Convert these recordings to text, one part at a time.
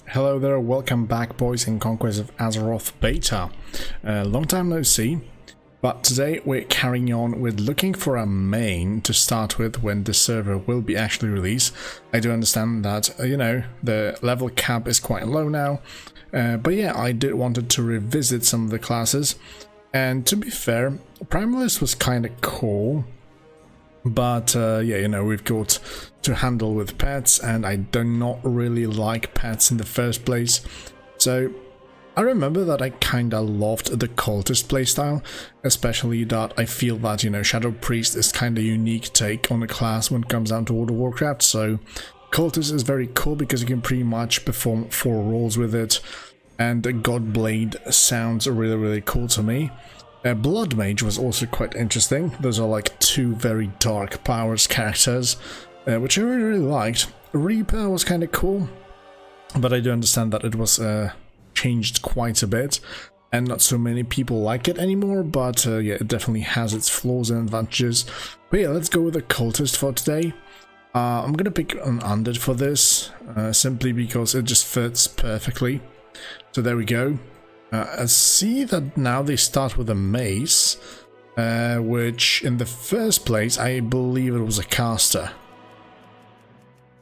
Hello there, welcome back boys in Conquest of Azeroth Beta. Long time no see, but today we're carrying on with looking for a main to start with when the server will be actually released. I do understand that, the level cap is quite low now, but yeah, I did wanted to revisit some of the classes, and to be fair, Primalist was kind of cool. But yeah, we've got to handle with pets, and I do not really like pets in the first place. So I remember that I kinda loved the cultist playstyle, especially that I feel that, Shadow Priest is kinda unique take on the class when it comes down to World of Warcraft. So cultist is very cool because you can pretty much perform 4 roles with it, and the Godblade sounds really cool to me. Blood Mage was also quite interesting. Those are like 2 very dark powers characters, which I really liked. Reaper was kind of cool, but I do understand that it was changed quite a bit, and not so many people like it anymore, but yeah, it definitely has its flaws and advantages. But yeah, let's go with the Cultist for today. I'm gonna pick an Undead for this, simply because it just fits perfectly. So there we go. I see that now they start with a mace, which in the first place I believe it was a caster.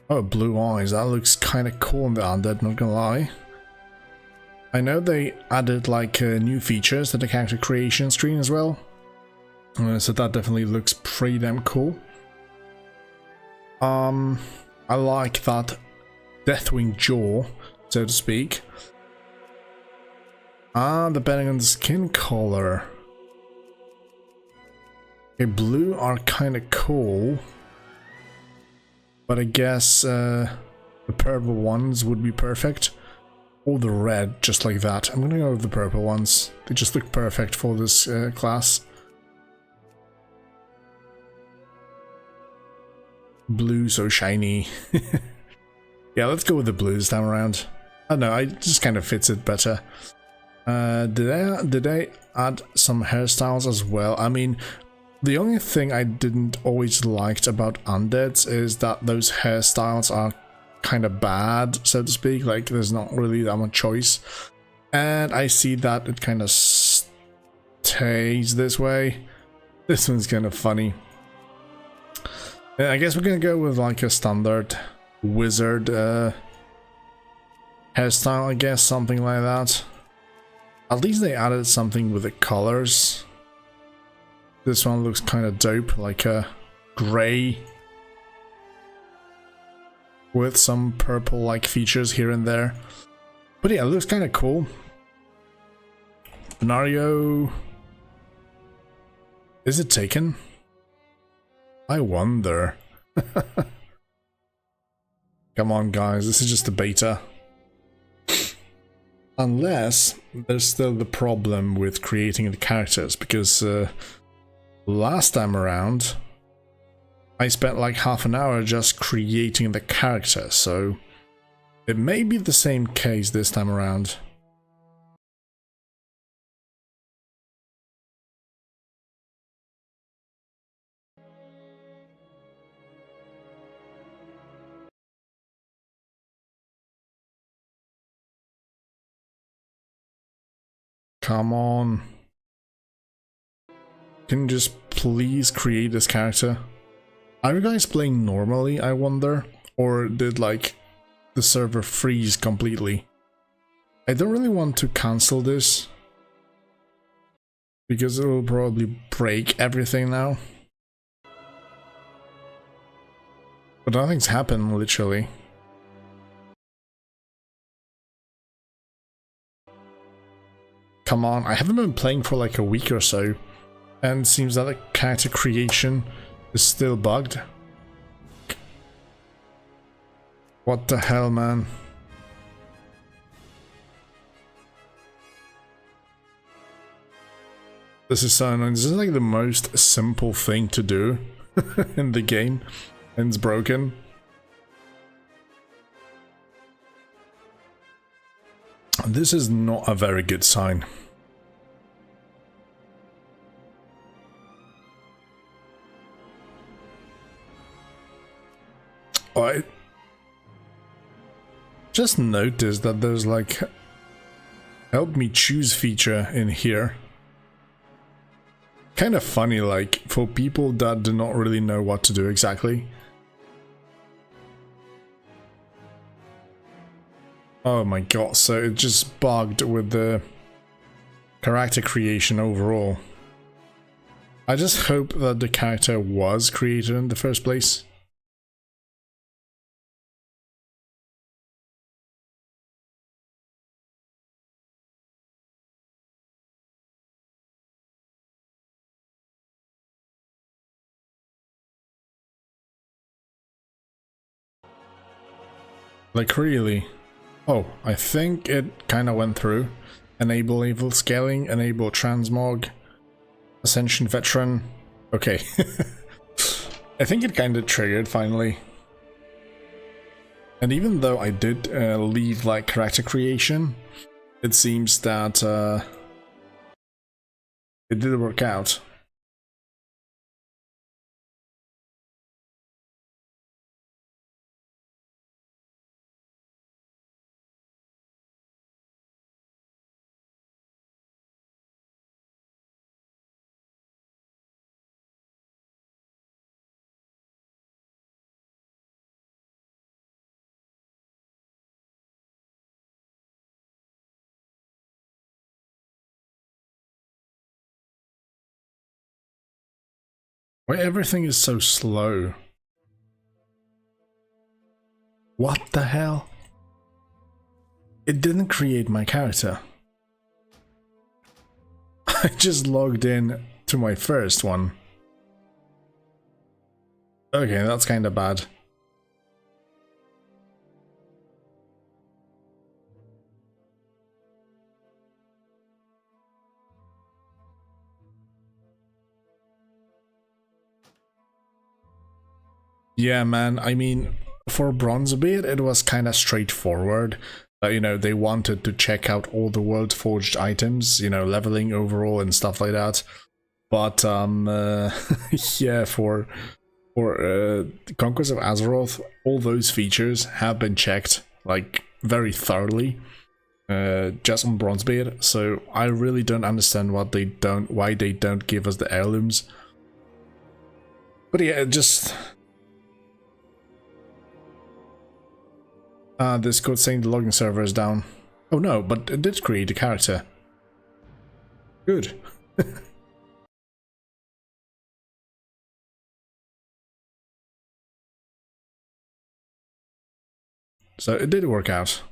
Oh, blue eyes, that looks kind of cool in the Undead, not gonna lie. I know they added like new features to the character creation screen as well, so that definitely looks pretty damn cool. I like that Deathwing jaw, so to speak. Depending on the skin color. Okay, blue are kind of cool, but I guess the purple ones would be perfect, or the red, just like that. I'm gonna go with the purple ones. They just look perfect for this class. Blue, so shiny. Yeah, let's go with the blue this time around. I don't know, it just kind of fits it better. Did I add some hairstyles as well? I mean, the only thing I didn't always liked about undeads is that those hairstyles are kind of bad, so to speak. Like, there's not really that much choice, and I see that it kind of stays this way. This one's kind of funny. I guess we're gonna go with like a standard wizard hairstyle, I guess, something like that. At least they added something with the colors. This one looks kind of dope, like a grey with some purple-like features here and there. But yeah, it looks kind of cool. Benario, is it taken? I wonder. Come on, guys, this is just a beta. Unless there's still the problem with creating the characters, because last time around I spent like half an hour just creating the character, so it may be the same case this time around. Come on. Can you just please create this character? Are you guys playing normally, I wonder? Or did like the server freeze completely? I don't really want to cancel this, because it will probably break everything now. But nothing's happened, literally. Come on, I haven't been playing for like a week or so, and it seems that the character creation is still bugged. What the hell, man? This is so annoying. This is like the most simple thing to do in the game, and it's broken. This is not a very good sign. Just noticed that there's like help me choose feature in here. Kind of funny, like for people that do not really know what to do exactly. Oh my god, so it just bugged with the character creation overall. I just hope that the character was created in the first place. Like really? Oh, I think it kind of went through. Enable level scaling, enable transmog, Ascension veteran. Okay. I think it kind of triggered finally. And even though I did leave like character creation, it seems that it did work out. Why everything is so slow? What the hell? It didn't create my character. I just logged in to my first one. Okay, that's kind of bad. Yeah, man, I mean, for Bronzebeard, it was kind of straightforward. You know, they wanted to check out all the world forged items, you know, leveling overall and stuff like that. But, yeah, for Conquest of Azeroth, all those features have been checked, like, very thoroughly, just on Bronzebeard. So I really don't understand why they don't give us the heirlooms. But yeah, just... this code saying the logging server is down. Oh no, but it did create a character. Good. So it did work out.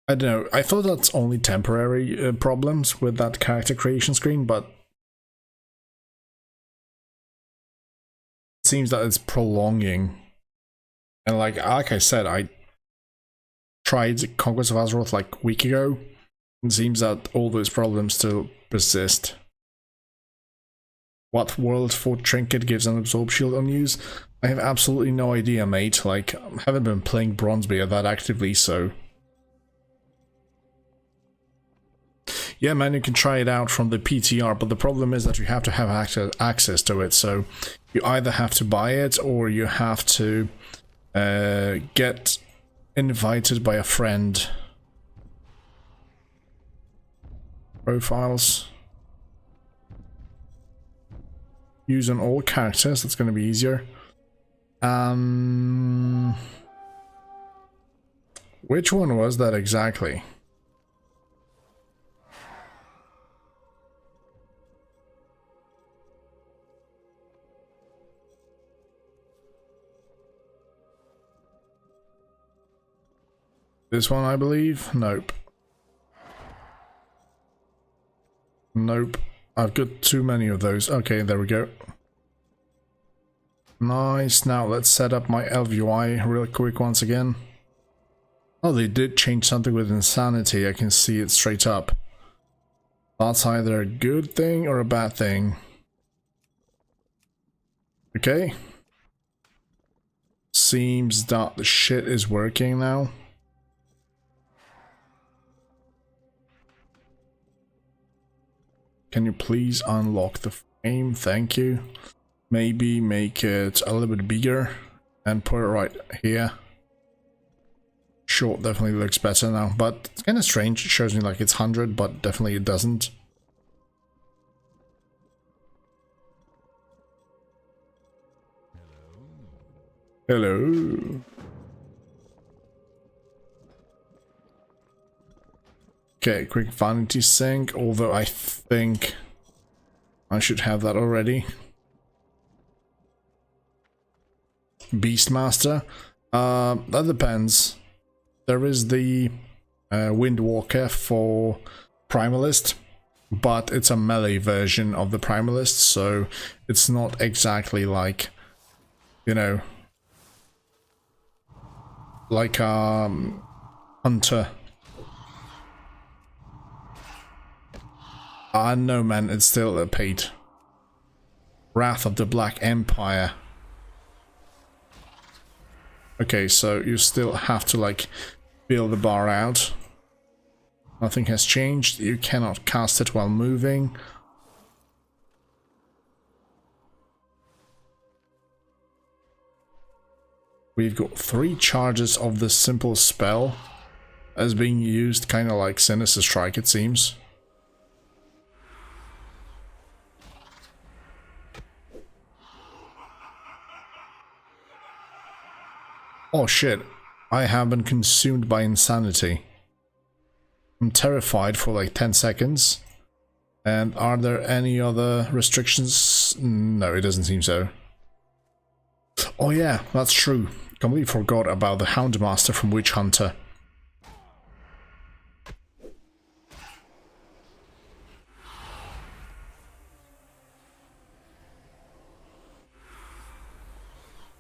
I don't know, I thought that's only temporary problems with that character creation screen, but it seems that it's prolonging. And like I said, I tried Conquest of Azeroth like a week ago. It seems that all those problems still persist. What World Fort Trinket gives an absorb shield on use? I have absolutely no idea, mate. Like, I haven't been playing Bronzebeard that actively, so... Yeah, man, you can try it out from the PTR, but the problem is that you have to have access to it, so you either have to buy it or you have to get invited by a friend. Profiles. Use on all characters, that's going to be easier. Which one was that exactly? This one, I believe? Nope. Nope. I've got too many of those. Okay, there we go. Nice. Now let's set up my LVI real quick once again. Oh, they did change something with insanity. I can see it straight up. That's either a good thing or a bad thing. Okay. Seems that the shit is working now. Can you please unlock the Aim, thank you. Maybe make it a little bit bigger and put it right here. Short definitely looks better now, but it's kind of strange. It shows me like it's 100, but definitely it doesn't. Hello. Okay, quick vanity sync, although I think I should have that already. Beastmaster. That depends. There is the Windwalker for Primalist, but it's a melee version of the Primalist, so it's not exactly like, you know, like a hunter. No man, it's still a paid. Wrath of the Black Empire. Okay, so you still have to like build the bar out. Nothing has changed. You cannot cast it while moving. We've got 3 charges of the simple spell as being used, kind of like Sinister Strike, it seems. Oh shit, I have been consumed by insanity. I'm terrified for like 10 seconds. And are there any other restrictions? No, it doesn't seem so. Oh yeah, that's true. Completely forgot about the Houndmaster from Witch Hunter.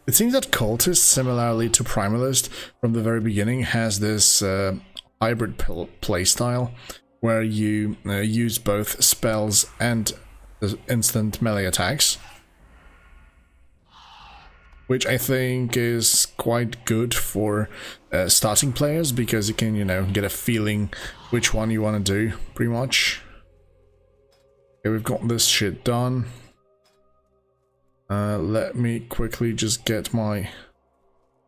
It seems that Cultist, similarly to Primalist, from the very beginning has this hybrid playstyle where you use both spells and instant melee attacks, which I think is quite good for starting players because you can, you know, get a feeling which one you want to do, pretty much. Okay, we've got this shit done. Let me quickly just get my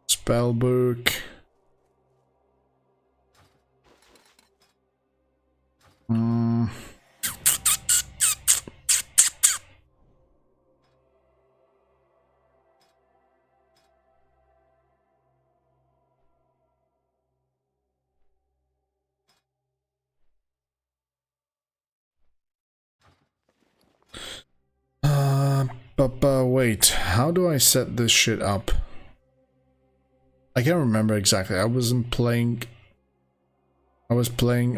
spell book. But wait, how do I set this shit up? I can't remember exactly. I was playing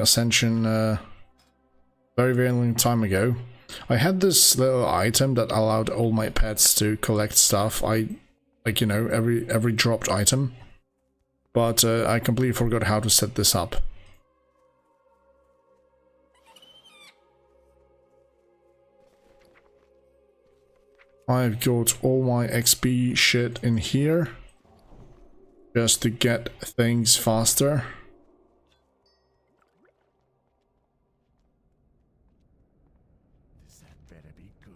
Ascension very, very long time ago. I had this little item that allowed all my pets to collect stuff. Like, you know, every dropped item. But I completely forgot how to set this up. I've got all my XP shit in here just to get things faster. That better be good.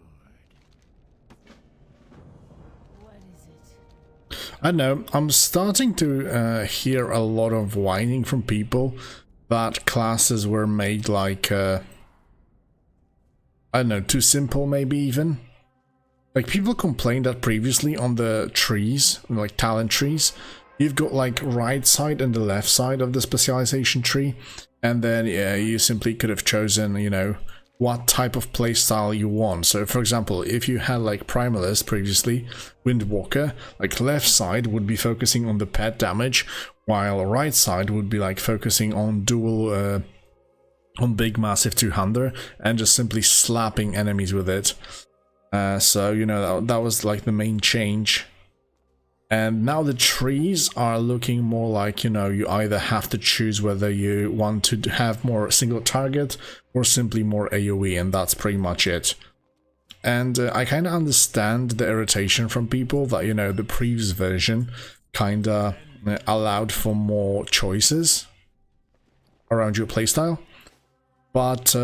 What is it? I know, I'm starting to hear a lot of whining from people that classes were made like, I don't know, too simple maybe even. Like, people complained that previously on the trees, like talent trees, you've got like right side and the left side of the specialization tree, and then yeah, you simply could have chosen, you know, what type of playstyle you want. So for example, if you had like Primalist previously, Windwalker, like left side would be focusing on the pet damage, while right side would be like focusing on dual, on big massive two-hander, and just simply slapping enemies with it. So, you know, that was like the main change. And now the trees are looking more like, you know, you either have to choose whether you want to have more single target or simply more AoE, and that's pretty much it. And I kind of understand the irritation from people that, you know, the previous version kind of allowed for more choices around your playstyle. But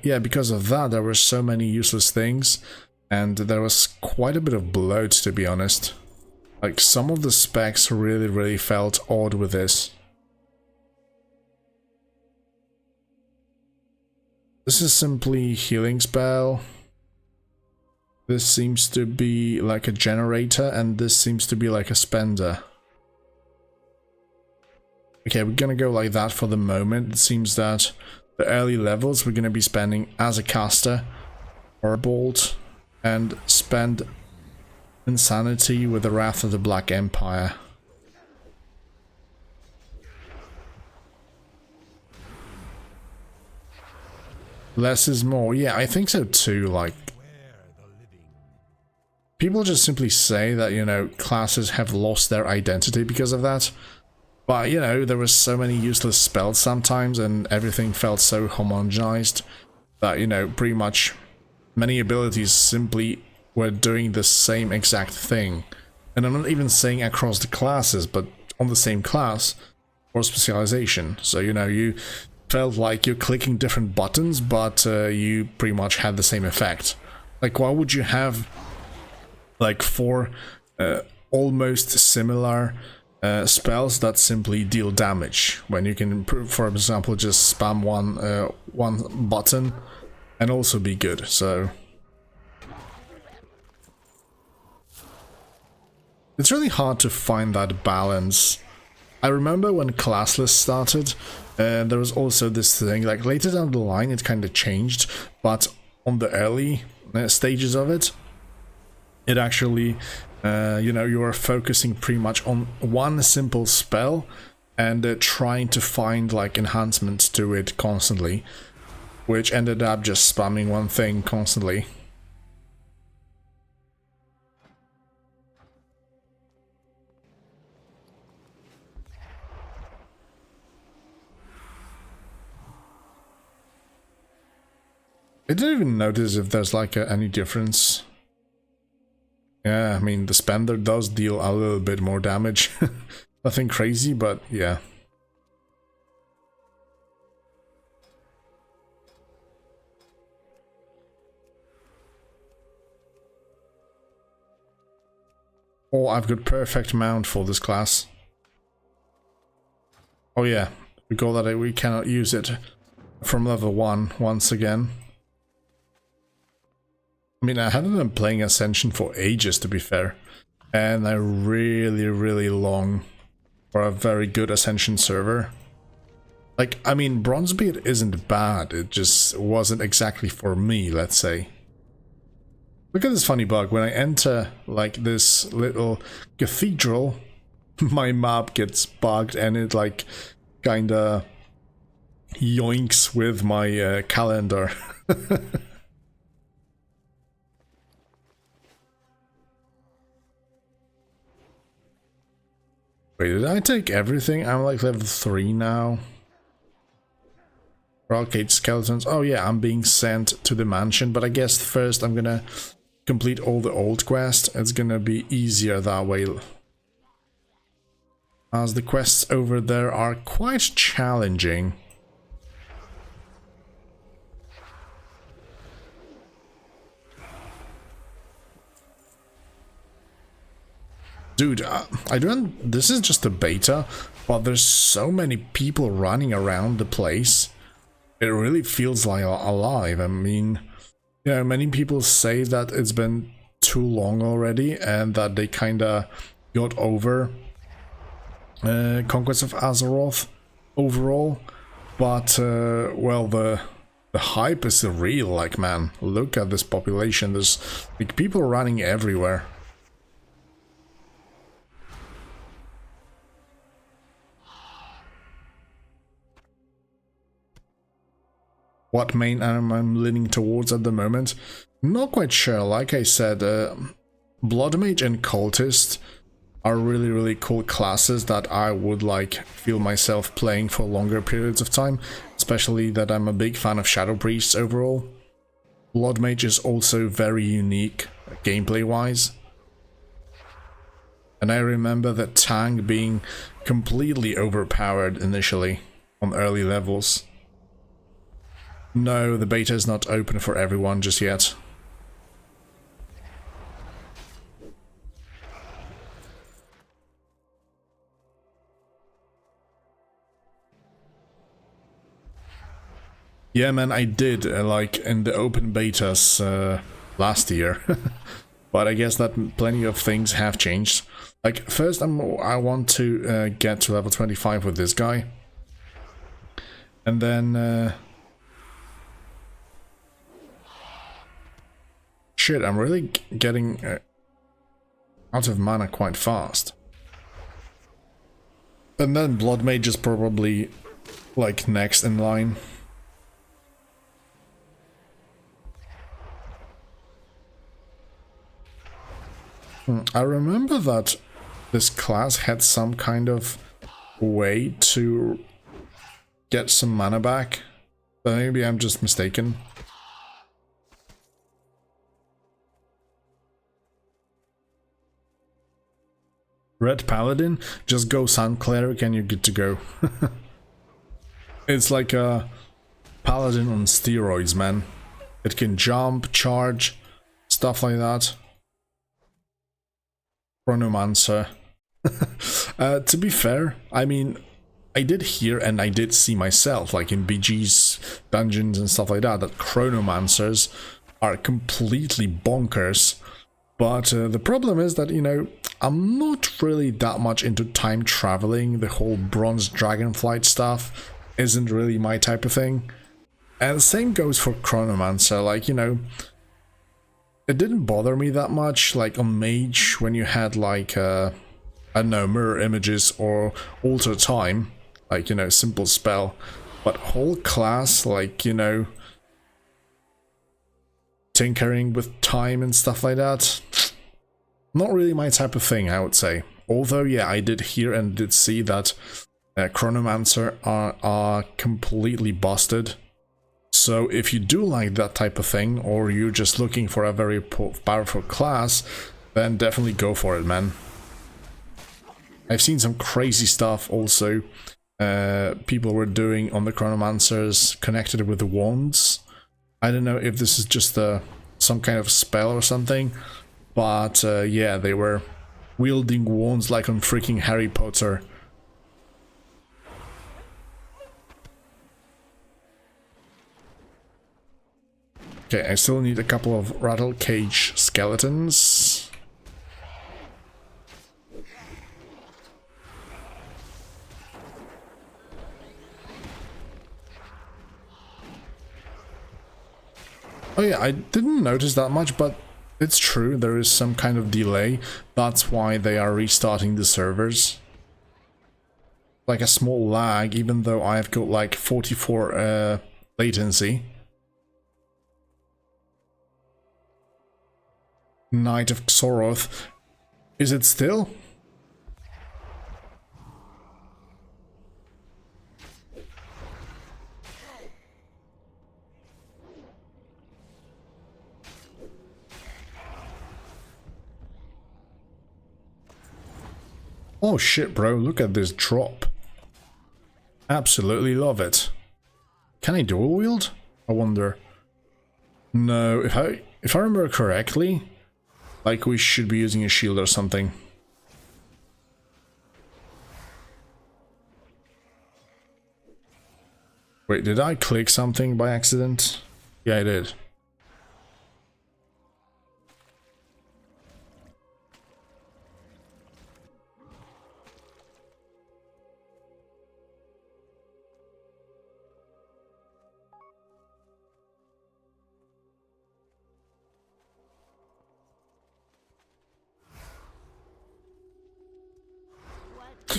yeah, because of that, there were so many useless things. and there was quite a bit of bloat, to be honest. Like, some of the specs really felt odd with this. This is simply healing spell. This seems to be like a generator, and this seems to be like a spender. Okay, we're gonna go like that for the moment. It seems that the early levels we're gonna be spending as a caster or a bolt, and spend insanity with the Wrath of the Black Empire. Less is more. Yeah, I think so too. Like, people just simply say that, you know, classes have lost their identity because of that. But, you know, there were so many useless spells sometimes, and everything felt so homogenized that, you know, pretty much many abilities simply were doing the same exact thing. And I'm not even saying across the classes, but on the same class or specialization. So, you know, you felt like you're clicking different buttons, but you pretty much had the same effect. Like, why would you have like 4 almost similar spells that simply deal damage when you can, for example, just spam one button and also be good? So it's really hard to find that balance. I remember when classless started, there was also this thing, like later down the line it kind of changed, but on the early stages of it, it actually, you know, you were focusing pretty much on one simple spell and trying to find like enhancements to it constantly, which ended up just spamming one thing constantly. I didn't even notice if there's like any difference. Yeah, I mean, the spender does deal a little bit more damage. Nothing crazy, but yeah. Oh, I've got perfect mount for this class. Oh yeah, recall that we cannot use it from level 1 once again. I mean, I haven't been playing Ascension for ages, to be fair, and I really long for a very good Ascension server. Like, I mean, Bronzebeard isn't bad, it just wasn't exactly for me, let's say. Look at this funny bug. When I enter, like, this little cathedral, my map gets bugged and it, like, kinda yoinks with my calendar. Wait, did I take everything? I'm like level 3 now. Rockade skeletons. Oh yeah, I'm being sent to the mansion, but I guess first I'm gonna complete all the old quests. It's gonna be easier that way, as the quests over there are quite challenging. Dude, I don't... This is just a beta, but there's so many people running around the place. It really feels like alive. I mean, you know, many people say that it's been too long already and that they kinda got over Conquest of Azeroth overall. But, well, the hype is real. Like, man, look at this population. There's like people running everywhere. What main I'm leaning towards at the moment? Not quite sure. Like I said, Blood Mage and Cultist are really cool classes that I would like feel myself playing for longer periods of time, especially that I'm a big fan of Shadow Priests overall. Blood Mage is also very unique gameplay wise, and I remember that tank being completely overpowered initially on early levels. No, the beta is not open for everyone just yet. Yeah, man, I did, like, in the open betas last year. But I guess that plenty of things have changed. Like, first I want to get to level 25 with this guy. And then... shit, I'm really getting out of mana quite fast. And then Blood Mage is probably, like, next in line. I remember that this class had some kind of way to get some mana back, but maybe I'm just mistaken. Red Paladin, just go Sun Cleric and you're good to go. It's like a Paladin on steroids, man. It can jump, charge, stuff like that. Chronomancer. To be fair, I mean, I did hear and I did see myself, like in BG's dungeons and stuff like that, that Chronomancers are completely bonkers. But the problem is that, you know, I'm not really that much into time traveling. The whole bronze dragonflight stuff isn't really my type of thing. And the same goes for Chronomancer, like, you know, it didn't bother me that much, like on Mage, when you had like, I don't know, mirror images or alter time, like, you know, simple spell. But whole class, like, you know, tinkering with time and stuff like that, not really my type of thing, I would say. Although, yeah, I did hear and did see that Chronomancer are completely busted. So if you do like that type of thing, or you're just looking for a very powerful class, then definitely go for it, man. I've seen some crazy stuff also people were doing on the Chronomancers connected with the wands. I don't know if this is just some kind of spell or something, but yeah, they were wielding wands like on freaking Harry Potter. Okay, I still need a couple of rattle cage skeletons. Oh yeah, I didn't notice that much, but it's true, there is some kind of delay. That's why they are restarting the servers. Like a small lag, even though I've got like 44 latency. Knight of Xoroth. Is it still? Oh shit, bro, look at this drop. Absolutely love it. Can I dual wield? I wonder. No, if I remember correctly, like we should be using a shield or something. Wait, did I click something by accident? Yeah, I did.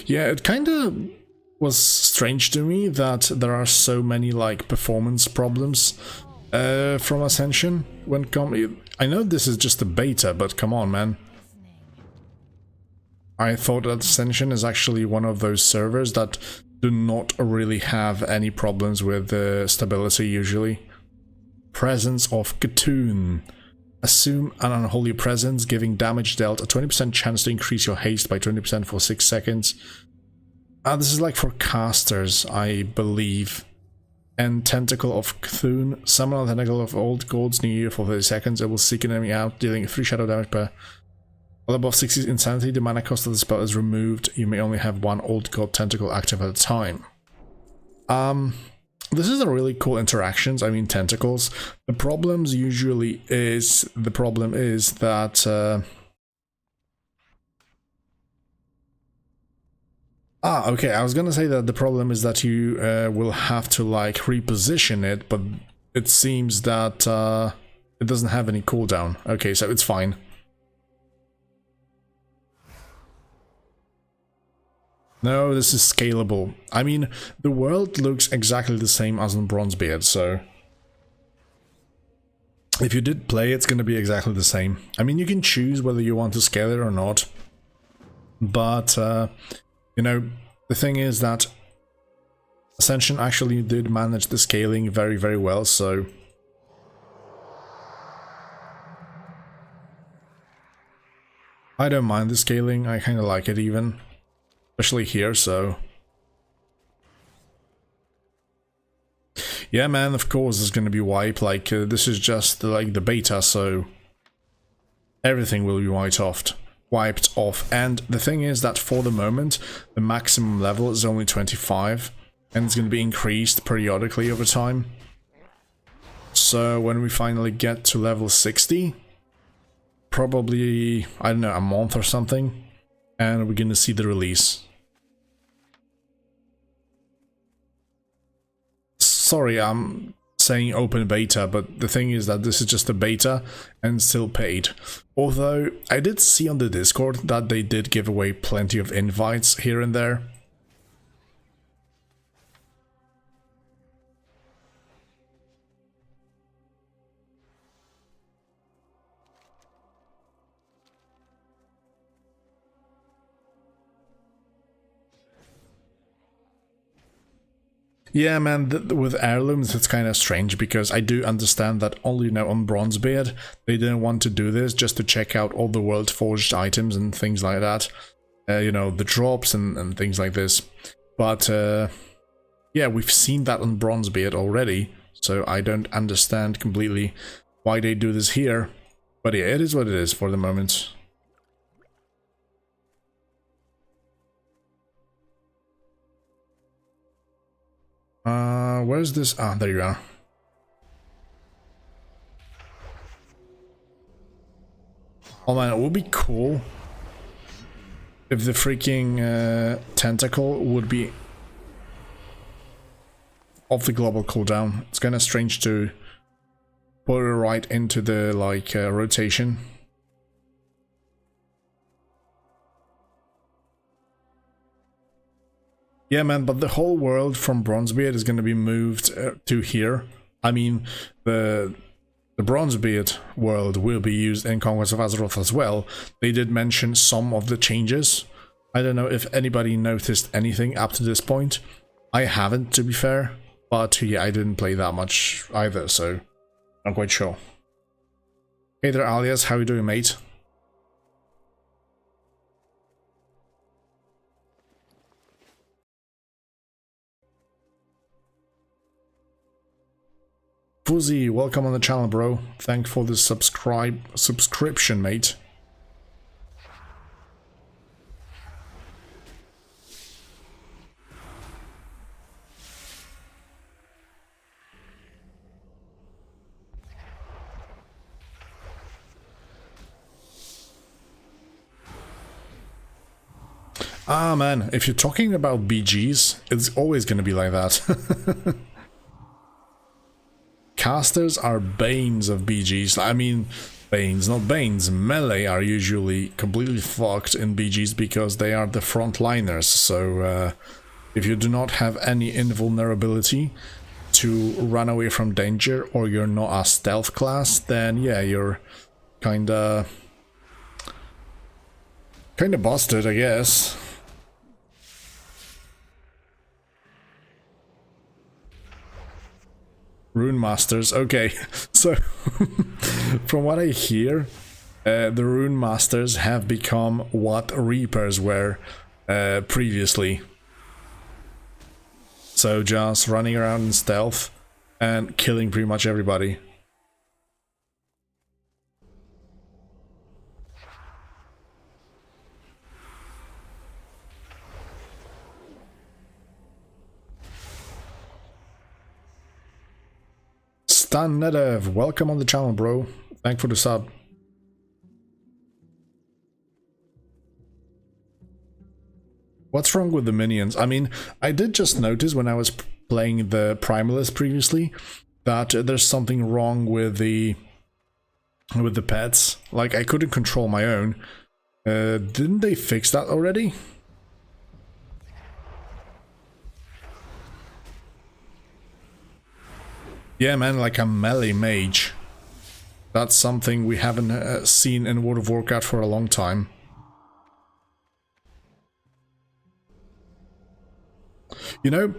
Yeah, it kind of was strange to me that there are so many like performance problems from Ascension when I know this is just a beta, but come on, man. I thought that Ascension is actually one of those servers that do not really have any problems with stability usually. Presence of Cthulhu. Assume an unholy presence, giving damage dealt a 20% chance to increase your haste by 20% for 6 seconds. This is like for casters, I believe. And Tentacle of Cthulhu. Summon a Tentacle of Old Gods near you for 30 seconds. It will seek an enemy out, dealing 3 shadow damage per... All above 60 insanity, the mana cost of the spell is removed. You may only have 1 Old God Tentacle active at a time. This is a really cool interactions. I mean, tentacles. The problem is that okay. I was gonna say that the problem is that you will have to like reposition it, but it seems that it doesn't have any cooldown. Okay, so it's fine. No, this is scalable. I mean, the world looks exactly the same as on Bronzebeard, so if you did play, it's going to be exactly the same. I mean, you can choose whether you want to scale it or not, but, you know, the thing is that Ascension actually did manage the scaling very, very well, so I don't mind the scaling. I kind of like it even. Especially here, so... Yeah, man, of course there's gonna be wipe, like, this is just, like, the beta, so... Everything will be wiped off, and the thing is that for the moment, the maximum level is only 25, and it's gonna be increased periodically over time. So when we finally get to level 60, probably, I don't know, a month or something, and we're gonna see the release. Sorry, I'm saying open beta, but the thing is that this is just a beta and still paid. Although, I did see on the Discord that they did give away plenty of invites here and there. Yeah, man, with heirlooms it's kind of strange because I do understand that only now on Bronzebeard they didn't want to do this just to check out all the world forged items and things like that. You know, the drops and things like this. But yeah, we've seen that on Bronzebeard already, so I don't understand completely why they do this here. But yeah, it is what it is for the moment. Where's this? Ah, there you are. Oh man, it would be cool if the freaking tentacle would be off the global cooldown. It's kind of strange to put it right into the like rotation. Yeah, man, but the whole world from Bronzebeard is going to be moved to here. I mean, the Bronzebeard world will be used in Conquest of Azeroth as well. They did mention some of the changes. I don't know if anybody noticed anything up to this point. I haven't, to be fair. But yeah, I didn't play that much either, so I'm quite sure. Hey there, Alias. How you doing, mate? Fuzzy, welcome on the channel, bro. Thanks for the subscription, mate. Ah, man, if you're talking about BGs, it's always gonna be like that. Casters are banes of BGs. I mean, banes, not banes. Melee are usually completely fucked in BGs because they are the frontliners. So if you do not have any invulnerability to run away from danger, or you're not a stealth class, then yeah, you're kinda busted, I guess. Rune Masters, okay. So, from what I hear, the Rune Masters have become what Reapers were previously. So just running around in stealth and killing pretty much everybody. Stan Nedev, welcome on the channel, bro. Thanks for the sub. What's wrong with the minions? I mean, I did just notice when I was playing the Primalist previously that there's something wrong with the pets. Like, I couldn't control my own. Didn't they fix that already? Yeah, man, like a melee mage. That's something we haven't seen in World of Warcraft for a long time. You know,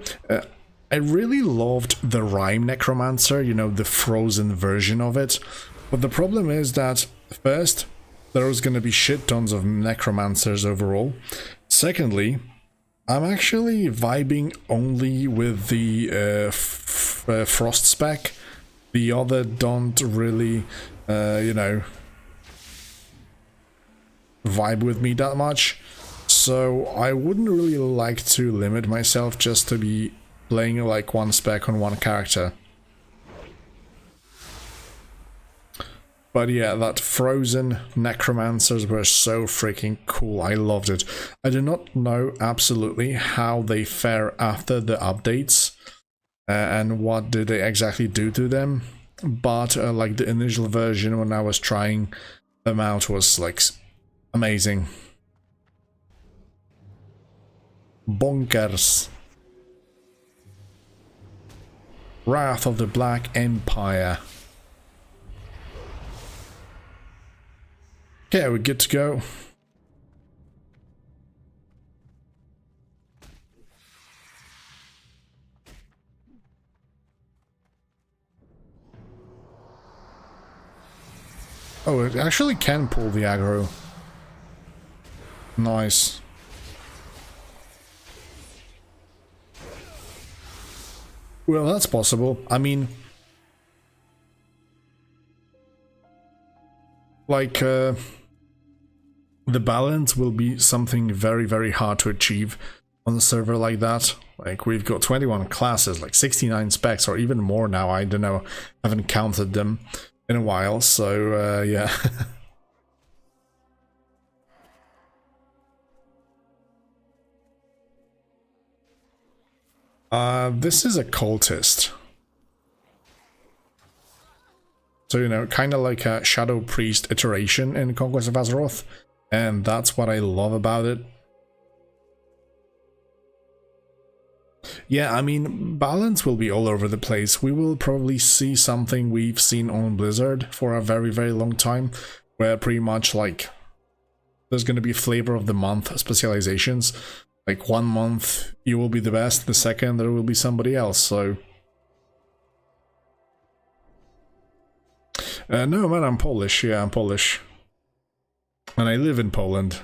I really loved the Rime Necromancer, you know, the frozen version of it. But the problem is that, first, there was going to be shit tons of Necromancers overall. Secondly, I'm actually vibing only with the Frost spec. The other don't really, you know, vibe with me that much. So I wouldn't really like to limit myself just to be playing like one spec on one character. But yeah, that frozen necromancers were so freaking cool. I loved it. I do not know absolutely how they fare after the updates and what did they exactly do to them. But like the initial version when I was trying them out was like amazing. Bonkers. Wrath of the Black Empire. Okay, we're good to go. Oh, it actually can pull the aggro. Nice. Well, that's possible. I mean, like, the balance will be something very, very hard to achieve on a server like that. Like, we've got 21 classes, like 69 specs, or even more now. I don't know. I haven't counted them in a while, so, yeah. This is a cultist. So, you know, kind of like a Shadow Priest iteration in Conquest of Azeroth, and that's what I love about it. Yeah, I mean, balance will be all over the place. We will probably see something we've seen on Blizzard for a very, very long time, where pretty much, like, there's going to be flavor of the month specializations. Like, 1 month you will be the best, the second there will be somebody else, so... no, man, I'm Polish. Yeah, I'm Polish. And I live in Poland.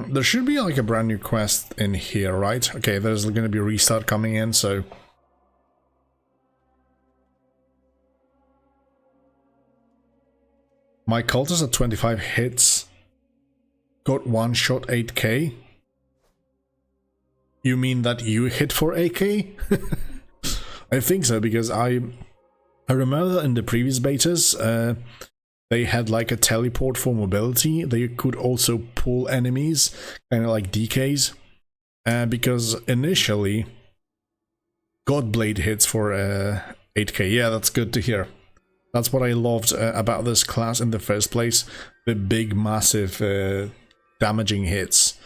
There should be like a brand new quest in here, right? Okay, there's going to be a restart coming in, so... My cultist at 25 hits got one shot 8k. You mean that you hit for 8k? I think so, because I remember that in the previous betas, they had like a teleport for mobility. They could also pull enemies, kind of like DKs, because initially Godblade hits for 8k. Yeah, that's good to hear. That's what I loved about this class in the first place. The big, massive damaging hits.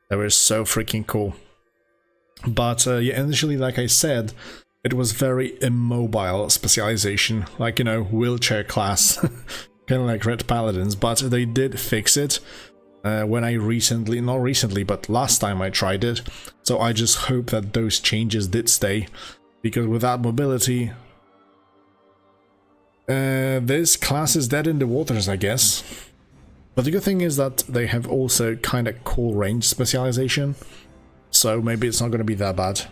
They were so freaking cool. But yeah, initially, like I said, it was very immobile specialization. Like, you know, wheelchair class. Kind of like Red Paladins. But they did fix it when I recently, not recently, but last time I tried it. So I just hope that those changes did stay. Because without mobility... this class is dead in the waters, I guess. But the good thing is that they have also kind of cool range specialization, so maybe it's not going to be that bad.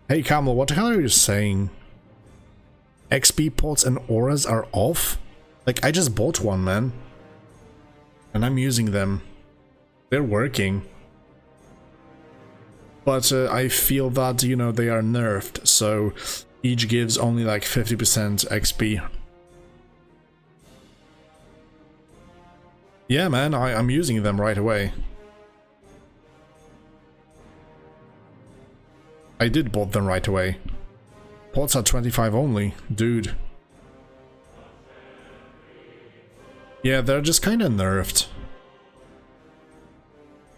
Hey Camel, what the hell are you saying? XP pots and auras are off? Like, I just bought one, man. And I'm using them. They're working. But I feel that, you know, they are nerfed, so each gives only like 50% XP. Yeah, man, I'm using them right away. I did bought them right away. Pots are 25 only, dude. Yeah, they're just kinda nerfed.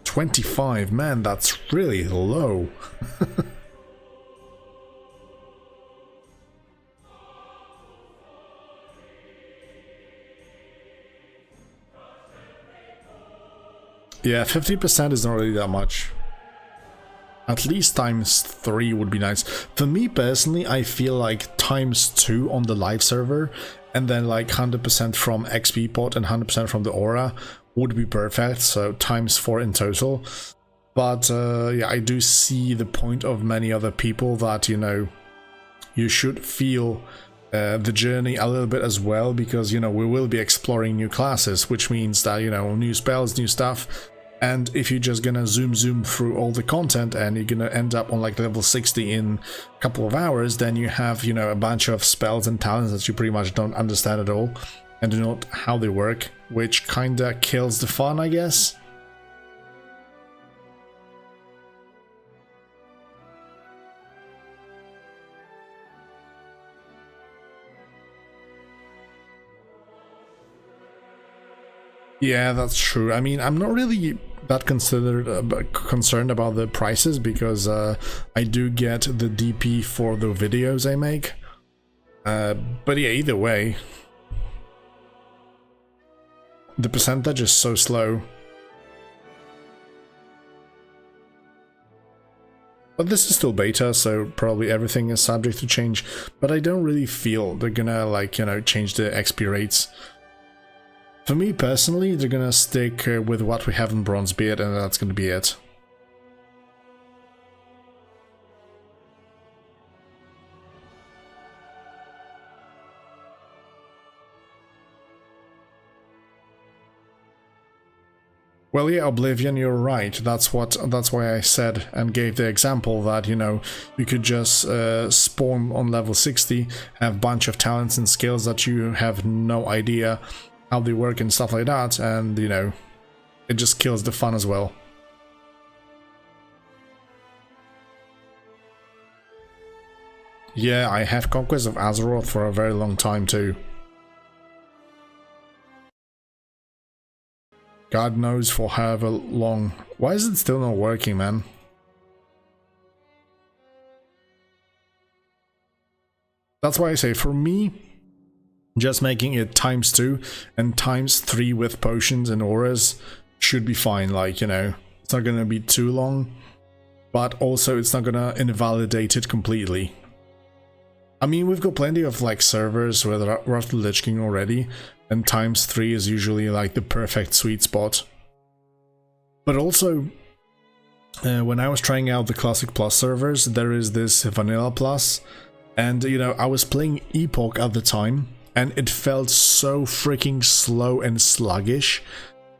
25, man, that's really low. Yeah, 50% is not really that much. At least times 3 would be nice. For me personally, I feel like times 2 on the live server and then like 100% from XP pot and 100% from the aura would be perfect, so times 4 in total. But yeah, I do see the point of many other people that, you know, you should feel the journey a little bit as well, because, you know, we will be exploring new classes, which means that, you know, new spells, new stuff. And if you're just gonna zoom through all the content and you're gonna end up on like level 60 in a couple of hours, then you have, you know, a bunch of spells and talents that you pretty much don't understand at all and do not how they work, which kinda kills the fun, I guess. Yeah, that's true. I mean, I'm not really that concerned about the prices, because I do get the DP for the videos I make. But yeah, either way, the percentage is so slow. But this is still beta, so probably everything is subject to change. But I don't really feel they're gonna, like, you know, change the XP rates. For me personally, they're gonna stick with what we have in Bronzebeard, and that's gonna be it. Well, yeah, Oblivion, you're right. That's why I said and gave the example that, you know, you could just spawn on level 60, have a bunch of talents and skills that you have no idea how they work and stuff like that, and, you know, it just kills the fun as well. Yeah, I have Conquest of Azeroth for a very long time too. God knows for however long. Why is it still not working, man? That's why I say, for me, just making it times 2 and times 3 with potions and auras should be fine. Like, you know, it's not gonna be too long, but also it's not gonna invalidate it completely. I mean, we've got plenty of like servers with Wrath of the Lich King already, and times 3 is usually like the perfect sweet spot. But also, when I was trying out the Classic Plus servers, there is this Vanilla Plus, and, you know, I was playing Epoch at the time, and it felt so freaking slow and sluggish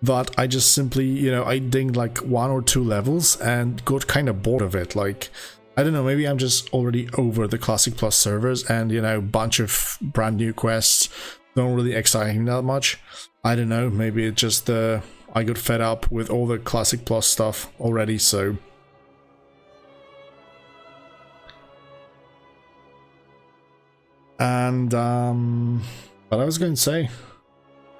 that I just simply, you know, I dinged like 1 or 2 levels and got kind of bored of it. Like, I don't know, maybe I'm just already over the Classic Plus servers, and, you know, bunch of brand new quests don't really excite me that much. I don't know, maybe it just I got fed up with all the Classic Plus stuff already, so... And, what I was going to say?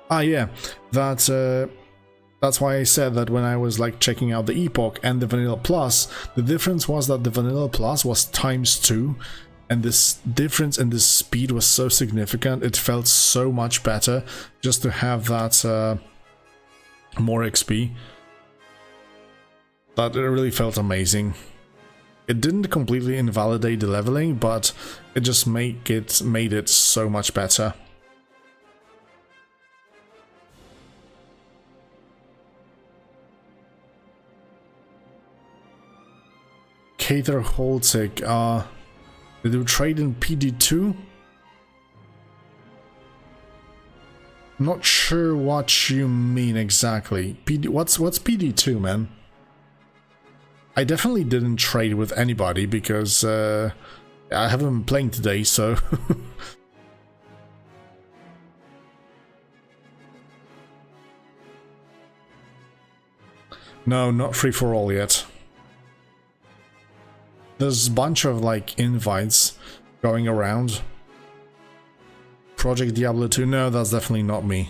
Ah, yeah, that's why I said that when I was, like, checking out the Epoch and the Vanilla Plus, the difference was that the Vanilla Plus was times 2, and this difference in the speed was so significant, it felt so much better just to have that, more XP. That it really felt amazing. It didn't completely invalidate the leveling, but it just made it so much better. Cater Holzig, did you trade in PD2? Not sure what you mean exactly. What's PD2, man? I definitely didn't trade with anybody because I haven't been playing today, so... No, not free for all yet. There's a bunch of like invites going around. Project Diablo 2, no, that's definitely not me.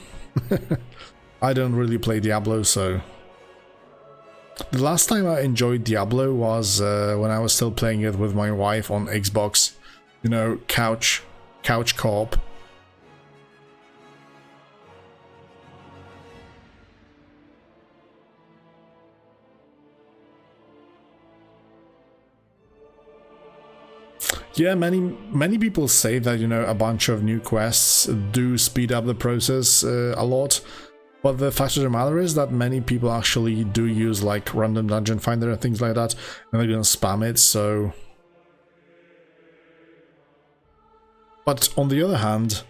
I don't really play Diablo, so... The last time I enjoyed Diablo was when I was still playing it with my wife on Xbox. You know, couch co-op. Yeah, many people say that, you know, a bunch of new quests do speed up the process a lot, but the fact of the matter is that many people actually do use like random dungeon finder and things like that, and they're gonna spam it, so... But on the other hand,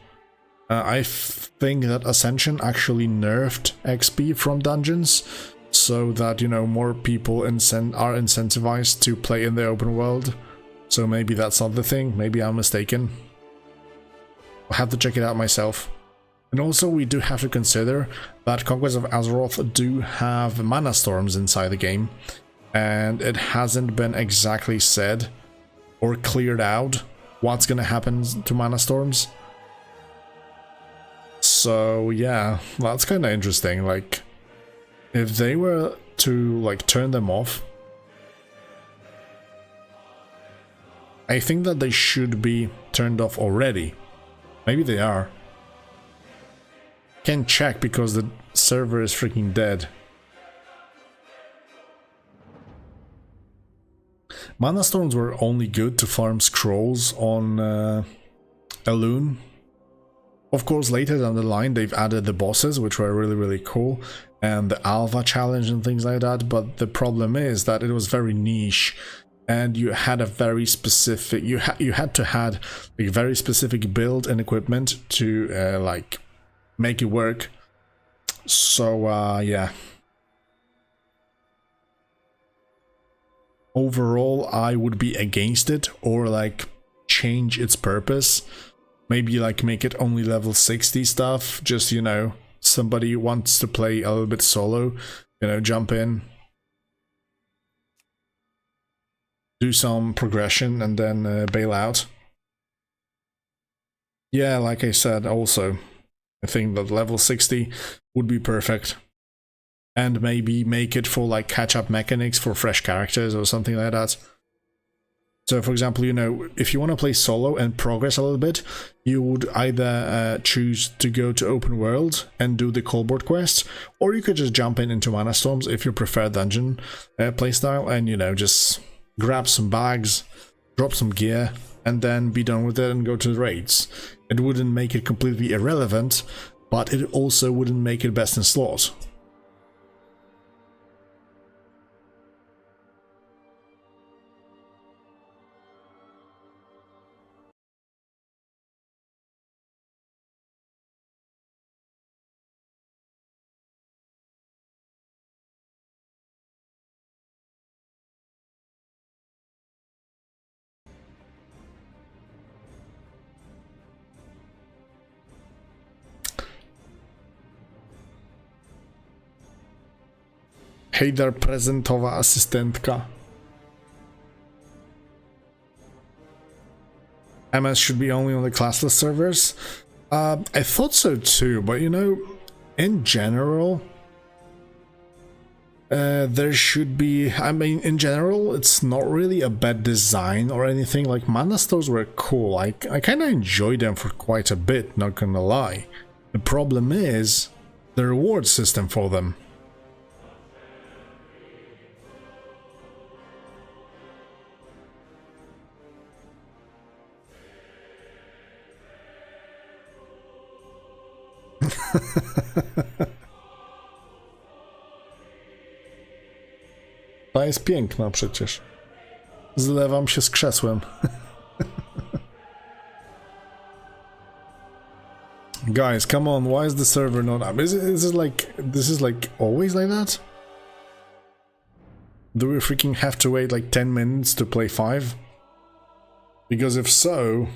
I think that Ascension actually nerfed XP from dungeons, so that, you know, more people are incentivized to play in the open world. So maybe that's not the thing, maybe I'm mistaken. I'll have to check it out myself. And also we do have to consider that Conquest of Azeroth do have mana storms inside the game, and it hasn't been exactly said or cleared out what's gonna happen to mana storms. So yeah, that's kind of interesting. Like, if they were to like turn them off, I think that they should be turned off already. Maybe they are. Can't check because the server is freaking dead. Mana storms were only good to farm scrolls on Elune. Of course, later down the line they've added the bosses, which were really cool, and the Alpha challenge and things like that, but the problem is that it was very niche. And you had a very specific, you had to had a very specific build and equipment to like make it work. So yeah. Overall, I would be against it, or like change its purpose. Maybe like make it only level 60 stuff. Just, you know, somebody wants to play a little bit solo, you know, jump in, do some progression, and then bail out. Yeah, like I said, also, I think that level 60 would be perfect. And maybe make it for like catch-up mechanics for fresh characters or something like that. So for example, you know, if you want to play solo and progress a little bit, you would either choose to go to open world and do the callboard quests, or you could just jump into mana storms if you prefer dungeon playstyle, and, you know, just grab some bags, drop some gear, and then be done with it and go to the raids. It wouldn't make it completely irrelevant, but it also wouldn't make it best in slot. Hejdar prezentowa asystentka. MS should be only on the classless servers. I thought so too, but, you know, in general, there should be, I mean, in general, it's not really a bad design or anything. Like, mana stores were cool. I kind of enjoyed them for quite a bit, not gonna lie. The problem is the reward system for them. Ta jest piękna przecież. Zlewam się z krzesłem. Guys, come on, why is the server not up? Is it like, this is like always like that? Do we freaking have to wait like 10 minutes to play 5? Because if so,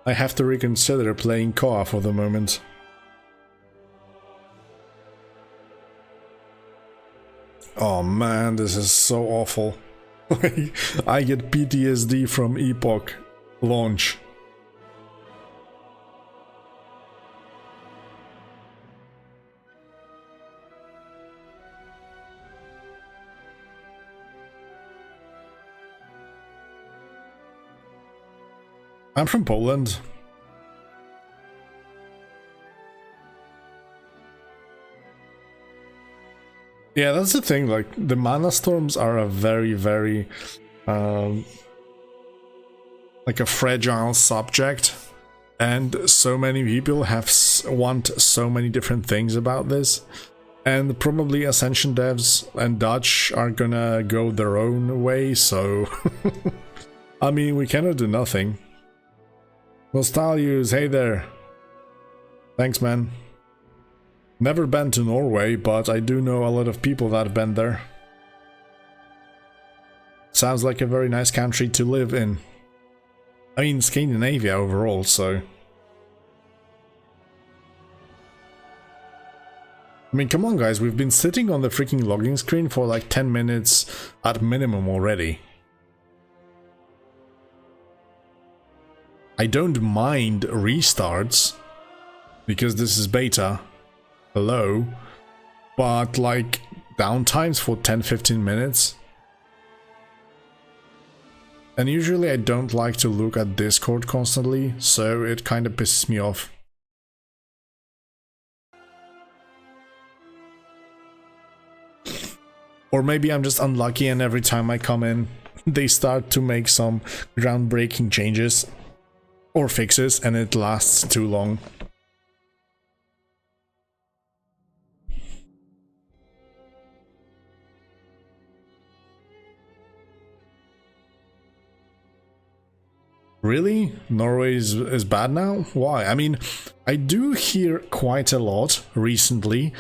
I have to reconsider playing co-op for the moment. Oh man, this is so awful. I get PTSD from Epoch launch. I'm from Poland. Yeah, that's the thing, like, the mana storms are a very, very, like a fragile subject, and so many people want so many different things about this, and probably Ascension devs and Dutch are gonna go their own way, so, I mean, we cannot do nothing. Nostalius, hey there. Thanks, man. Never been to Norway, but I do know a lot of people that have been there. Sounds like a very nice country to live in. I mean, Scandinavia overall, so... I mean, come on guys, we've been sitting on the freaking logging screen for like 10 minutes at minimum already. I don't mind restarts, because this is beta, hello, but like downtimes for 10-15 minutes. And usually I don't like to look at Discord constantly, so it kind of pisses me off. Or maybe I'm just unlucky and every time I come in, they start to make some groundbreaking changes. Or fixes, and it lasts too long. Really? Norway is bad now? Why? I mean, I do hear quite a lot recently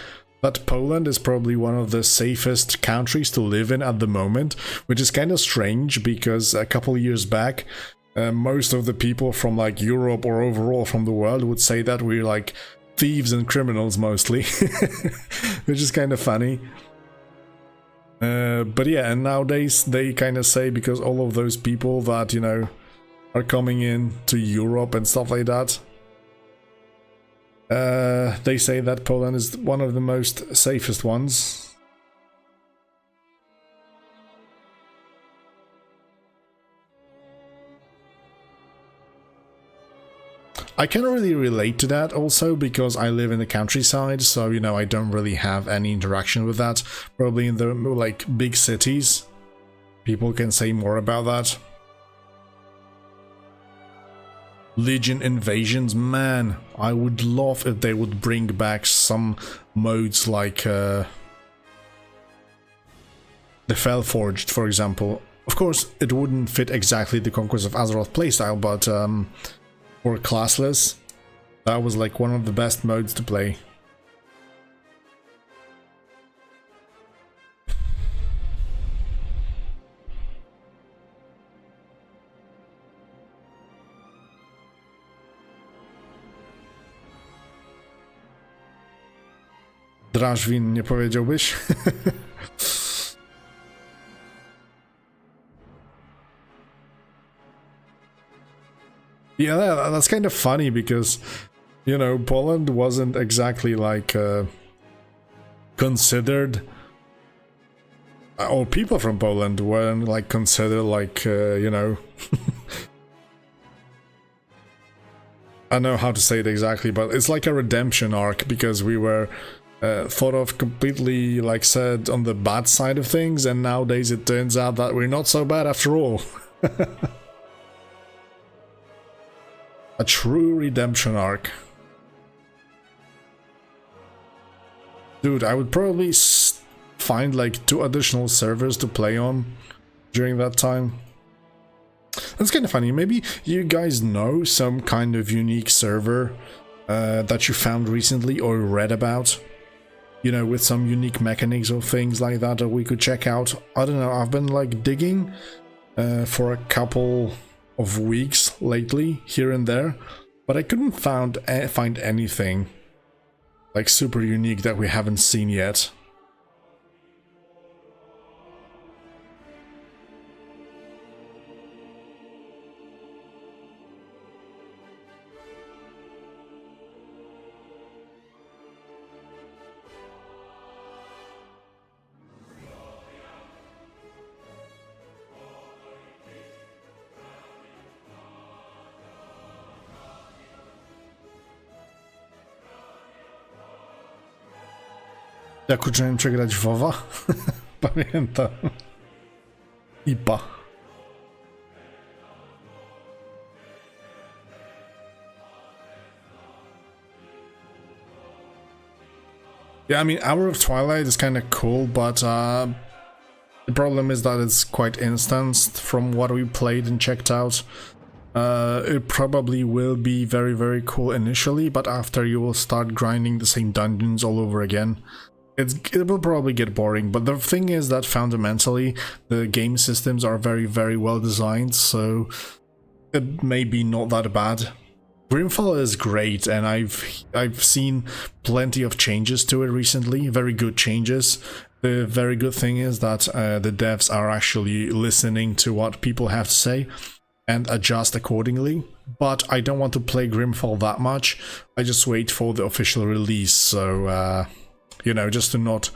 that Poland is probably one of the safest countries to live in at the moment, which is kind of strange because a couple years back, most of the people from like Europe or overall from the world would say that we're like thieves and criminals mostly, which is kind of funny. But yeah, and nowadays they kind of say, because all of those people that, you know, are coming in to Europe and stuff like that, they say that Poland is one of the most safest ones. I can really relate to that also because I live in the countryside, so, you know, I don't really have any interaction with that. Probably in the, like, big cities, people can say more about that. Legion invasions, man, I would love if they would bring back some modes like the Fellforged, for example. Of course, it wouldn't fit exactly the Conquest of Azeroth playstyle, but for classless, that was like one of the best modes to play. Drażwin, nie powiedziałbyś? Yeah, that's kind of funny because, you know, Poland wasn't exactly like considered, or people from Poland weren't like considered like, you know, I don't know how to say it exactly, but it's like a redemption arc because we were thought of completely, like said, on the bad side of things, and nowadays it turns out that we're not so bad after all. A true redemption arc. Dude, I would probably find like 2 additional servers to play on during that time. That's kind of funny. Maybe you guys know some kind of unique server that you found recently or read about? You know, with some unique mechanics or things like that that we could check out. I don't know, I've been like digging for a couple of weeks lately, here and there, but I couldn't find anything like super unique that we haven't seen yet. Jak uczyłem przegrać WoWa? Pamiętam. IPA. Yeah, I mean, Hour of Twilight is kind of cool, but the problem is that it's quite instanced from what we played and checked out. It probably will be very, very cool initially, but after you will start grinding the same dungeons all over again. It will probably get boring, but the thing is that fundamentally the game systems are very, very well designed, so it may be not that bad. Grimfall is great, and I've seen plenty of changes to it recently, very good changes. The very good thing is that the devs are actually listening to what people have to say and adjust accordingly, but I don't want to play Grimfall that much. I just wait for the official release, so you know, just to not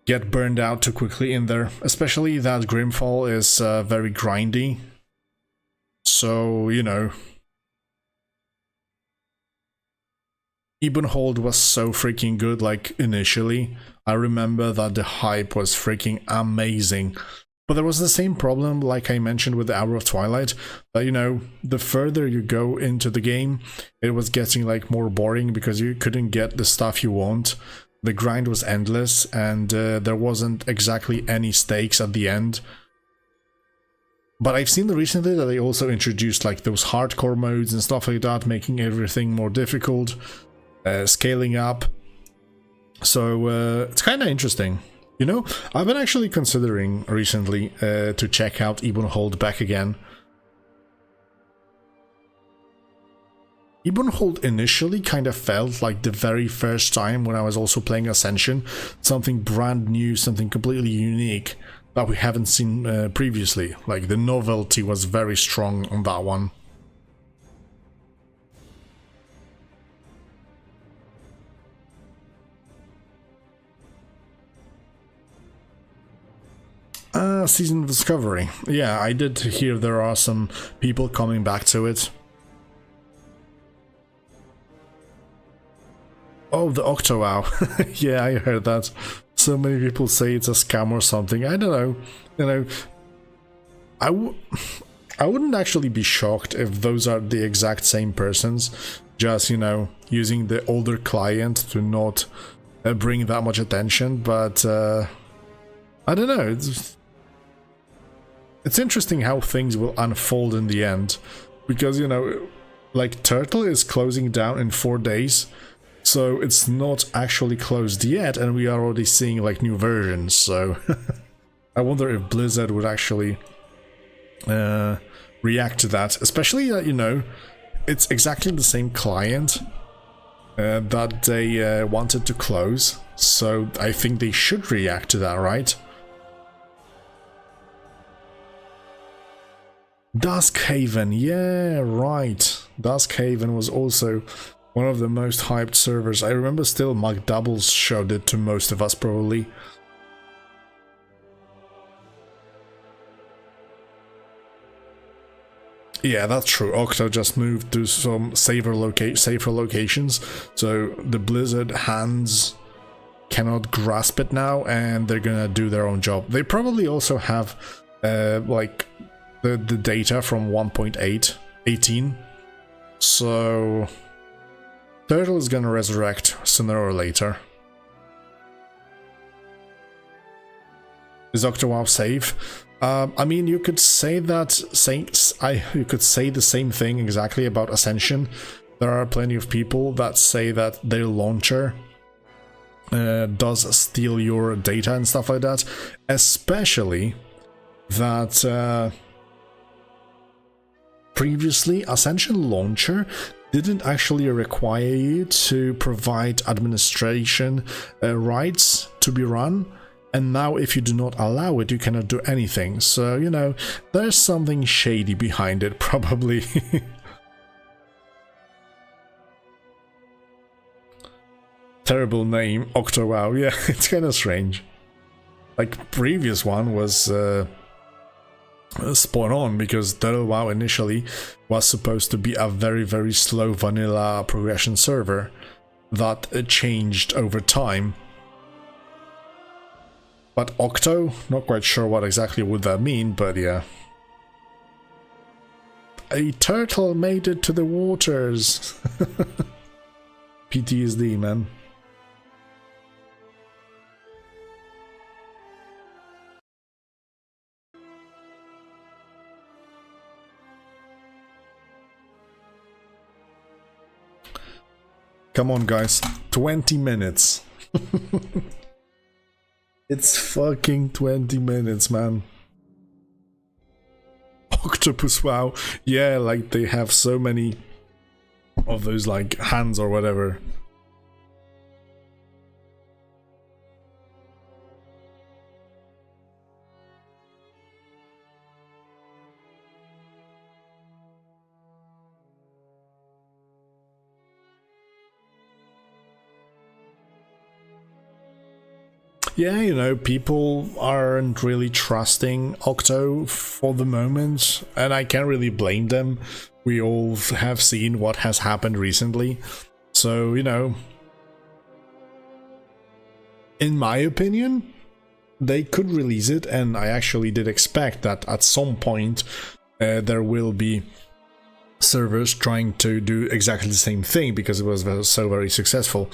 get burned out too quickly in there. Especially that Grimfall is very grindy. So, you know. Ebenhold was so freaking good, like, initially. I remember that the hype was freaking amazing. But there was the same problem, like I mentioned with the Hour of Twilight, that, you know, the further you go into the game, it was getting, like, more boring because you couldn't get the stuff you want. The grind was endless, and there wasn't exactly any stakes at the end. But I've seen recently that they also introduced like those hardcore modes and stuff like that, making everything more difficult, scaling up. So it's kind of interesting. You know, I've been actually considering recently to check out Ebenhold back again. Ebenhold initially kind of felt like the very first time when I was also playing Ascension, something brand new, something completely unique that we haven't seen previously. Like the novelty was very strong on that one. Season of Discovery. Yeah, I did hear there are some people coming back to it. Oh, the OctoWoW. Yeah, I heard that. So many people say it's a scam or something. I don't know. You know, I wouldn't actually be shocked if those are the exact same persons, just, you know, using the older client to not bring that much attention, but I don't know. It's interesting how things will unfold in the end, because, you know, like Turtle is closing down in 4 days. So it's not actually closed yet, and we are already seeing like new versions, so I wonder if Blizzard would actually react to that, especially that, you know, it's exactly the same client that they wanted to close, so I think they should react to that, right? Duskhaven, yeah, right. Duskhaven was also one of the most hyped servers. I remember still McDoubles showed it to most of us, probably. Yeah, that's true. Octo just moved to some safer locations, so the Blizzard hands cannot grasp it now, and they're gonna do their own job. They probably also have like the data from 1.18, so Turtle is gonna resurrect sooner or later. Is OctoWoW safe? I mean, you could say that. You could say the same thing exactly about Ascension, there are plenty of people that say that their launcher does steal your data and stuff like that, especially that previously Ascension launcher didn't actually require you to provide administration rights to be run, and now if you do not allow it, you cannot do anything. So, you know, there's something shady behind it, probably. Terrible name, OctoWoW. Yeah, it's kind of strange. Like, previous one was spot on, because Total WoW initially was supposed to be a very, very slow vanilla progression server that changed over time. But Octo, not quite sure what exactly would that mean, but yeah. A turtle made it to the waters. PTSD, man. Come on, guys. 20 minutes. It's fucking 20 minutes, man. Octopus WoW. Yeah, like they have so many of those like hands or whatever. Yeah, you know, people aren't really trusting Octo for the moment, and I can't really blame them. We all have seen what has happened recently. So, you know, in my opinion, they could release it, and I actually did expect that at some point there will be servers trying to do exactly the same thing because it was so very successful.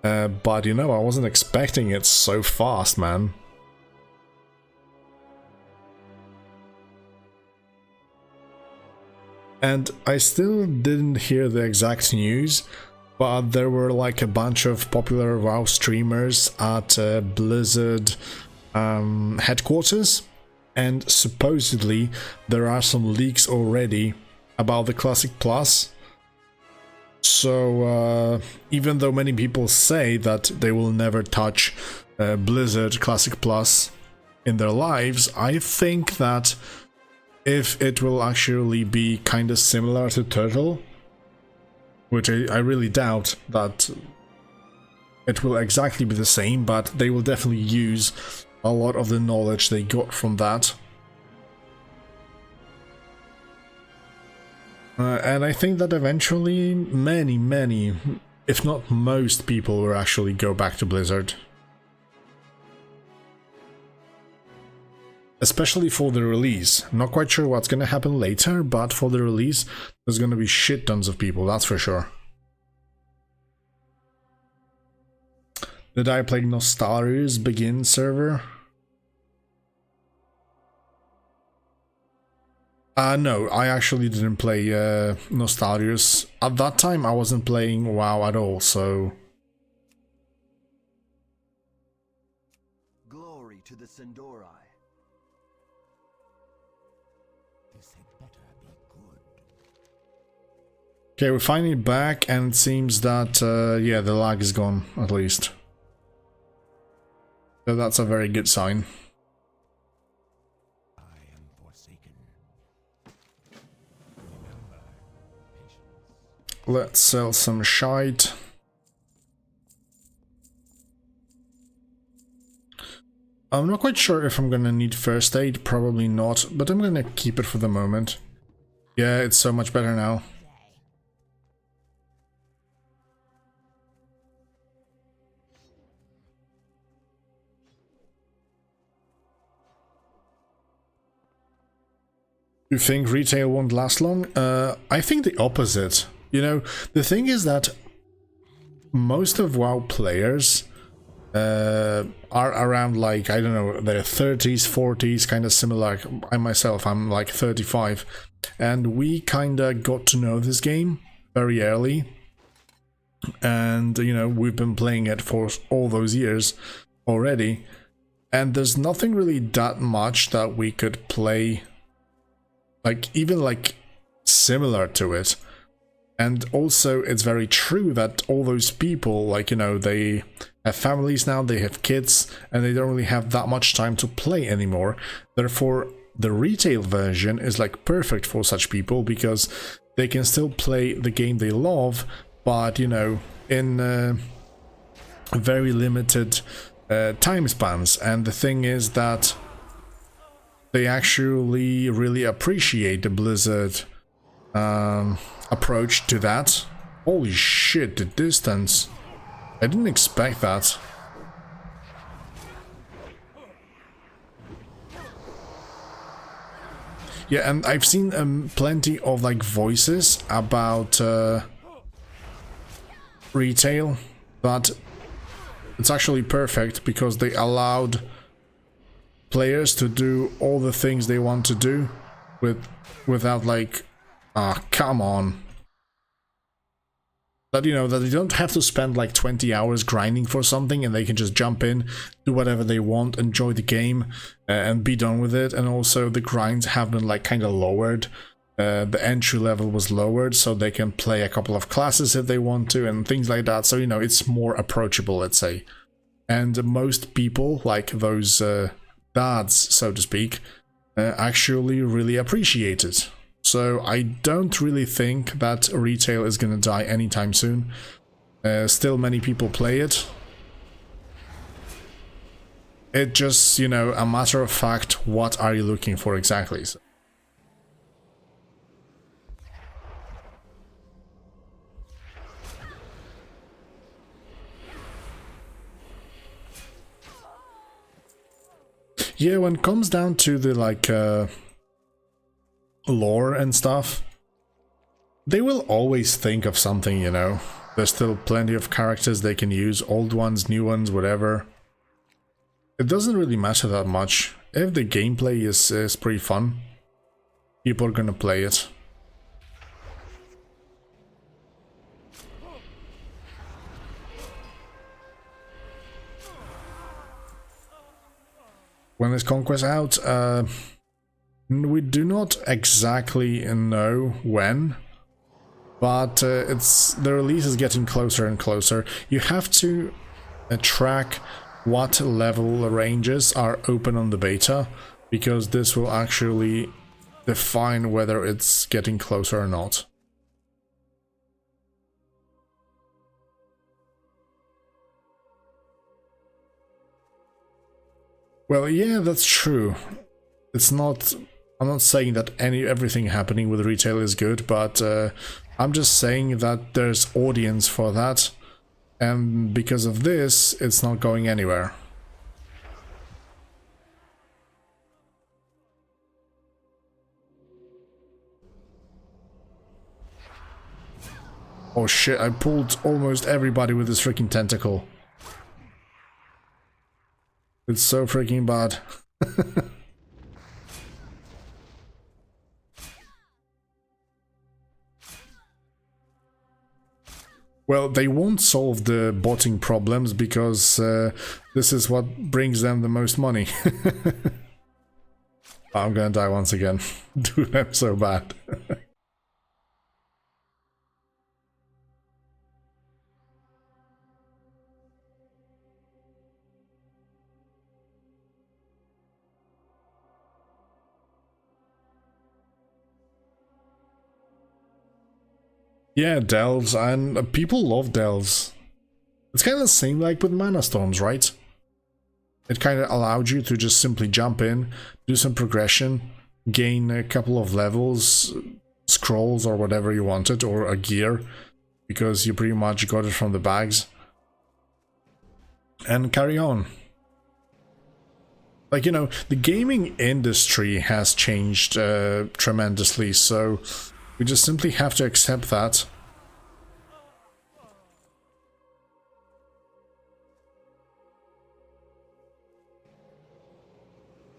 But you know, I wasn't expecting it so fast, man. And I still didn't hear the exact news, but there were like a bunch of popular WoW streamers at Blizzard headquarters, and supposedly there are some leaks already about the Classic Plus. So, even though many people say that they will never touch Blizzard Classic Plus in their lives, I think that if it will actually be kind of similar to Turtle, which I really doubt that it will exactly be the same, but they will definitely use a lot of the knowledge they got from that. And I think that eventually many, if not most people will actually go back to Blizzard. Especially for the release. Not quite sure what's gonna happen later, but for the release, there's gonna be shit tons of people, that's for sure. Did I play Nostarius Begin server? No, I actually didn't play Nostarius. At that time, I wasn't playing WoW at all, so... Glory to the Sindori. This had better be good. Okay, we're finally back, and it seems that, yeah, the lag is gone, at least. So that's a very good sign. Let's sell some shite. I'm not quite sure if I'm gonna need first aid, probably not, but I'm gonna keep it for the moment. Yeah, it's so much better now. You think retail won't last long? I think the opposite. You know, the thing is that most of WoW players are around, like, I don't know, their 30s, 40s, kind of similar. I myself, I'm like 35, and we kind of got to know this game very early, and you know, we've been playing it for all those years already, and there's nothing really that much that we could play like even like similar to it. And also it's very true that all those people, like, you know, they have families now, they have kids, and they don't really have that much time to play anymore. Therefore the retail version is like perfect for such people, because they can still play the game they love, but you know, in very limited time spans. And the thing is that they actually really appreciate the Blizzard approach to that. Holy shit, the distance. I didn't expect that. Yeah, and I've seen plenty of like voices about retail, but it's actually perfect because they allowed players to do all the things they want to do without like, come on. That, you know, that they don't have to spend like 20 hours grinding for something, and they can just jump in, do whatever they want, enjoy the game, and be done with it. And also the grinds have been like kind of lowered. The entry level was lowered, so they can play a couple of classes if they want to, and things like that. So, you know, it's more approachable, let's say. And most people, like those dads, so to speak, actually really appreciate it. So I don't really think that retail is gonna die anytime soon. Still many people play it. It just, you know, a matter of fact, what are you looking for exactly? So. Yeah, when it comes down to the like lore and stuff, they will always think of something, you know. There's still plenty of characters they can use, old ones, new ones, whatever. It doesn't really matter that much. If the gameplay is pretty fun, people are gonna play it. When is Conquest out? We do not exactly know when, but the release is getting closer and closer. You have to track what level ranges are open on the beta, because this will actually define whether it's getting closer or not. Well, yeah, that's true. It's not... I'm not saying that everything happening with retail is good, but I'm just saying that there's audience for that, and because of this, it's not going anywhere. Oh shit, I pulled almost everybody with this freaking tentacle. It's so freaking bad. Well, they won't solve the botting problems, because this is what brings them the most money. I'm gonna die once again. Dude, I'm so bad. Yeah, delves, and people love delves. It's kind of the same like with mana storms, right? It kind of allowed you to just simply jump in, do some progression, gain a couple of levels, scrolls or whatever you wanted, or a gear, because you pretty much got it from the bags, and carry on. Like, you know, the gaming industry has changed tremendously, so we just simply have to accept that.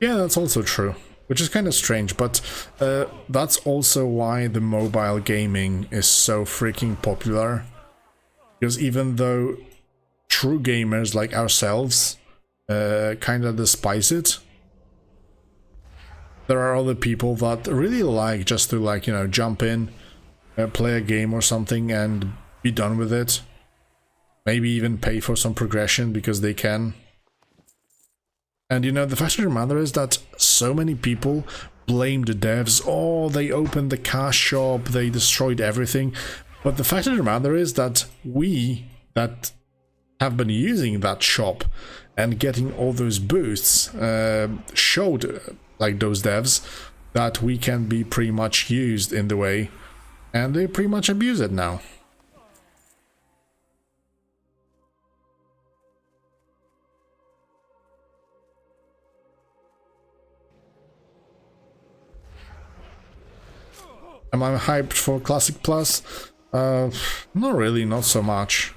Yeah, that's also true. which is kind of strange, but that's also why the mobile gaming is so freaking popular. Because even though true gamers like ourselves kind of despise it, there are other people that really like just to, like, you know, jump in, play a game or something and be done with it. Maybe even pay for some progression because they can. And you know, the fact of the matter is that so many people blame the devs. Oh, they opened the cash shop, they destroyed everything. But the fact of the matter is that we that have been using that shop and getting all those boosts showed, like, those devs that we can be pretty much used in the way, and they pretty much abuse it now. Am I hyped for Classic Plus? Not really, not so much.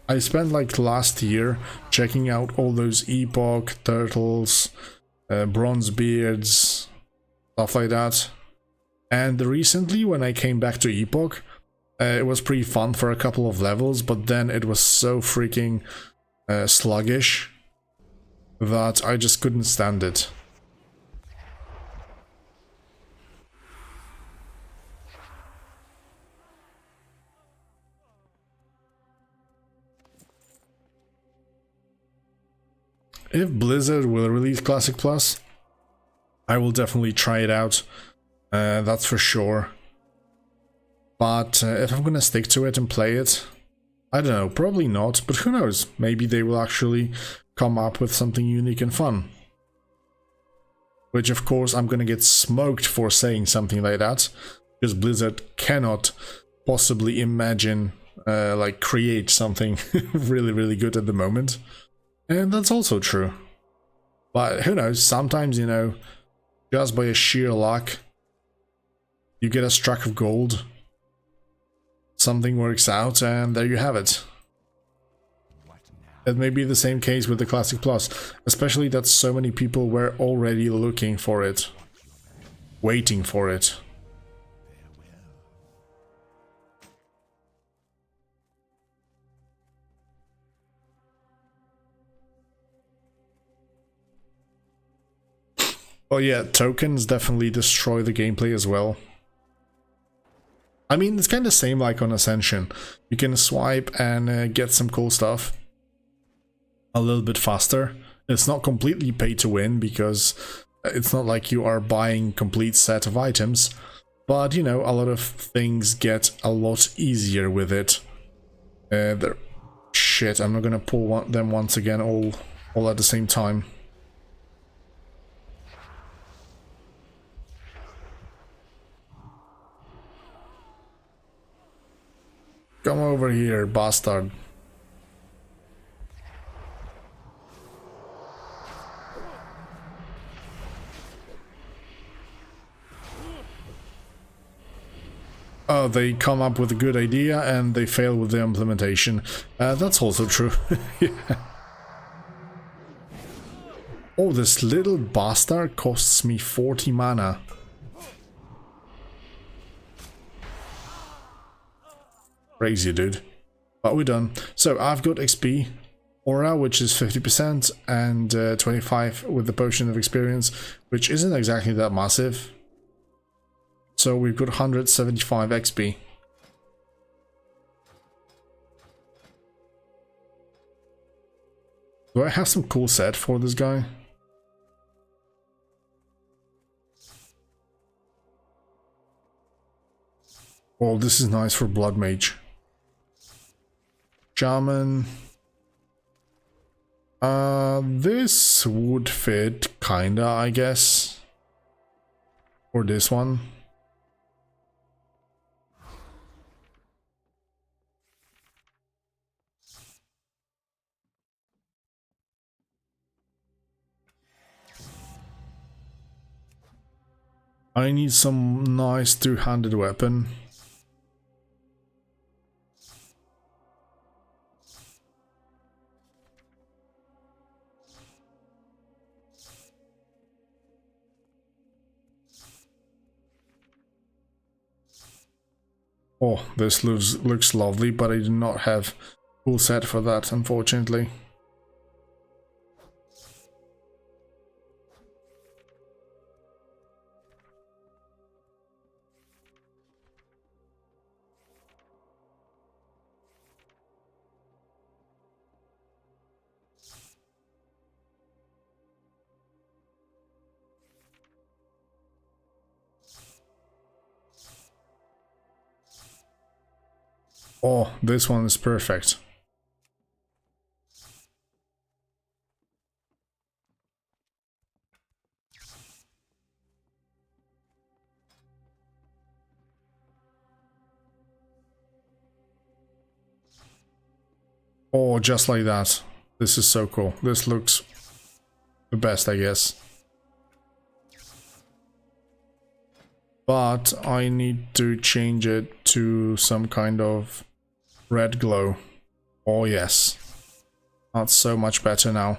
I spent like last year checking out all those Epoch, Turtles, Bronzebeards, stuff like that. And recently when I came back to Epoch, it was pretty fun for a couple of levels, but then it was so freaking sluggish that I just couldn't stand it. If Blizzard will release Classic Plus, I will definitely try it out, that's for sure. But if I'm gonna stick to it and play it, I don't know, probably not, but who knows, maybe they will actually come up with something unique and fun. Which of course I'm gonna get smoked for saying something like that, because Blizzard cannot possibly imagine, like, create something really good at the moment. And that's also true. But who knows, sometimes, you know, just by a sheer luck, you get a struck of gold, something works out, and there you have it. It may be the same case with the Classic Plus, especially that so many people were already looking for it, waiting for it. Well, yeah, tokens definitely destroy the gameplay as well. I mean, it's kind of same like on Ascension. You can swipe and get some cool stuff a little bit faster. It's not completely pay to win because it's not like you are buying complete set of items, but you know, a lot of things get a lot easier with it. Shit, I'm not gonna pull them once again all at the same time. Come over here, bastard. Oh, they come up with a good idea and they fail with the implementation. That's also true. Yeah. Oh, this little bastard costs me 40 mana. Crazy, dude. But we're done. So I've got XP, Aura, which is 50%, and 25 with the Potion of Experience, which isn't exactly that massive. So we've got 175 XP. Do I have some cool set for this guy? Oh, this is nice for Blood Mage. Shaman. This would fit, kinda, I guess. Or this one. I need some nice two-handed weapon. Oh, this looks lovely, but I do not have full set for that, unfortunately. Oh, this one is perfect. Oh, just like that. This is so cool. This looks the best, I guess. But I need to change it to some kind of red glow. Oh yes. That's so much better now.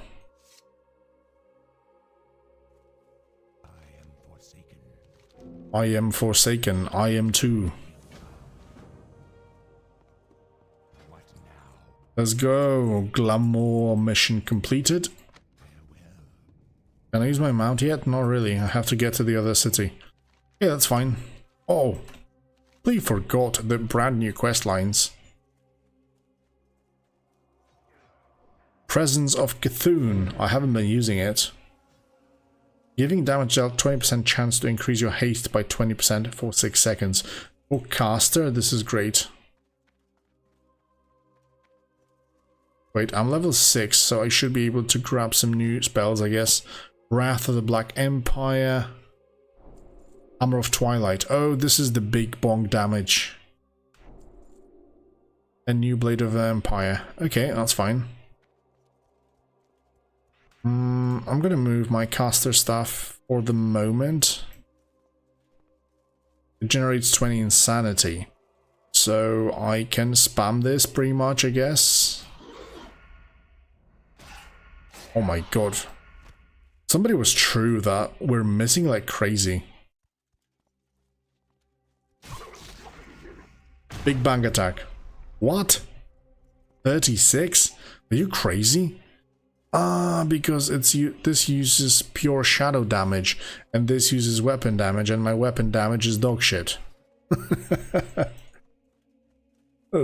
I am forsaken. I am forsaken. I am too. What now? Let's go. Glamour mission completed. Farewell. Can I use my mount yet? Not really. I have to get to the other city. Yeah, that's fine. Oh, we forgot the brand new quest lines. Presence of Cthulhu. I haven't been using it. Giving damage dealt 20% chance to increase your haste by 20% for 6 seconds. For caster, this is great. Wait, I'm level 6, so I should be able to grab some new spells, I guess. Wrath of the Black Empire. Hammer of Twilight. Oh, this is the big bong damage. A new Blade of the Empire. Okay, that's fine. I'm gonna move my caster staff for the moment. It generates 20 insanity. So I can spam this pretty much, I guess. Oh my god. Somebody was true that we're missing like crazy. Big bang attack. What? 36? Are you crazy? Because this uses pure shadow damage, and this uses weapon damage, and my weapon damage is dog shit.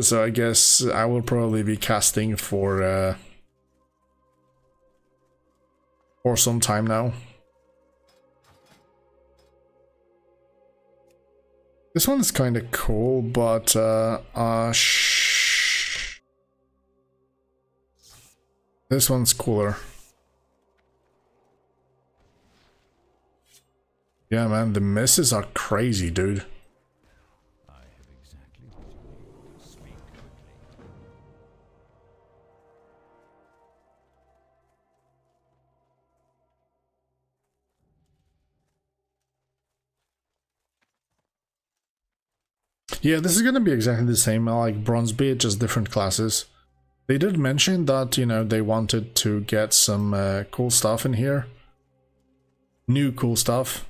So I guess I will probably be casting for some time now. This one is kind of cool, but this one's cooler. Yeah, man, the misses are crazy, dude. I have exactly what you need. Speak quickly. Yeah, this is gonna be exactly the same, like Bronzebeard, just different classes. They did mention that, you know, they wanted to get some cool stuff in here. New cool stuff.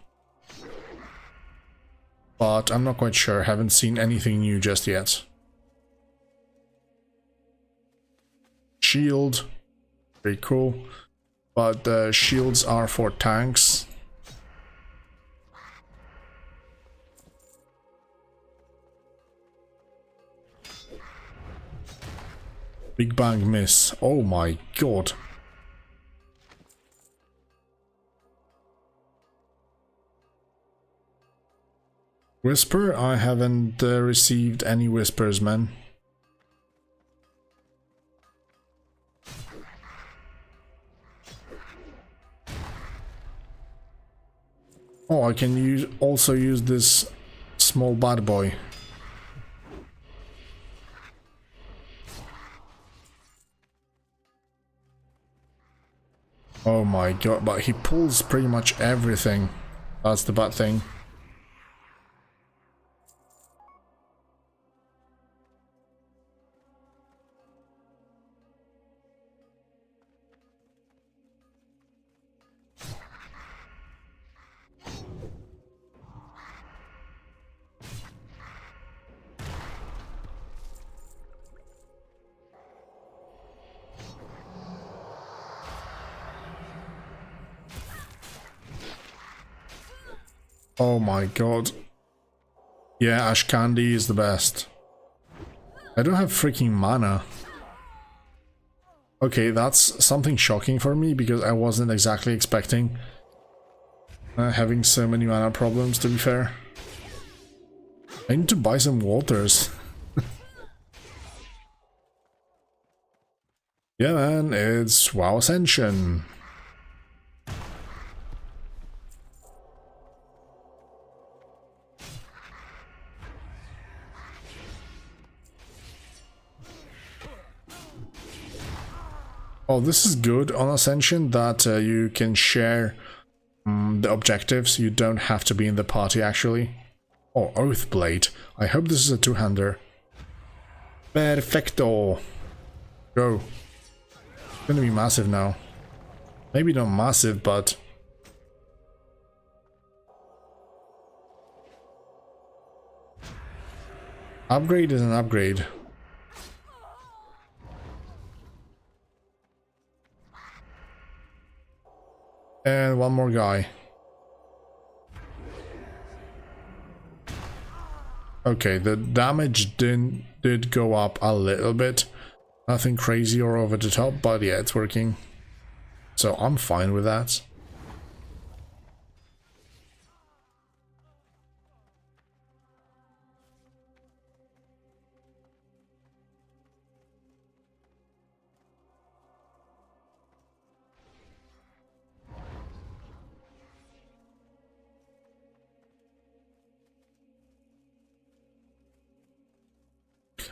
But I'm not quite sure, haven't seen anything new just yet. Shield. Very cool. But the shields are for tanks. Big bang miss. Oh my god. Whisper? I haven't received any whispers, man. Oh, I can also use this small bad boy. Oh my god, but he pulls pretty much everything. That's the bad thing. Oh my god. Yeah, Ash Candy is the best. I don't have freaking mana. Okay, that's something shocking for me because I wasn't exactly expecting having so many mana problems, to be fair. I need to buy some waters. Yeah man, it's WoW Ascension. Oh, this is good on Ascension that you can share the objectives. You don't have to be in the party actually. Oh, Oathblade. I hope this is a two-hander. Perfecto. Go. It's gonna be massive now. Maybe not massive, but... upgrade is an upgrade. And one more guy. Okay, the damage did go up a little bit. Nothing crazy or over the top, but yeah, it's working. So I'm fine with that.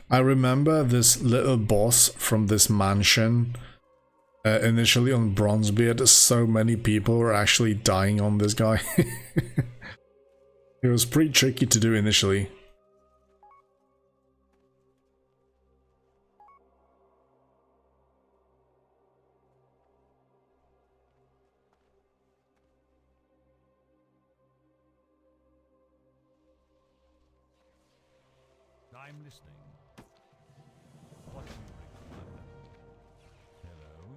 I remember this little boss from this mansion. Initially on Bronzebeard, so many people were actually dying on this guy. It was pretty tricky to do initially. I'm listening. What do you require? Hello?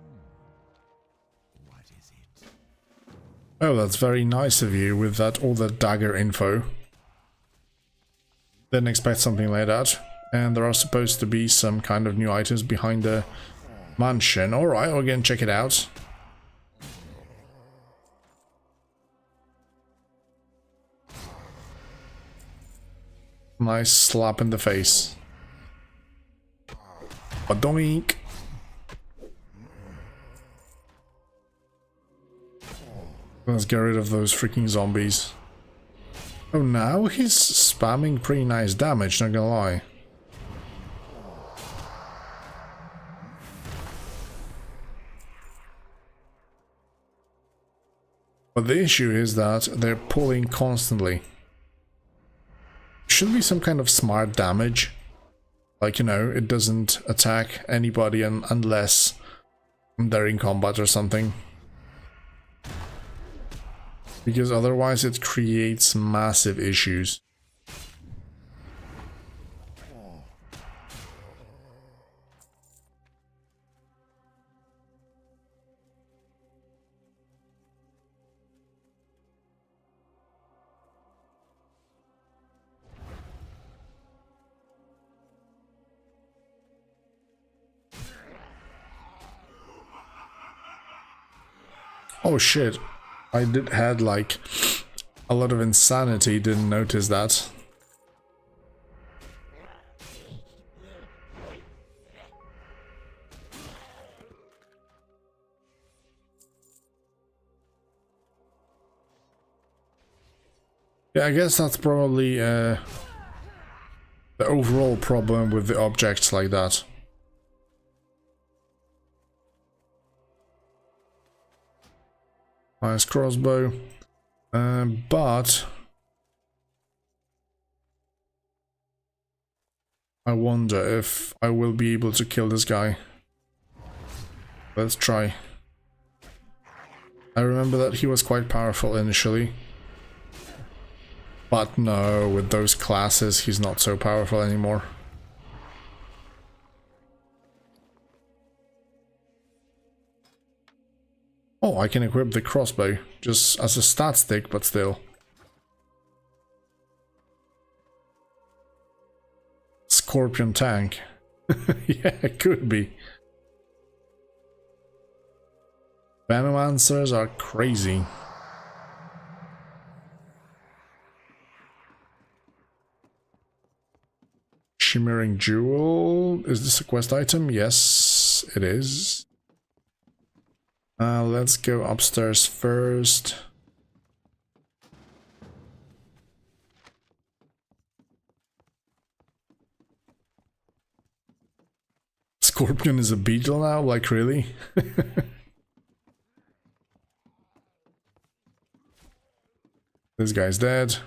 What is it? Oh, that's very nice of you with that all that dagger info. Didn't expect something like that. And there are supposed to be some kind of new items behind the mansion. Alright, we're gonna check it out. Nice slap in the face. Badoink! Let's get rid of those freaking zombies. Oh, now he's spamming pretty nice damage, not gonna lie. But the issue is that they're pulling constantly. Should be some kind of smart damage. Like, you know, it doesn't attack anybody unless they're in combat or something. Because otherwise it creates massive issues. Oh shit, I had like a lot of insanity, didn't notice that. Yeah, I guess that's probably the overall problem with the objects like that. Nice crossbow, but I wonder if I will be able to kill this guy. Let's try. I remember that he was quite powerful initially, but no, with those classes he's not so powerful anymore. Oh, I can equip the crossbow, just as a stat stick, but still. Scorpion tank. Yeah, it could be. Venomancers are crazy. Shimmering Jewel. Is this a quest item? Yes, it is. Let's go upstairs first. Scorpion is a beetle now? Like, really? This guy's dead.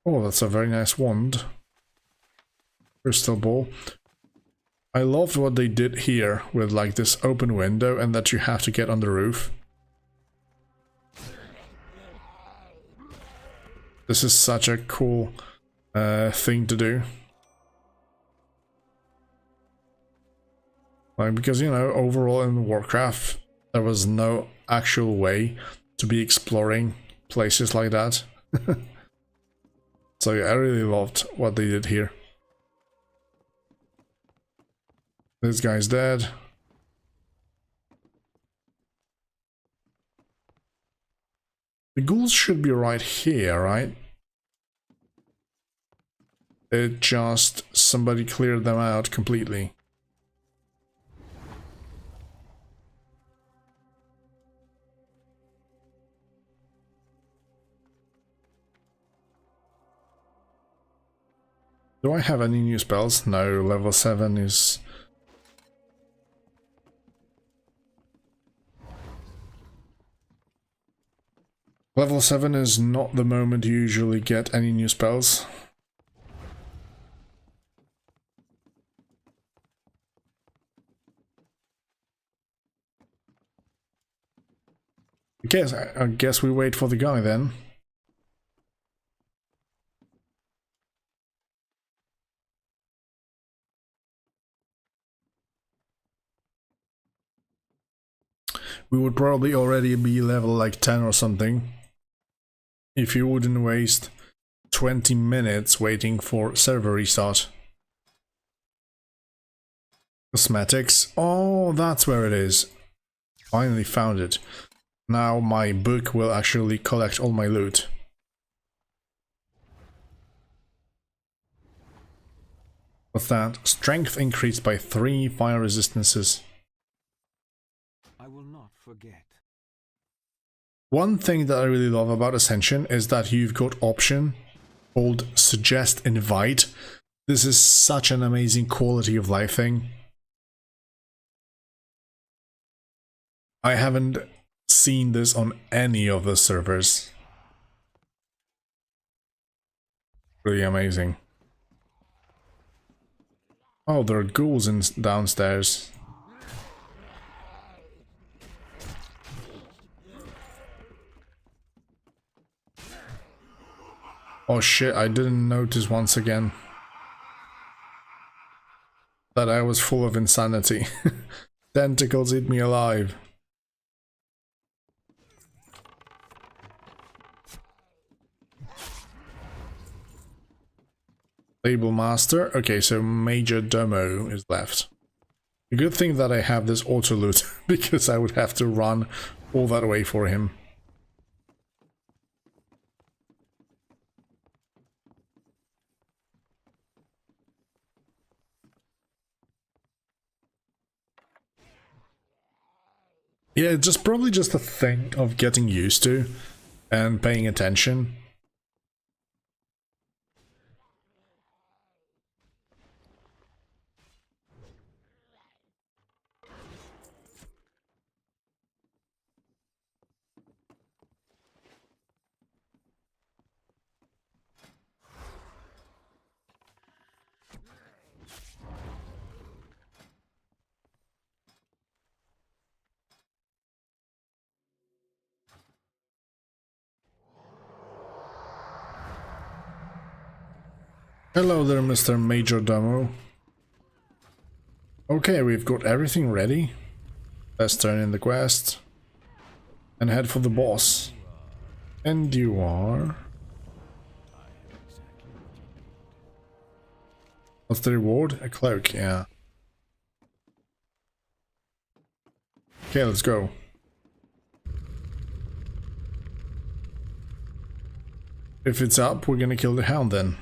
Oh, that's a very nice wand. Crystal ball. I loved what they did here with like this open window and that you have to get on the roof. This is such a cool thing to do. Like, because, you know, overall in Warcraft, there was no actual way to be exploring places like that. So yeah, I really loved what they did here. This guy's dead. The ghouls should be right here, right? It just somebody cleared them out completely. Do I have any new spells? No, level 7 is... Level 7 is not the moment you usually get any new spells. I guess we wait for the guy then. We would probably already be level like 10 or something if you wouldn't waste 20 minutes waiting for server restart. Cosmetics. Oh, that's where it is. Finally found it. Now my book will actually collect all my loot. What's that? Strength increased by 3 fire resistances. I will not forget. One thing that I really love about Ascension is that you've got option called Suggest Invite. This is such an amazing quality of life thing. I haven't seen this on any of the servers. Really amazing. Oh, there are ghouls downstairs. Oh shit, I didn't notice once again that I was full of insanity. Tentacles eat me alive. Label Master. Okay, so Major Domo is left. A good thing that I have this auto loot, because I would have to run all that way for him. Yeah, it's just probably just a thing of getting used to and paying attention. Hello there, Mr. Major Domo. Okay, we've got everything ready. Let's turn in the quest and head for the boss. And you are... What's the reward? A cloak, yeah. Okay, let's go. If it's up, we're gonna kill the hound then.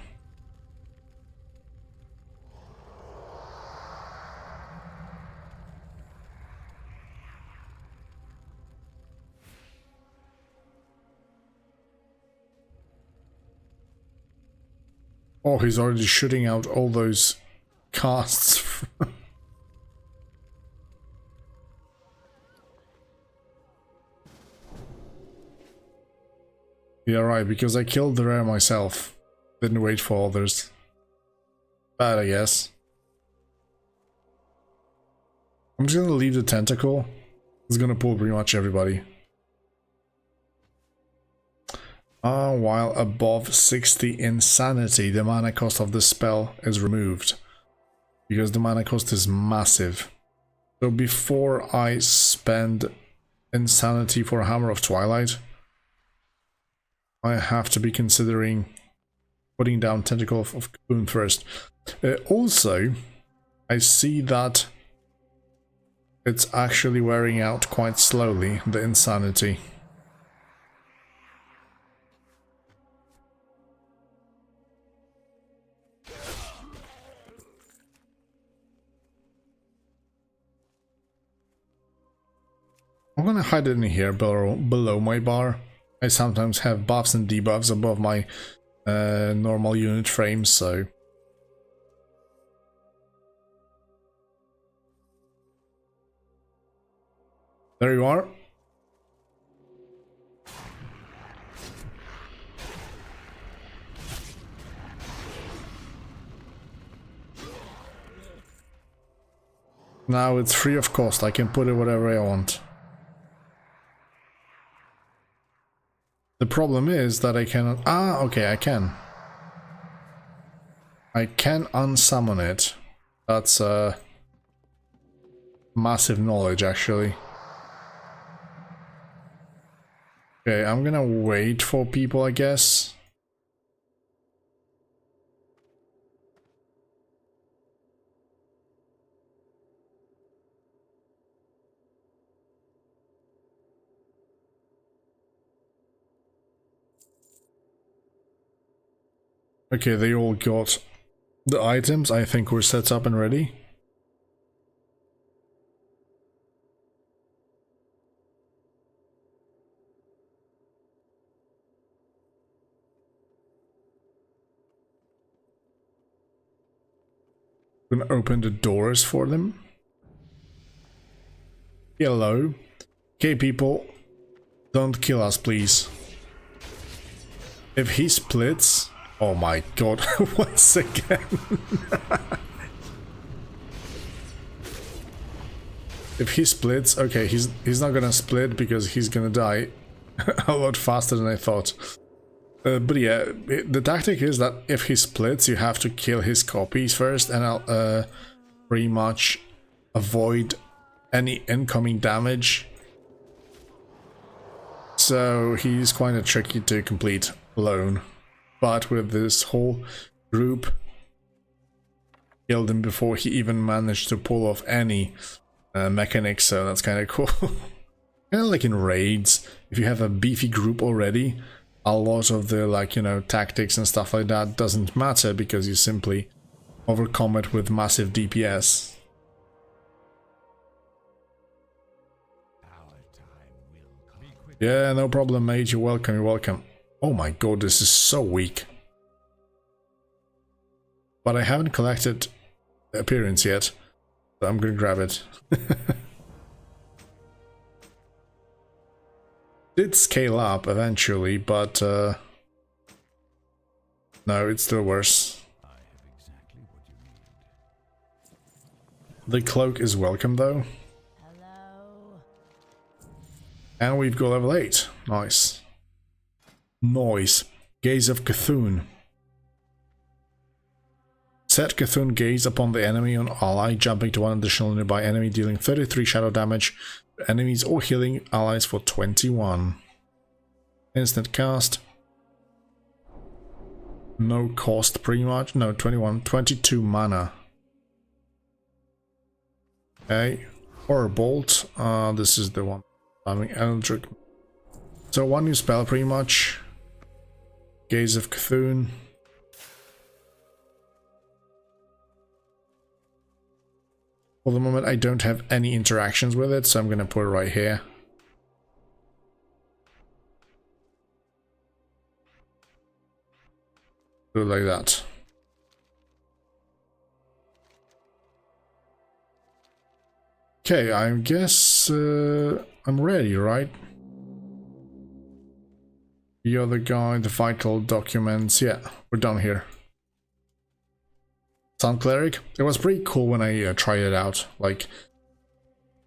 Oh, he's already shooting out all those casts. Yeah, right, because I killed the rare myself. Didn't wait for others. Bad, I guess. I'm just gonna leave the tentacle. It's gonna pull pretty much everybody. While above 60 insanity, the mana cost of the spell is removed. Because the mana cost is massive. So before I spend insanity for Hammer of Twilight, I have to be considering putting down Tentacle of Cocoon first. Also, I see that it's actually wearing out quite slowly, the insanity. I'm gonna hide it in here below my bar. I sometimes have buffs and debuffs above my normal unit frames, so... There you are. Now it's free of cost, I can put it whatever I want. The problem is that I cannot... Ah, okay, I can. I can unsummon it. That's massive knowledge, actually. Okay, I'm gonna wait for people, I guess. Okay, they all got the items. I think we're set up and ready. I'm gonna open the doors for them. Hello. Okay, people, don't kill us, please. If he splits... Oh my god, once again. If he splits, okay, he's not gonna split because he's gonna die a lot faster than I thought. But yeah, the tactic is that if he splits, you have to kill his copies first, and I'll pretty much avoid any incoming damage. So he's kind of tricky to complete alone. But with this whole group, killed him before he even managed to pull off any mechanics, so that's kind of cool. Kind of like in raids, if you have a beefy group already, a lot of the, like, you know, tactics and stuff like that doesn't matter because you simply overcome it with massive DPS. Yeah, no problem, mate. You're welcome, you're welcome. Oh my god, this is so weak. But I haven't collected the appearance yet, so I'm gonna grab it. Did scale up eventually, but no, it's still worse. The cloak is welcome though. Hello. And we've got level 8. Nice. Noise. Gaze of Cthulhu. set Cthulhu gaze upon the enemy on ally, jumping to one additional nearby enemy, dealing 33 shadow damage to enemies or healing allies for 21. Instant cast. No cost pretty much. No, 21. 22 mana. Okay. Or bolt. This is the one. I mean, Eldritch. So one new spell pretty much. Gaze of Cthulhu. For the moment I don't have any interactions with it, so I'm gonna put it right here. Do it like that. Okay, I guess I'm ready, right? The other guy, the vital documents, yeah, we're done here. Sun Cleric, it was pretty cool when I tried it out. Like,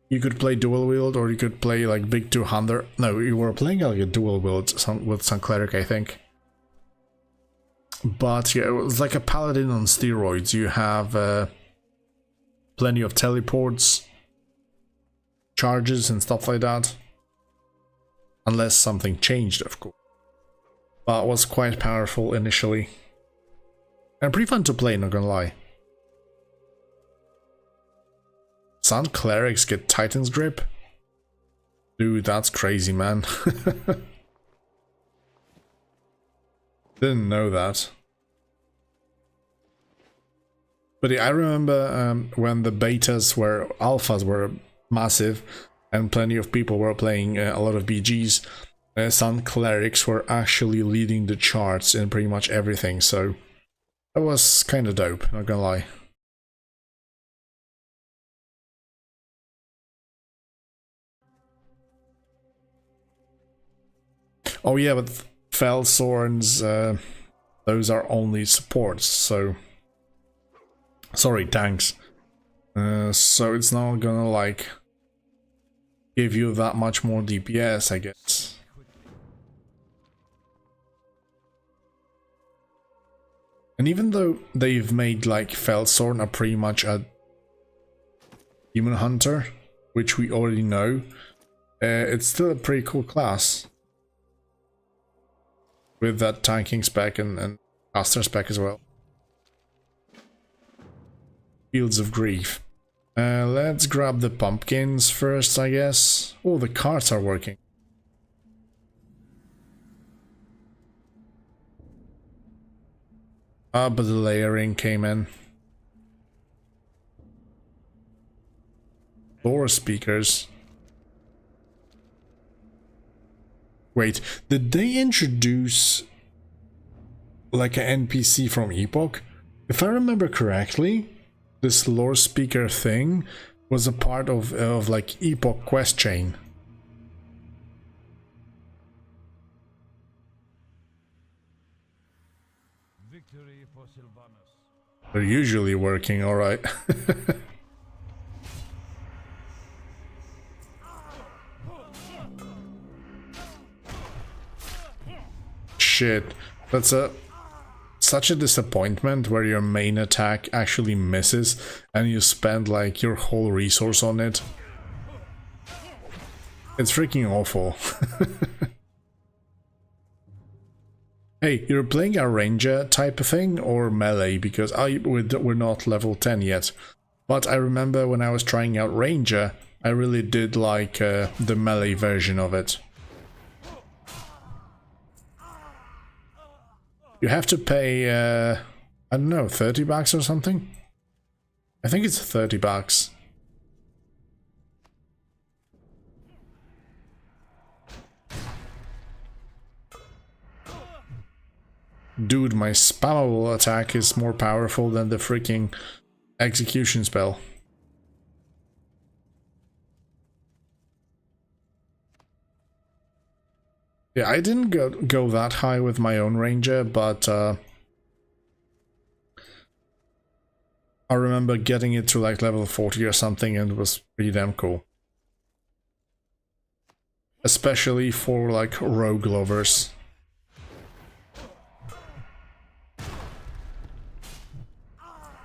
you could play dual wield or you could play like big two-hander. No, you were playing like a dual wield with Sun Cleric, I think. But yeah, it was like a paladin on steroids. You have plenty of teleports, charges and stuff like that. Unless something changed, of course. But it was quite powerful initially. And pretty fun to play, not gonna lie. Sun Clerics get Titan's Grip? Dude, that's crazy, man. Didn't know that. But yeah, I remember when the alphas were massive and plenty of people were playing a lot of BGs, Sun Clerics were actually leading the charts in pretty much everything, so that was kind of dope, not gonna lie. Oh yeah, but Fell Swords, those are only supports, so... Sorry, tanks. So it's not gonna, like, give you that much more DPS, I guess. And even though they've made, like, Fellsworn a pretty much a Demon Hunter, which we already know, it's still a pretty cool class. With that tanking spec and caster spec as well. Fields of Grief. Let's grab the pumpkins first, I guess. Oh, the carts are working. But the layering came in. Lore speakers. Wait, did they introduce like an NPC from Epoch? If I remember correctly, this lore speaker thing was a part of like Epoch quest chain. Victory for Sylvanas. They're usually working, alright. Shit, that's such a disappointment where your main attack actually misses and you spend like your whole resource on it. It's freaking awful. Hey, you're playing a ranger type of thing or melee? Because we're not level 10 yet. But I remember when I was trying out ranger, I really did like the melee version of it. You have to pay, I don't know, 30 bucks or something? I think it's 30 bucks. Dude, my spammable attack is more powerful than the freaking execution spell. Yeah, I didn't go that high with my own ranger, but I remember getting it to like level 40 or something and it was pretty damn cool. Especially for like rogue lovers.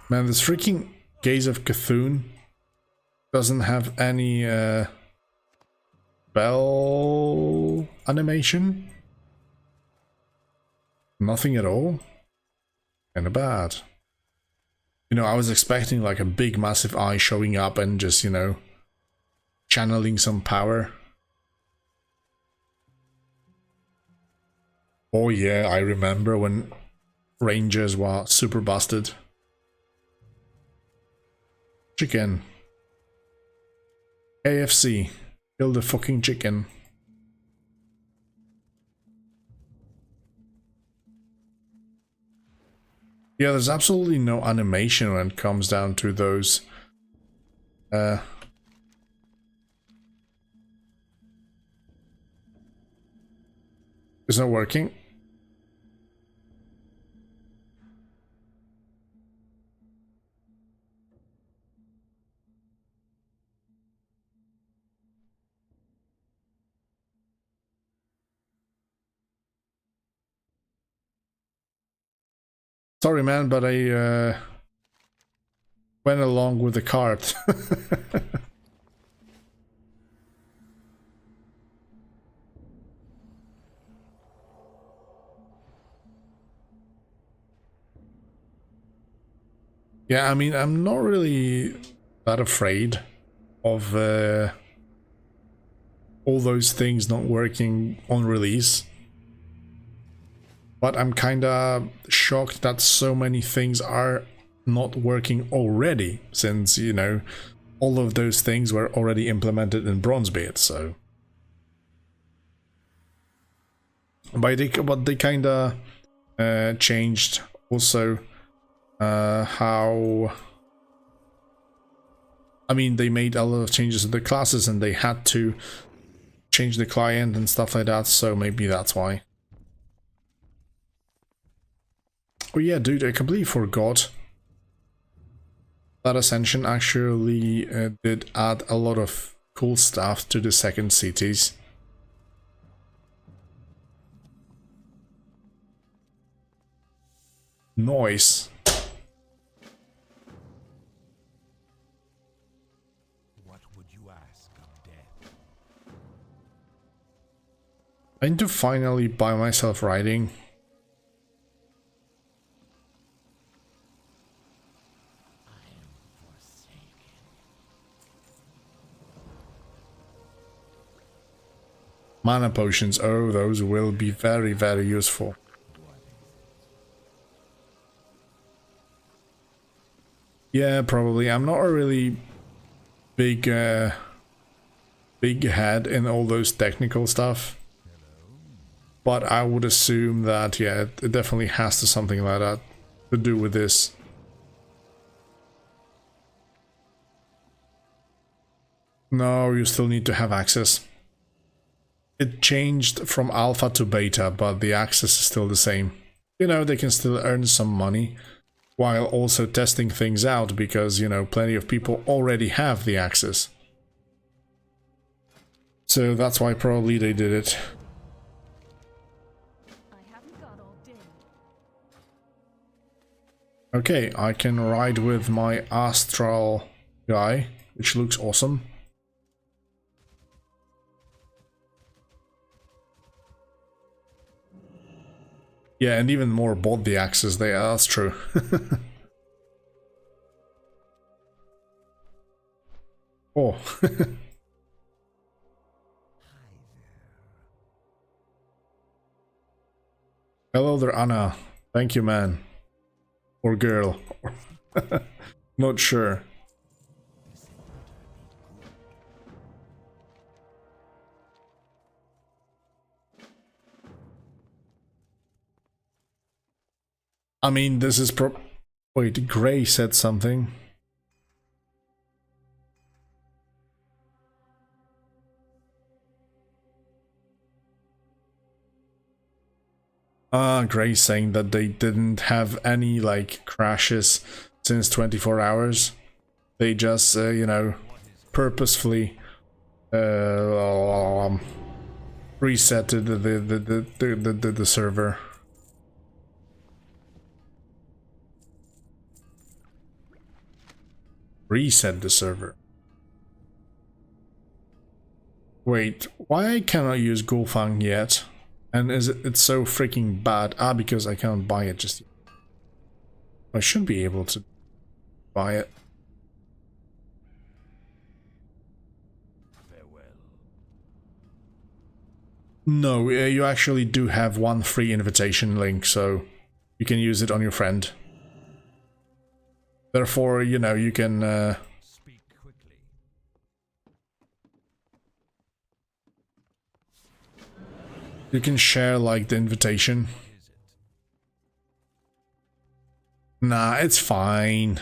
Man, this freaking Gaze of Cthulhu doesn't have any spell animation. Nothing at all. Kinda bad. You know, I was expecting like a big massive eye showing up and just, you know, channeling some power. Oh yeah, I remember when Rangers were super busted. Chicken. AFC. Kill the fucking chicken. Yeah, there's absolutely no animation when it comes down to those. It's not working. Sorry, man, but I went along with the cart. Yeah, I mean, I'm not really that afraid of all those things not working on release. But I'm kinda shocked that so many things are not working already, since, you know, all of those things were already implemented in Bronzebeard, so. But they kinda changed also how... I mean, they made a lot of changes to the classes and they had to change the client and stuff like that, so maybe that's why. Oh yeah, dude, I completely forgot that Ascension actually did add a lot of cool stuff to the second cities. Noise. What would you ask of death? I need to finally buy myself riding. Mana potions, oh, those will be very, very useful. Yeah, probably. I'm not a really big big head in all those technical stuff. But I would assume that, yeah, it definitely has to something like that to do with this. No, you still need to have access. It changed from alpha to beta, but the access is still the same. You know, they can still earn some money while also testing things out because, you know, plenty of people already have the access. So that's why probably they did it. Okay, I can ride with my astral guy, which looks awesome. Yeah, and even more bought the axes there, that's true. Oh. Hello there, Anna. Thank you, man. Or girl. Not sure. I mean, this is Wait, Gray said something. Gray saying that they didn't have any, like, crashes since 24 hours. They just, you know, purposefully resetted the server. Reset the server. Wait, why cannot I use Gulfang yet? And is it's so freaking bad? Ah, because I can't buy it just yet. I should be able to buy it. Farewell. No, you actually do have one free invitation link, so you can use it on your friend. Therefore, you know, you can Speak quickly. you can share like the invitation. Is it? Nah, it's fine.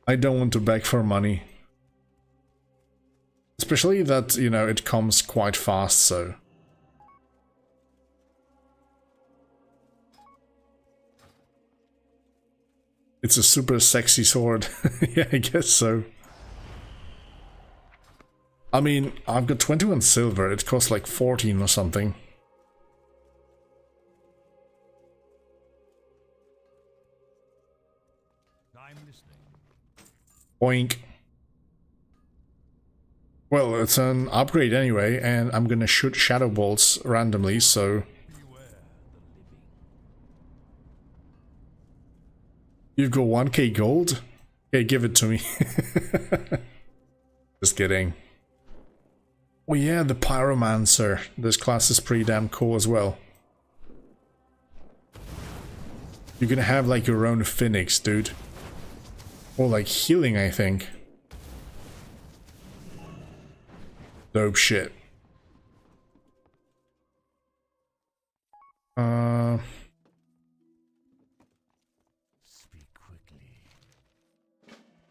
I don't want to beg for money. Especially that, you know, it comes quite fast, so. It's a super sexy sword. Yeah, I guess so. I mean, I've got 21 silver. It costs like 14 or something. I'm listening. Boink. Well, it's an upgrade anyway, and I'm gonna shoot shadow bolts randomly, so... Beware the living. You've got 1k gold? Okay, give it to me. Just kidding. Oh yeah, the Pyromancer. This class is pretty damn cool as well. You're gonna have like your own Phoenix, dude. Or like healing, I think. Dope shit. Speak quickly.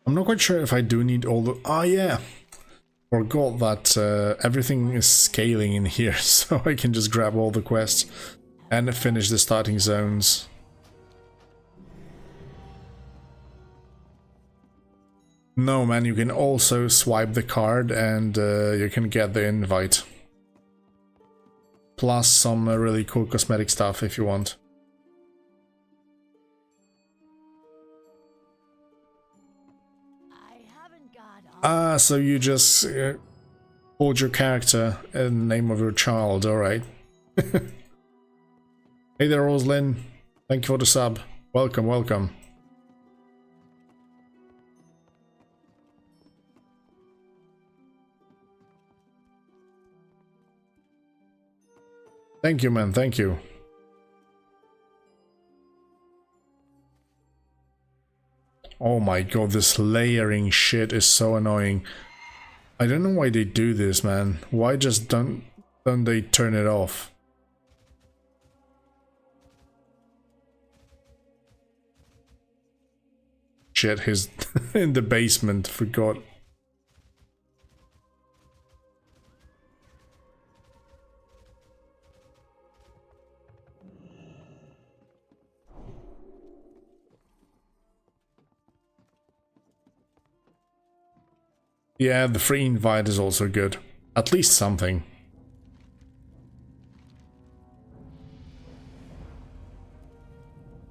I'm not quite sure if I do need all the... Oh yeah! Forgot that everything is scaling in here, so I can just grab all the quests and finish the starting zones. No man, you can also swipe the card and you can get the invite. Plus some really cool cosmetic stuff if you want. I haven't got all Ah, so you just hold your character in the name of your child, alright. Hey there, Roslyn. Thank you for the sub. Welcome, welcome. Thank you, man, thank you. Oh my god, this layering shit is so annoying. I don't know why they do this, man. Why just don't they turn it off? Shit, he's in the basement, forgot. Yeah, the free invite is also good. At least something.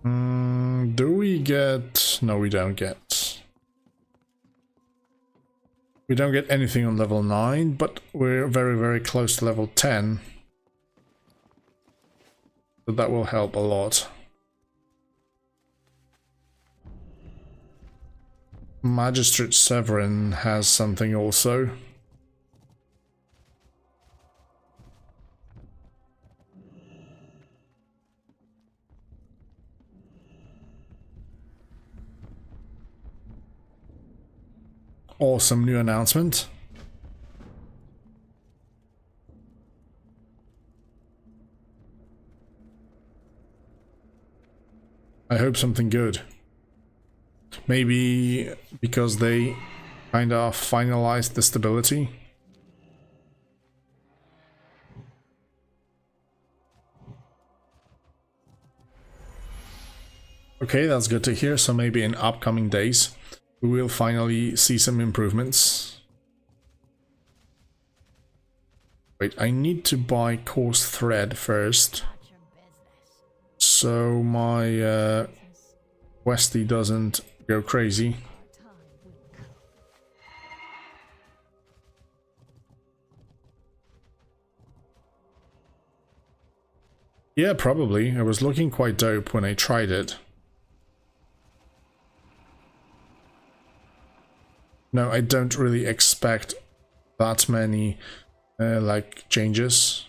Do we get... No, we don't get... We don't get anything on level 9, but we're very, very close to level 10. So that will help a lot. Magistrate Severin has something also. Awesome new announcement. I hope something good. Maybe because they kind of finalized the stability. Okay, that's good to hear. So maybe in upcoming days we will finally see some improvements. Wait, I need to buy coarse thread first, about your business. so my Westy doesn't go crazy. Time will come. Yeah, probably. It was looking quite dope when I tried it. No, I don't really expect that many, like, changes.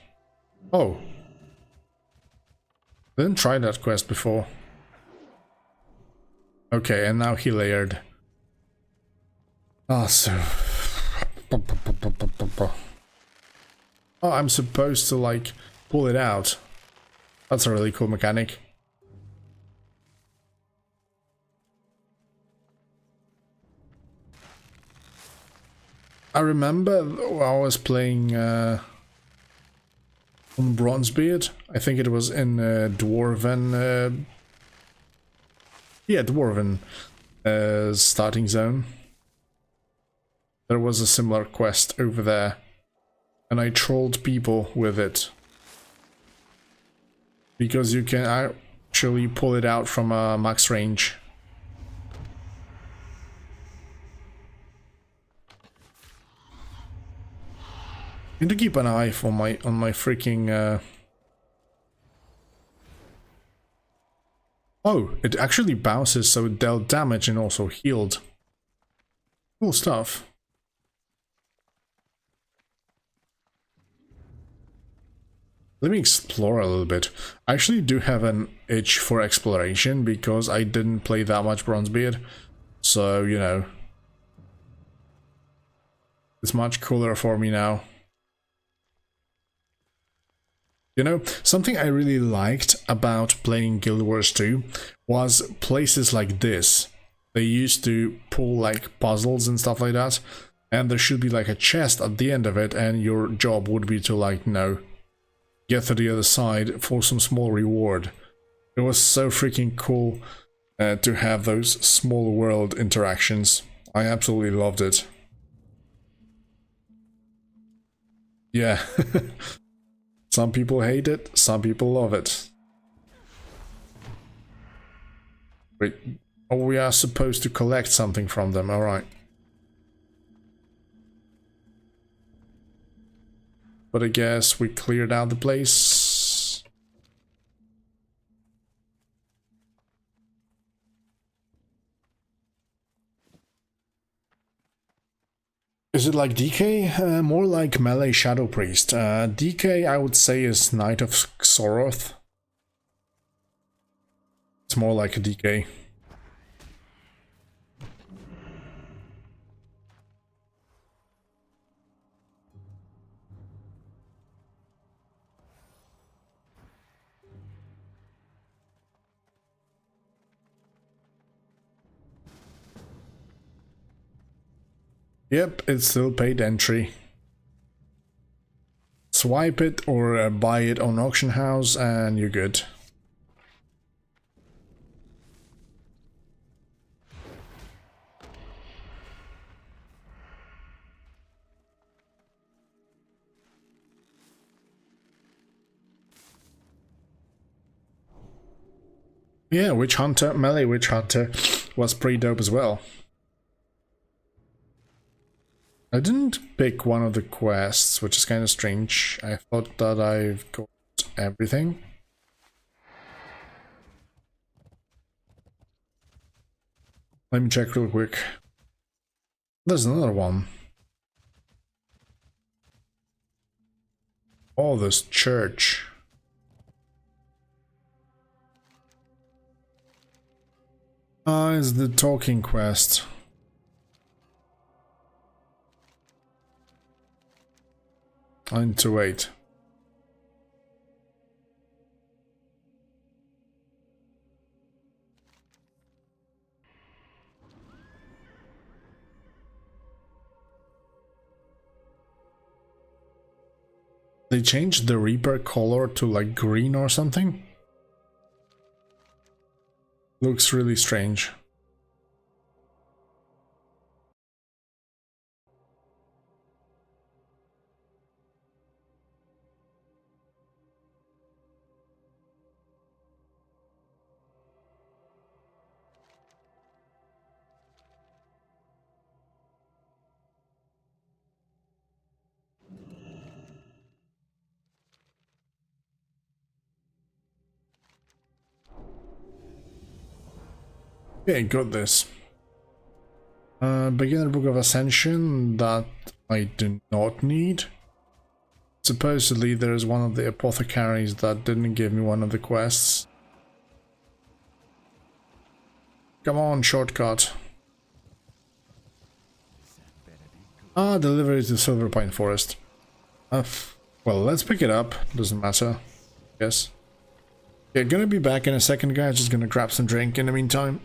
Oh. Didn't try that quest before. Okay, and now he layered. Ah, so... Oh, I'm supposed to, like, pull it out. That's a really cool mechanic. I remember I was playing on Bronzebeard. I think it was in Dwarven... yeah, Dwarven starting zone. There was a similar quest over there. And I trolled people with it. Because you can actually pull it out from a max range. Need to keep an eye for on my freaking Oh, it actually bounces, so it dealt damage and also healed. Cool stuff. Let me explore a little bit. I actually do have an itch for exploration because I didn't play that much Bronzebeard. So, you know, it's much cooler for me now. You know, something I really liked about playing Guild Wars 2 was places like this. They used to pull like puzzles and stuff like that, and there should be like a chest at the end of it, and your job would be to, like, you know, get to the other side for some small reward. It was so freaking cool to have those small world interactions. I absolutely loved it. Yeah. Some people hate it, some people love it. Wait, oh, we are supposed to collect something from them, alright. But I guess we cleared out the place. Is it like DK? More like melee Shadow Priest. DK, I would say, is Knight of Xoroth. It's more like a DK. Yep, it's still paid entry. Swipe it or buy it on auction house and you're good. Yeah, Witch Hunter, melee Witch Hunter was pretty dope as well. I didn't pick one of the quests, which is kind of strange. I thought that I've got everything. Let me check real quick. There's another one. Oh, this church. Ah, it's the talking quest. I need to wait. They changed the Reaper color to like green or something? Looks really strange. Okay, got this. Beginner Book of Ascension, that I do not need. Supposedly there is one of the apothecaries that didn't give me one of the quests. Come on, shortcut. Ah, delivery to Silver Pine Forest. Well, let's pick it up. Doesn't matter. Yes. Yeah, gonna be back in a second, guys. Just gonna grab some drink in the meantime.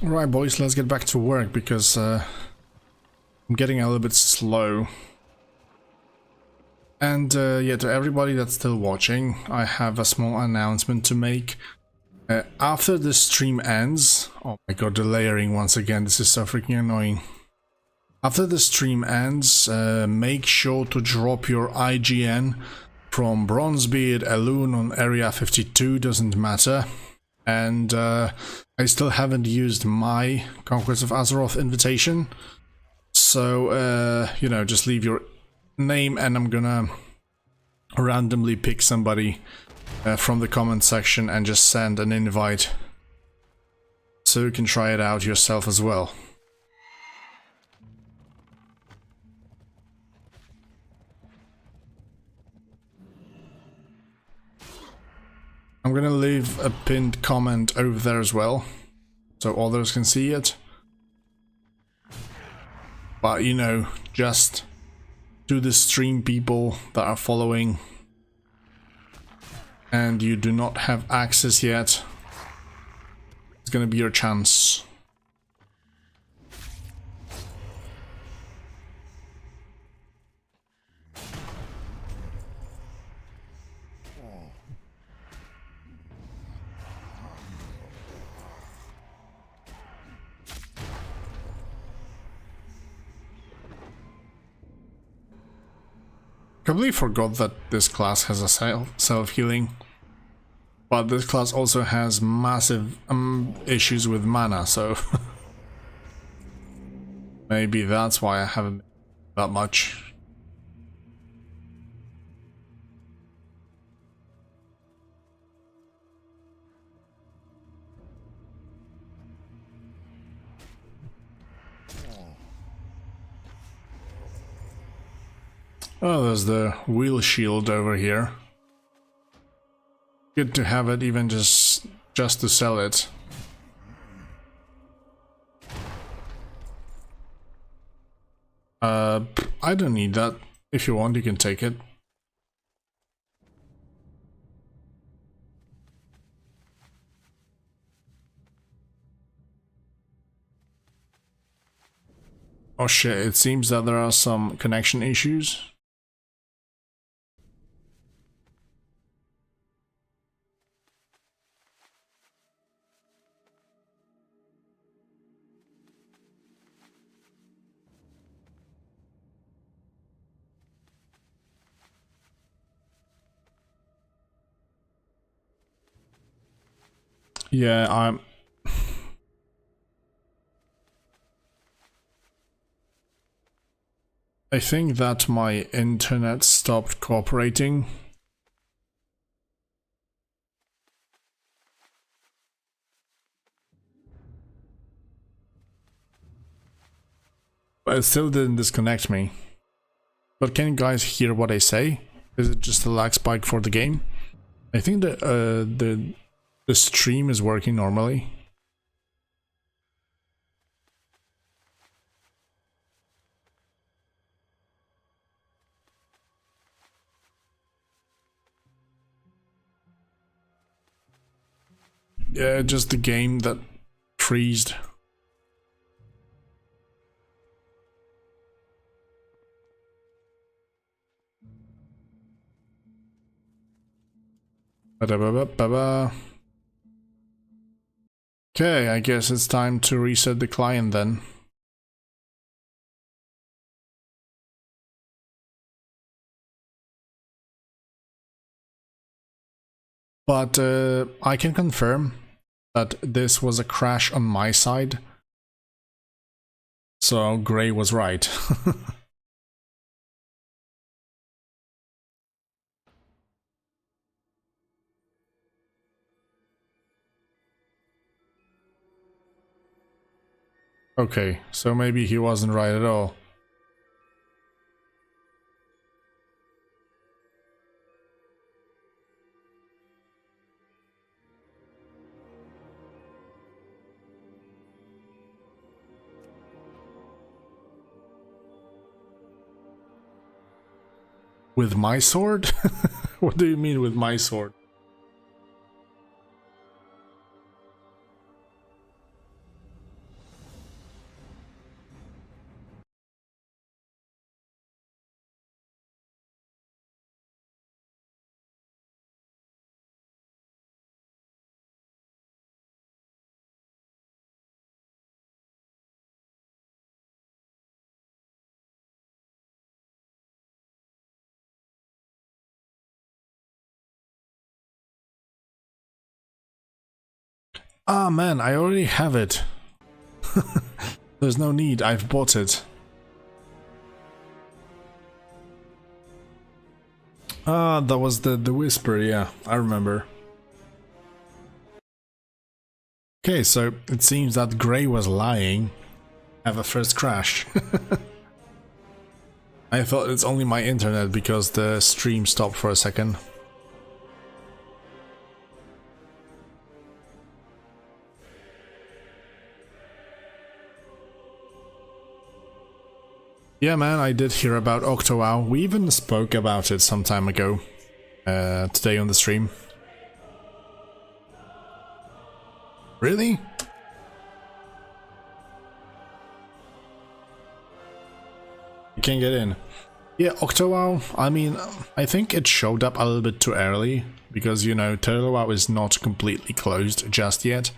Alright, boys, let's get back to work because I'm getting a little bit slow. And yeah, to everybody that's still watching, I have a small announcement to make. After the stream ends, oh my god, the layering once again, this is so freaking annoying. After the stream ends, make sure to drop your IGN from Bronzebeard, Elune on Area 52, doesn't matter. and I still haven't used my Conquest of Azeroth invitation. So, you know, just leave your name and I'm gonna randomly pick somebody from the comment section and just send an invite so you can try it out yourself as well. I'm gonna leave a pinned comment over there as well, so others can see it. But you know, just to the stream people that are following and you do not have access yet, it's gonna be your chance. Completely forgot that this class has a self-healing, but this class also has massive issues with mana, so maybe that's why I haven't that much. Oh, there's the wheel shield over here. Good to have it, even just to sell it. I don't need that. If you want, you can take it. Oh shit, it seems that there are some connection issues. Yeah, I think that my internet stopped cooperating. But it still didn't disconnect me. But can you guys hear what I say? Is it just a lag spike for the game? I think the stream is working normally. Yeah, just the game that freezed. Ba-da-ba-ba-ba-ba. Okay, I guess it's time to reset the client then. But I can confirm that this was a crash on my side. So Gray was right. Okay, so maybe he wasn't right at all. With my sword? What do you mean with my sword? Ah man, I already have it. There's no need, I've bought it. Ah, that was the whisper, yeah, I remember. Okay, so it seems that Grey was lying. Have a first crash. I thought it's only my internet because the stream stopped for a second. Yeah man, I did hear about WoW. We even spoke about it some time ago. Today on the stream. Really? You can't get in. Yeah, WoW, I mean, I think it showed up a little bit too early. Because, you know, WoW is not completely closed just yet.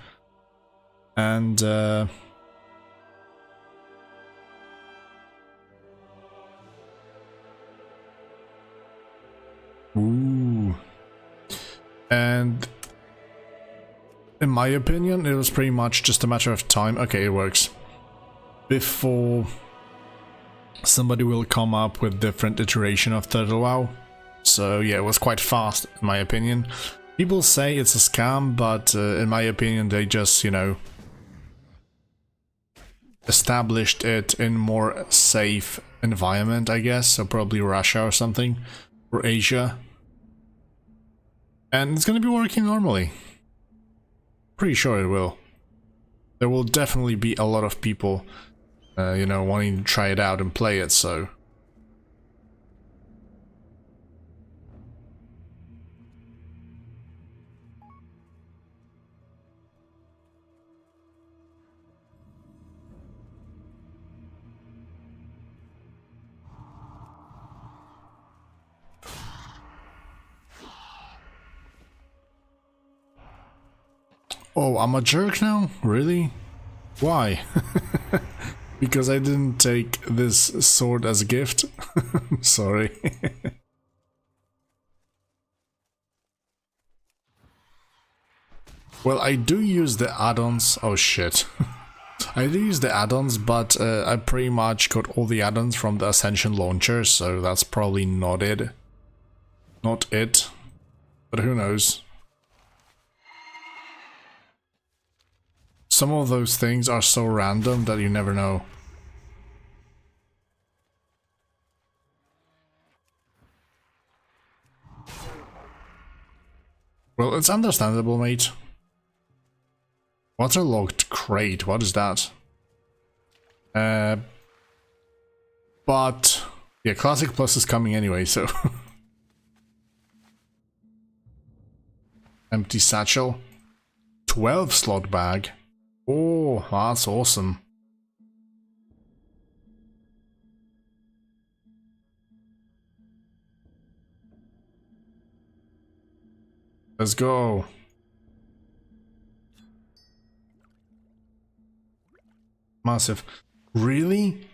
And, ooh. And in my opinion, it was pretty much just a matter of time. Okay, it works. Before somebody will come up with different iteration of Turtle WoW. So yeah, it was quite fast in my opinion. People say it's a scam, but in my opinion they just, you know, established it in more safe environment, I guess. So probably Russia or something, or Asia. And it's gonna be working normally. Pretty sure it will. There will definitely be a lot of people, you know, wanting to try it out and play it, so... Oh, I'm a jerk now? Really? Why? Because I didn't take this sword as a gift? Sorry. Well, I do use the add-ons. Oh shit. I do use the add-ons, but I pretty much got all the add-ons from the Ascension launcher, so that's probably not it. Not it. But who knows? Some of those things are so random that you never know. Well, it's understandable, mate. Waterlogged crate, what is that? But... yeah, Classic Plus is coming anyway, so... Empty satchel. 12 slot bag. Oh, that's awesome. Let's go. Massive. Really?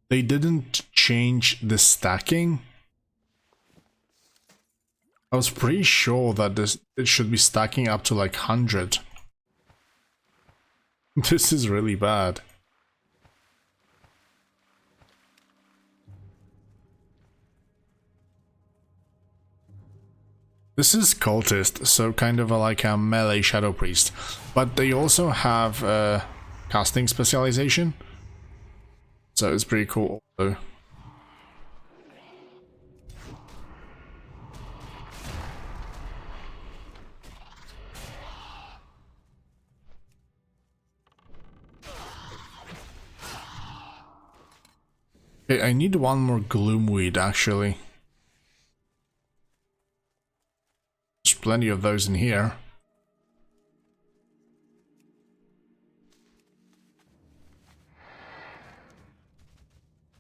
They didn't change the stacking? I was pretty sure that it should be stacking up to like 100. This is really bad. This is cultist, so kind of like a melee shadow priest, but they also have casting specialization, so it's pretty cool. Also. Okay, I need one more gloomweed actually. There's plenty of those in here.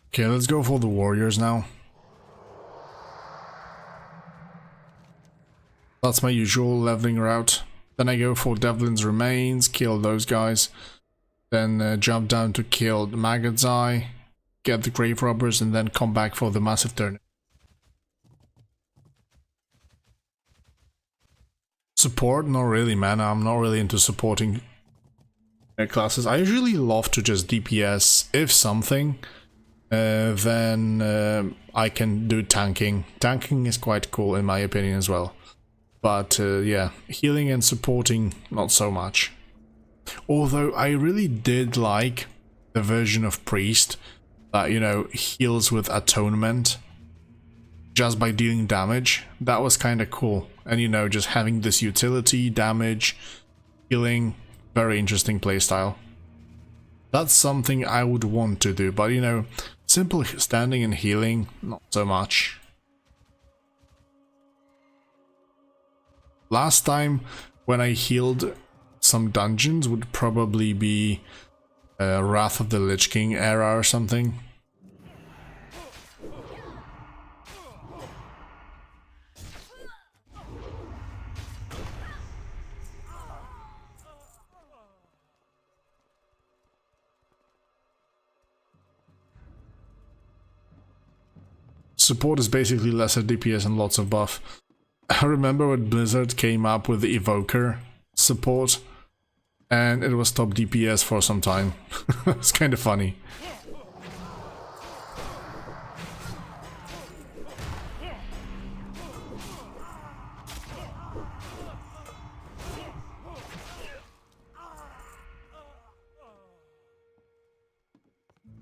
Okay, let's go for the warriors now. That's my usual leveling route. Then I go for Devlin's Remains, kill those guys. Then jump down to kill the Maggot's Eye, get the Grave Robbers, and then come back for the massive turn. Support? Not really, man. I'm not really into supporting classes. I usually love to just DPS. If something, then I can do tanking. Tanking is quite cool in my opinion as well. But yeah, healing and supporting, not so much. Although I really did like the version of Priest that, you know, heals with atonement just by dealing damage. That was kind of cool. And, you know, just having this utility, damage, healing, very interesting playstyle. That's something I would want to do, but, you know, simple standing and healing, not so much. Last time when I healed some dungeons would probably be Wrath of the Lich King era or something. Support is basically lesser DPS and lots of buff. I remember when Blizzard came up with the Evoker support, and it was top DPS for some time. It's kind of funny.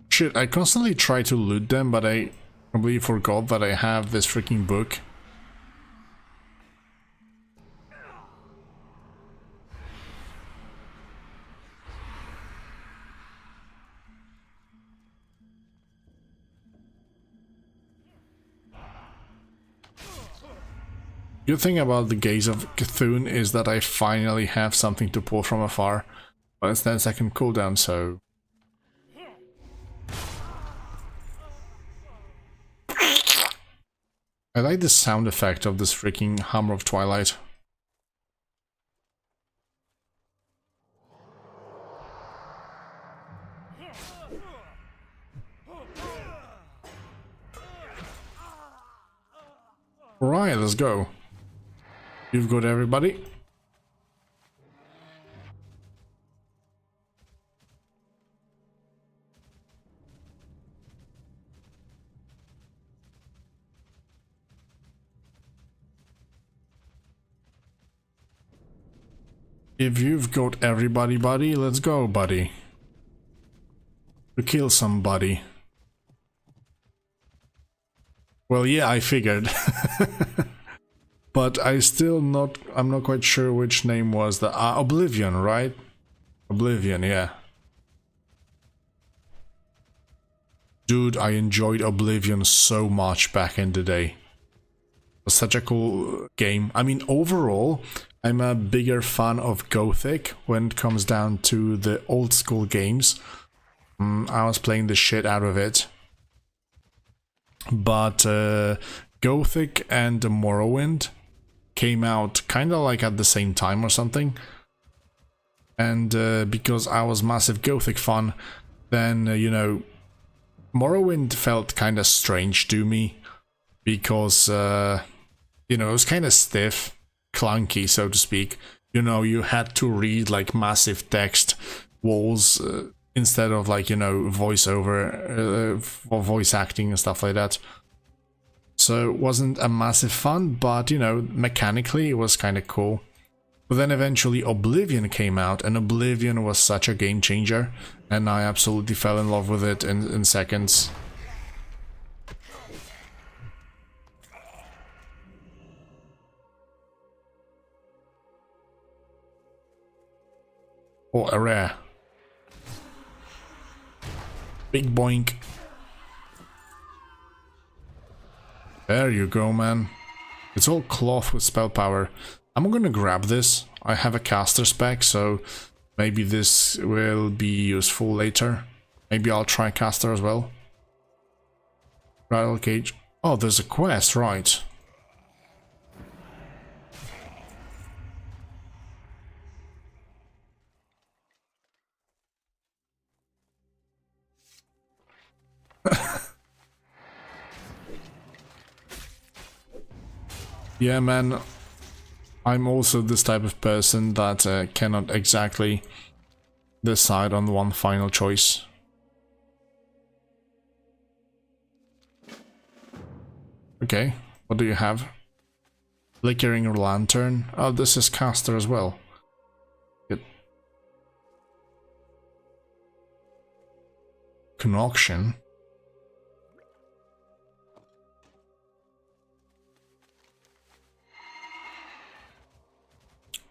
Shit, I constantly try to loot them, but I completely forgot that I have this freaking book. Good thing about the Gaze of Cthulhu is that I finally have something to pull from afar, but it's 10-second cooldown, so... I like the sound effect of this freaking Hammer of Twilight. Alright, let's go. You've got everybody. If you've got everybody, buddy, let's go, buddy. To kill somebody. Well, yeah, I figured. But I'm not quite sure which name was the Oblivion, right? Oblivion, yeah. Dude, I enjoyed Oblivion so much back in the day. It was such a cool game. I mean, overall, I'm a bigger fan of Gothic when it comes down to the old school games. I was playing the shit out of it. But Gothic and Morrowind came out kind of like at the same time or something. And because I was massive Gothic fan, then, you know, Morrowind felt kind of strange to me. Because, you know, it was kind of stiff, clunky, so to speak. You know, you had to read like massive text walls instead of like, you know, voiceover or voice acting and stuff like that. So it wasn't a massive fun, but, you know, mechanically it was kind of cool. But then eventually Oblivion came out, and Oblivion was such a game changer, and I absolutely fell in love with it in seconds. Oh, a rare. Big boink. There you go, man. It's all cloth with spell power. I'm gonna grab this. I have a caster spec, so maybe this will be useful later. Maybe I'll try caster as well. Rattle cage. Oh, there's a quest, right. Yeah, man, I'm also this type of person that cannot exactly decide on one final choice. Okay, what do you have? Flickering lantern. Oh, this is caster as well. Good. Concoction.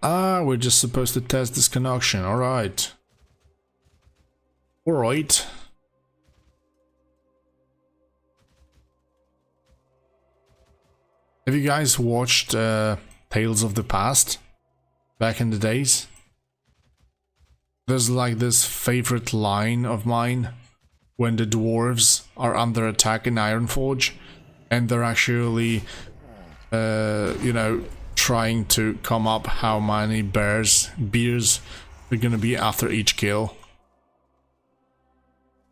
Ah, we're just supposed to test this concoction. Alright. Alright. Have you guys watched Tales of the Past? Back in the days? There's like this favorite line of mine when the dwarves are under attack in Ironforge and they're actually, you know, trying to come up how many beers they're gonna be after each kill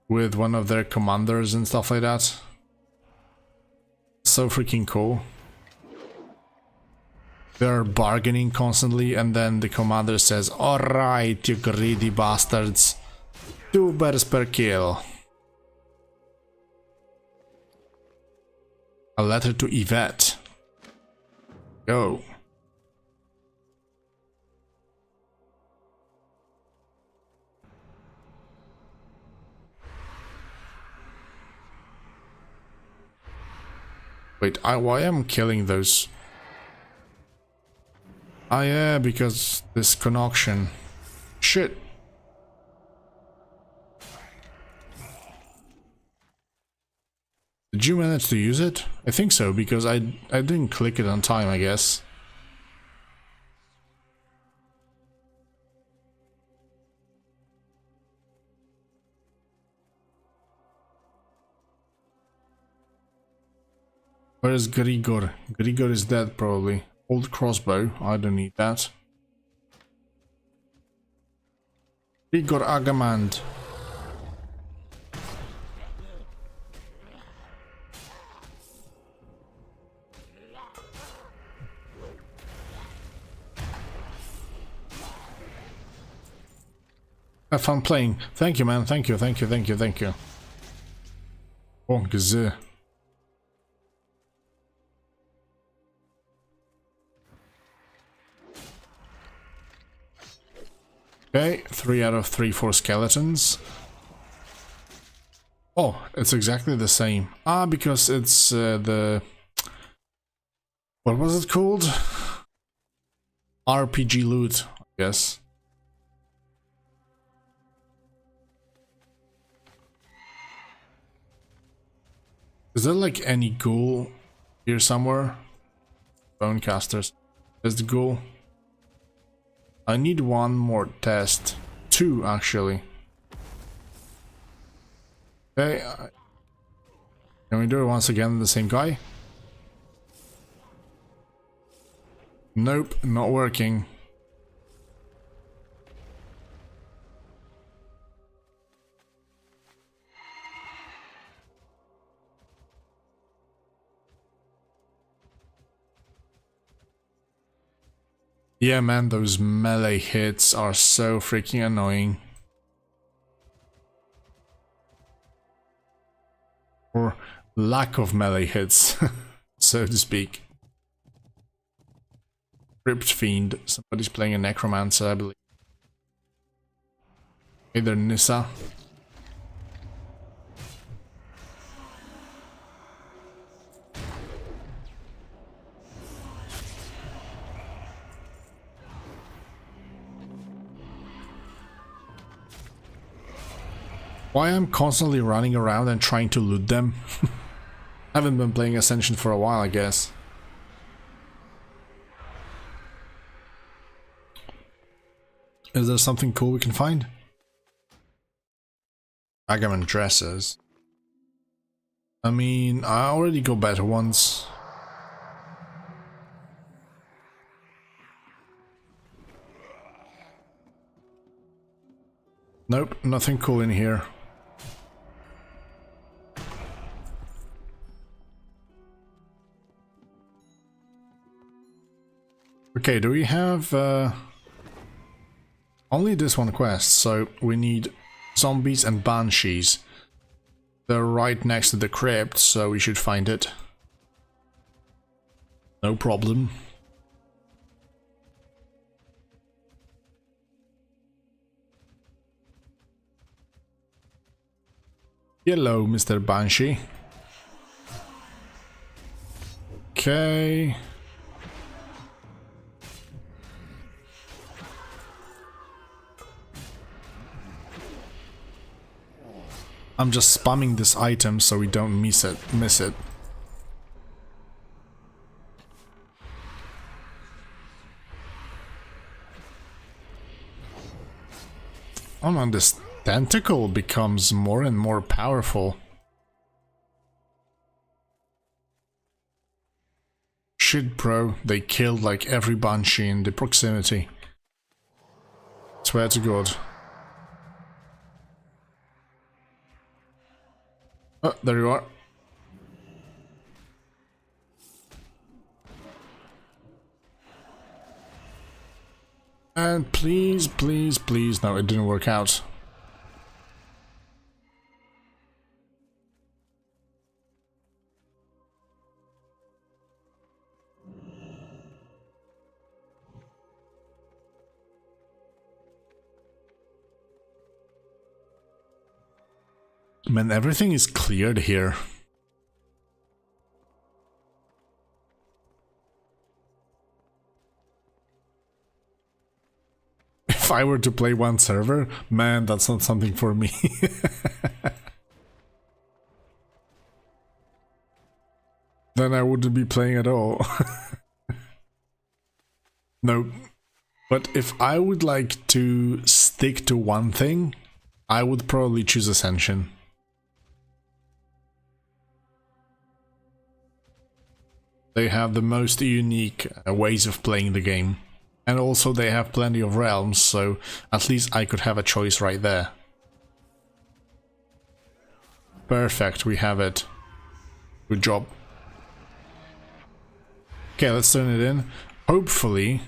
with one of their commanders and stuff like that. So freaking cool. They're bargaining constantly and then the commander says, "Alright, you greedy bastards, 2 bears per kill." A letter to Yvette. Go. Wait, why am I killing those? Ah yeah, because this concoction. Shit. Did you manage to use it? I think so, because I didn't click it on time, I guess. Where is Grigor? Grigor is dead, probably. Old crossbow, I don't need that. Grigor Agamand. Have fun playing. Thank you, man. Thank you, thank you, thank you, thank you. Oh, gazoo. Okay, 3 out of 3 for skeletons. Oh, it's exactly the same. Ah, because it's the... What was it called? RPG loot, I guess. Is there like any ghoul here somewhere? Bonecasters. There's the ghoul. I need one more test. 2 actually. Okay. Can we do it once again, the same guy? Nope, not working. Yeah, man, those melee hits are so freaking annoying. Or lack of melee hits, so to speak. Crypt Fiend, somebody's playing a Necromancer, I believe. Either Nissa. Why I'm constantly running around and trying to loot them? Haven't been playing Ascension for a while, I guess. Is there something cool we can find? Agamemnon dresses. I mean, I already got better ones. Nope, nothing cool in here. Okay, do we have only this one quest, so we need zombies and banshees. They're right next to the crypt, so we should find it. No problem. Hello, Mr. Banshee. Okay. I'm just spamming this item so we don't miss it. Oh man, this tentacle becomes more and more powerful. Shit, bro, they killed like every banshee in the proximity. Swear to God. Oh, there you are. And please, please, please, no, it didn't work out. Man, everything is cleared here. If I were to play one server, man, that's not something for me. Then I wouldn't be playing at all. No. But if I would like to stick to one thing, I would probably choose Ascension. They have the most unique ways of playing the game. And also they have plenty of realms, so at least I could have a choice right there. Perfect, we have it. Good job. Okay, let's turn it in. Hopefully...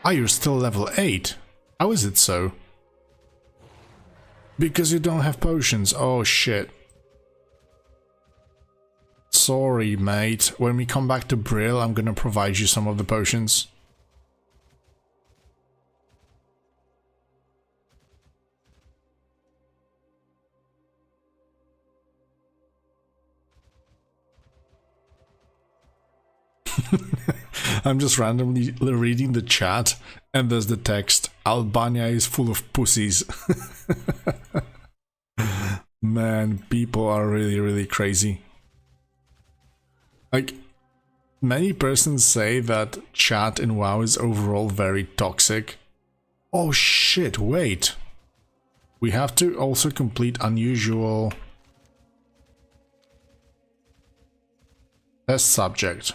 Ah, you're still level 8. How is it so? Because you don't have potions. Oh shit. Sorry, mate. When we come back to Brill, I'm gonna provide you some of the potions. I'm just randomly reading the chat, and there's the text, Albania is full of pussies. Man, people are really crazy. Like, many persons say that chat in WoW is overall very toxic. Oh shit, wait. We have to also complete unusual test subject.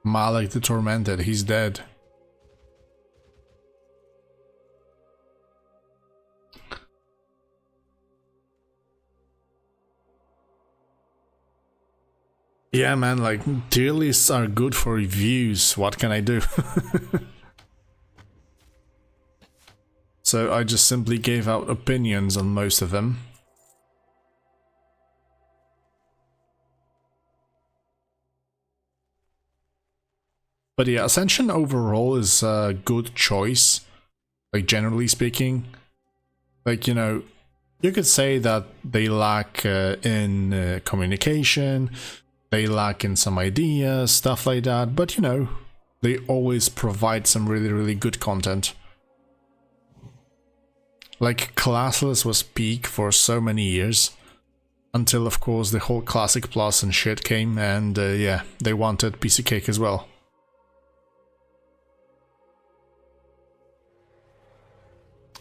Malek the Tormented, he's dead. Yeah, man, like, tier lists are good for reviews, what can I do? So I just simply gave out opinions on most of them. But yeah, Ascension overall is a good choice, like generally speaking. Like, you know, you could say that they lack in communication, they lack in some ideas, stuff like that, but you know, they always provide some really good content. Like, Classless was peak for so many years, until of course the whole Classic Plus and shit came, and yeah, they wanted piece of cake as well.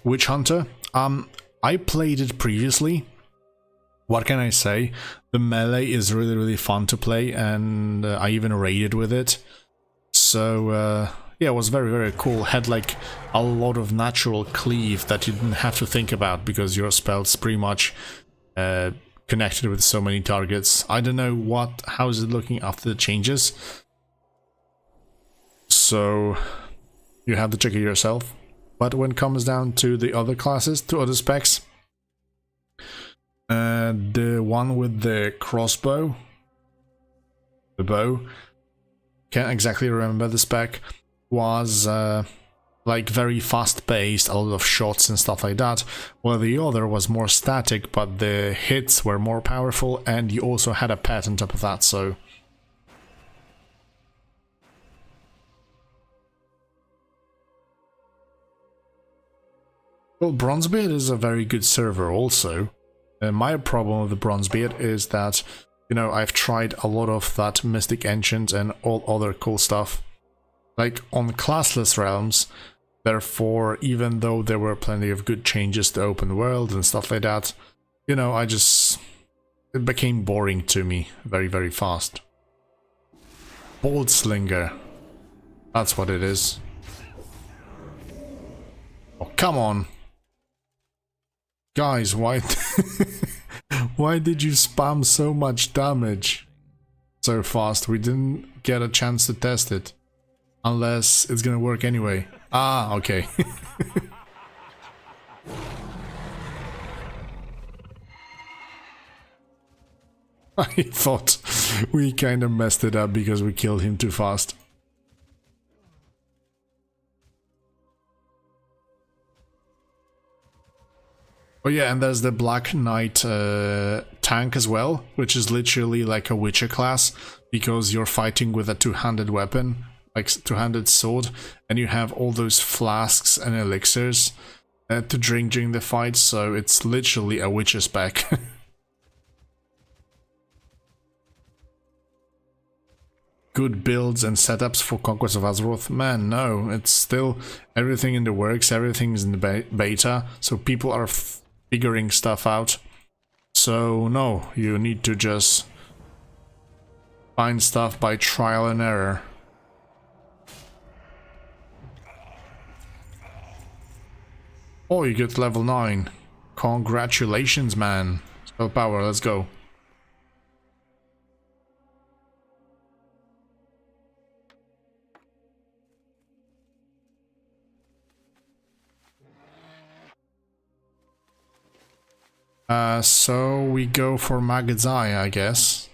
Witch Hunter, I played it previously. What can I say? The melee is really fun to play, and I even raided with it. So yeah, it was very cool. Had like a lot of natural cleave that you didn't have to think about because your spells pretty much connected with so many targets. I don't know how is it looking after the changes. So you have to check it yourself. But when it comes down to the other classes, to other specs, the one with the crossbow, the bow, can't exactly remember the spec, was like very fast paced, a lot of shots and stuff like that, while the other was more static, but the hits were more powerful, and you also had a pet on top of that, so... Well, Bronzebeard is a very good server also. My problem with the Bronzebeard is that, you know, I've tried a lot of that Mystic Ancient and all other cool stuff, like on classless realms. Therefore, even though there were plenty of good changes to open world and stuff like that, you know, it became boring to me very, very fast. Bolt Slinger. That's what it is. Oh, come on. Guys, why why did you spam so much damage so fast? We didn't get a chance to test it. Unless it's gonna work anyway. Ah, okay. I thought we kind of messed it up because we killed him too fast. Oh yeah, and there's the Black Knight tank as well, which is literally like a Witcher class, because you're fighting with a two-handed weapon, like two-handed sword, and you have all those flasks and elixirs to drink during the fight, so it's literally a Witcher spec. Good builds and setups for Conquest of Azeroth? Man, no, it's still everything in the works, everything's in the beta, so people are figuring stuff out. So no, you need to just find stuff by trial and error. Oh, you get level 9. Congratulations, man. Spell power, let's go. So we go for Maggot's Eye, I guess.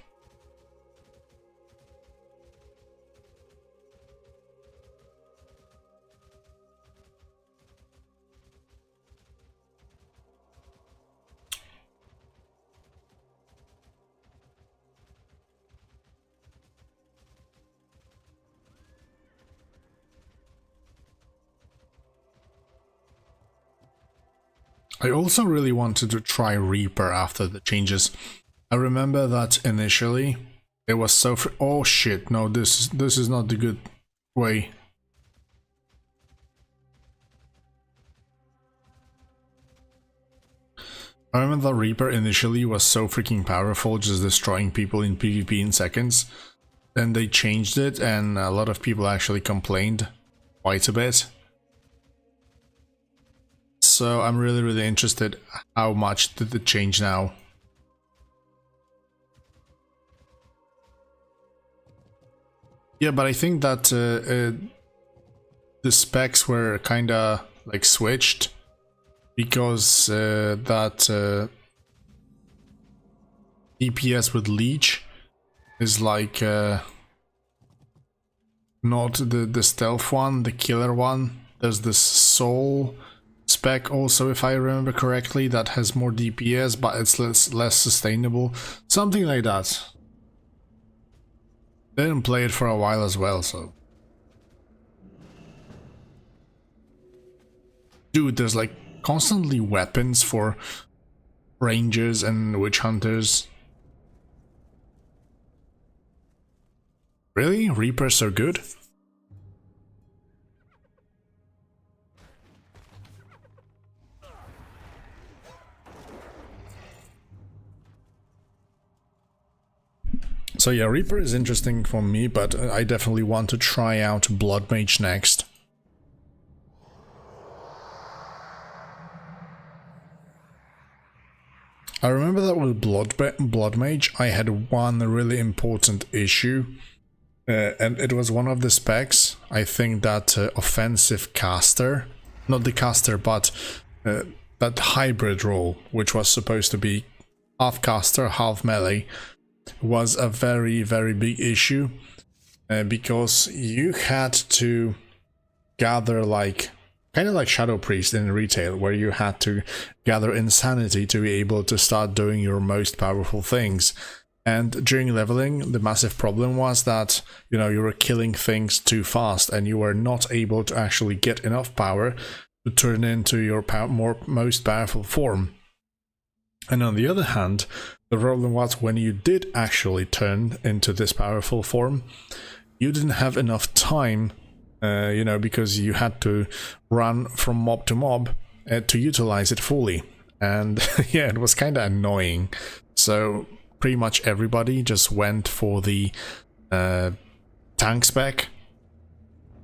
I also really wanted to try Reaper after the changes. I remember that initially it was so oh shit, no, this is not the good way. I remember that Reaper initially was so freaking powerful, just destroying people in PvP in seconds. Then they changed it and a lot of people actually complained quite a bit. So I'm really interested how much did it change now. Yeah, but I think that the specs were kinda like switched because that DPS with Leech is like not the stealth one, the killer one. There's this Soul spec also, if I remember correctly, that has more DPS, but it's less sustainable. Something like that. Didn't play it for a while as well, so... Dude, there's like constantly weapons for rangers and witch hunters. Really? Reapers are good? So yeah, Reaper is interesting for me, but I definitely want to try out Blood Mage next. I remember that with Blood Mage, I had one really important issue, and it was one of the specs. I think that offensive caster, not the caster, but that hybrid role, which was supposed to be half caster, half melee, was a very, very big issue, because you had to gather like kind of like Shadow Priest in retail, where you had to gather insanity to be able to start doing your most powerful things. And during leveling, the massive problem was that, you know, you were killing things too fast and you were not able to actually get enough power to turn into your most powerful form. And on the other hand, the problem was when you did actually turn into this powerful form, you didn't have enough time, you know, because you had to run from mob to mob to utilize it fully. And yeah, it was kind of annoying. So pretty much everybody just went for the tank spec,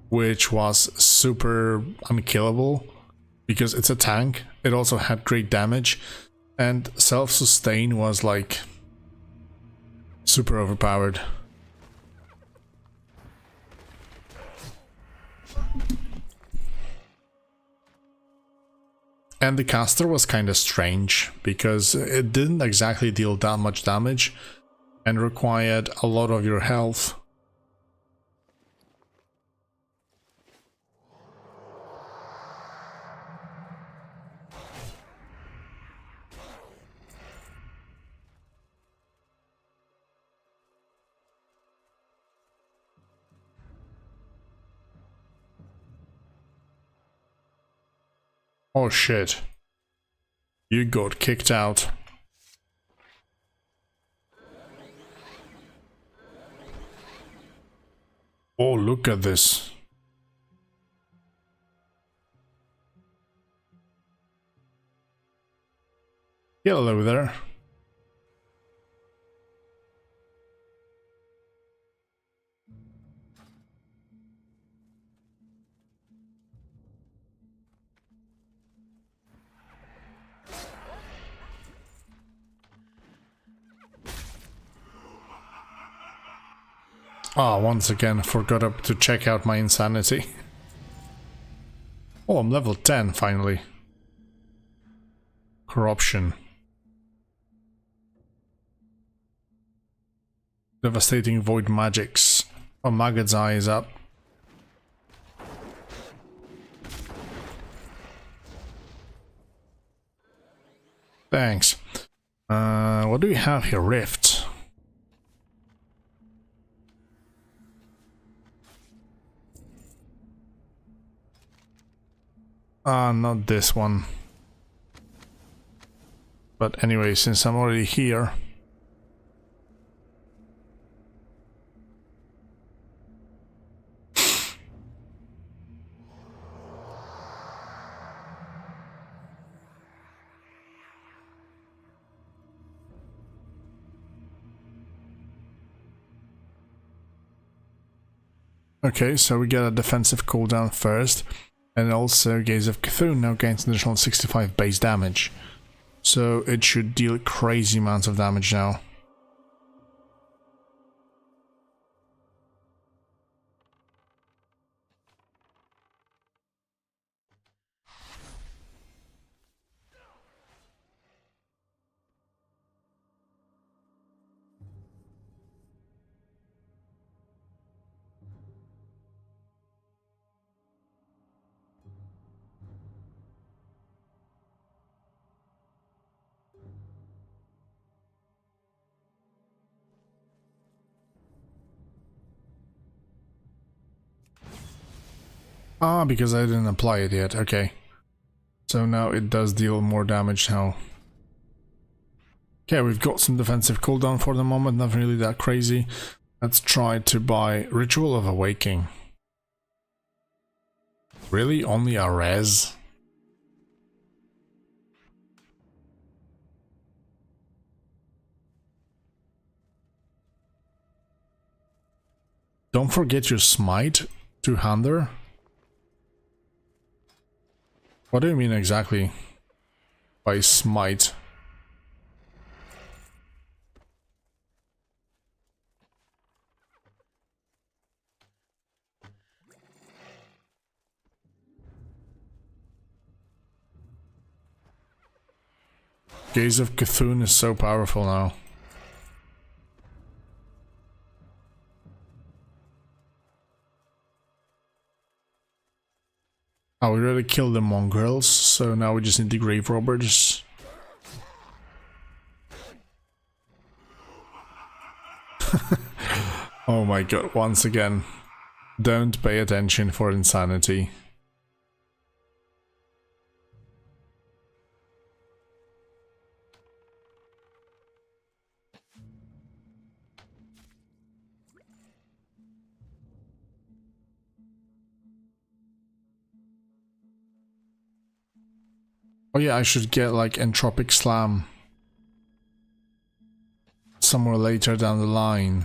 which was super unkillable because it's a tank. It also had great damage, and self-sustain was like super overpowered. And the caster was kind of strange because it didn't exactly deal that much damage and required a lot of your health. Oh shit. You got kicked out. Oh, look at this. Hello there. Ah, once again, forgot to check out my insanity. Oh, I'm level 10 finally. Corruption. Devastating void magics. Oh, Maggot's eye is up. Thanks. What do we have here? Rift. Not this one. But anyway, since I'm already here... Okay, so we get a defensive cooldown first, and also Gaze of Cthulhu now gains an additional 65 base damage. So it should deal crazy amounts of damage now. Ah, because I didn't apply it yet, okay. So now it does deal more damage now. Okay, we've got some defensive cooldown for the moment, not really that crazy. Let's try to buy Ritual of Awakening. Really? Only a res? Don't forget your smite, two-hander. What do you mean exactly by smite? Gaze of Cthulhu is so powerful now. Oh, we already killed the mongrels, so now we just need the grave robbers. Oh my god, once again. Don't pay attention for insanity. Oh yeah, I should get like Entropic Slam somewhere later down the line.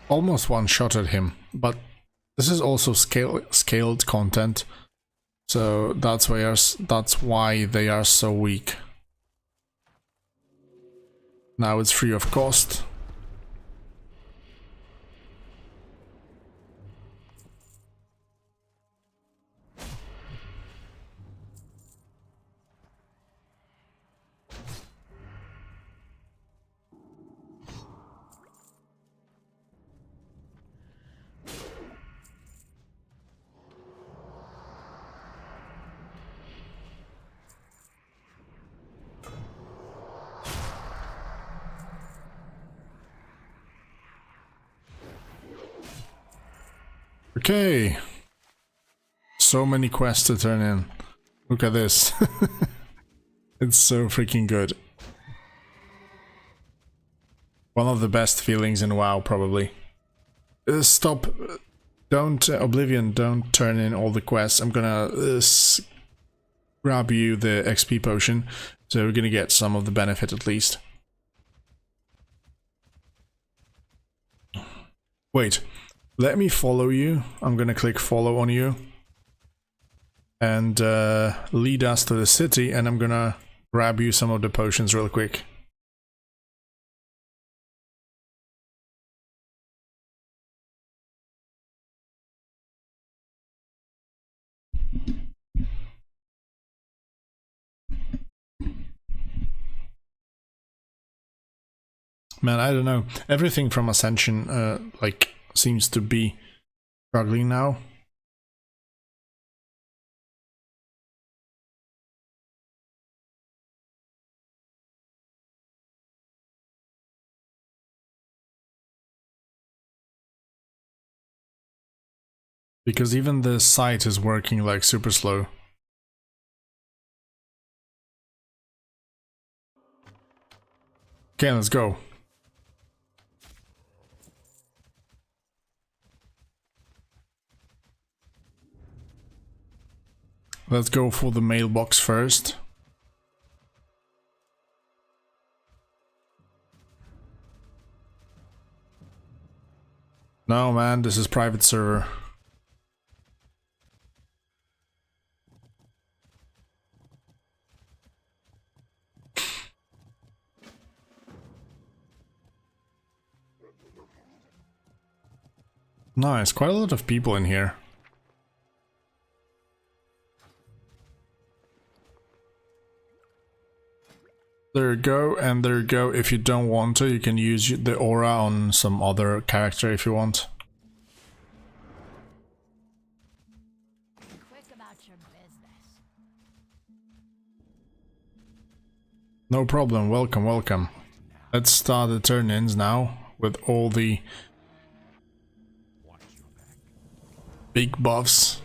Almost one-shotted him, but this is also scaled content, so that's why they are so weak. Now it's free of cost. Okay. So many quests to turn in. Look at this. It's so freaking good. One of the best feelings in WoW, probably. Stop. Don't, Oblivion, don't turn in all the quests. I'm gonna grab you the XP potion, so we're gonna get some of the benefit at least. Wait. Let me follow you. I'm gonna click follow on you. And lead us to the city, and I'm gonna grab you some of the potions real quick. Man, I don't know. Everything from Ascension, like, seems to be struggling now. Because even the site is working like super slow. Okay, let's go. Let's go for the mailbox first. No, man, this is private server. Nice, quite a lot of people in here. There you go, and there you go. If you don't want to, you can use the aura on some other character if you want. Quick about your business. No problem, welcome, welcome. Let's start the turn-ins now with all the big buffs.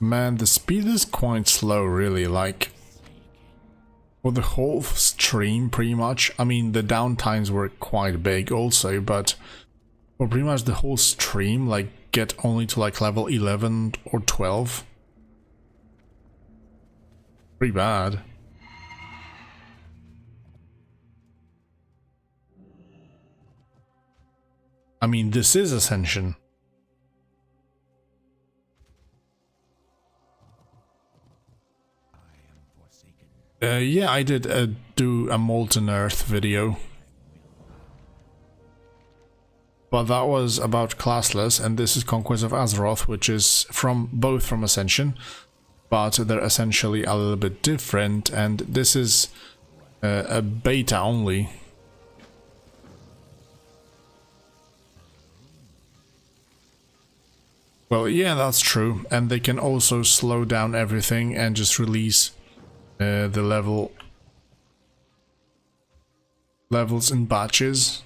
Man, the speed is quite slow, really, like, for the whole stream, pretty much. I mean, the downtimes were quite big also, but for pretty much the whole stream, like, get only to, like, level 11 or 12. Pretty bad. I mean, this is Ascension. Yeah, I did do a Molten Earth video. But that was about classless, and this is Conquest of Azeroth, which is both from Ascension, but they're essentially a little bit different, and this is a beta only. Well, yeah, that's true, and they can also slow down everything and just release the levels in batches.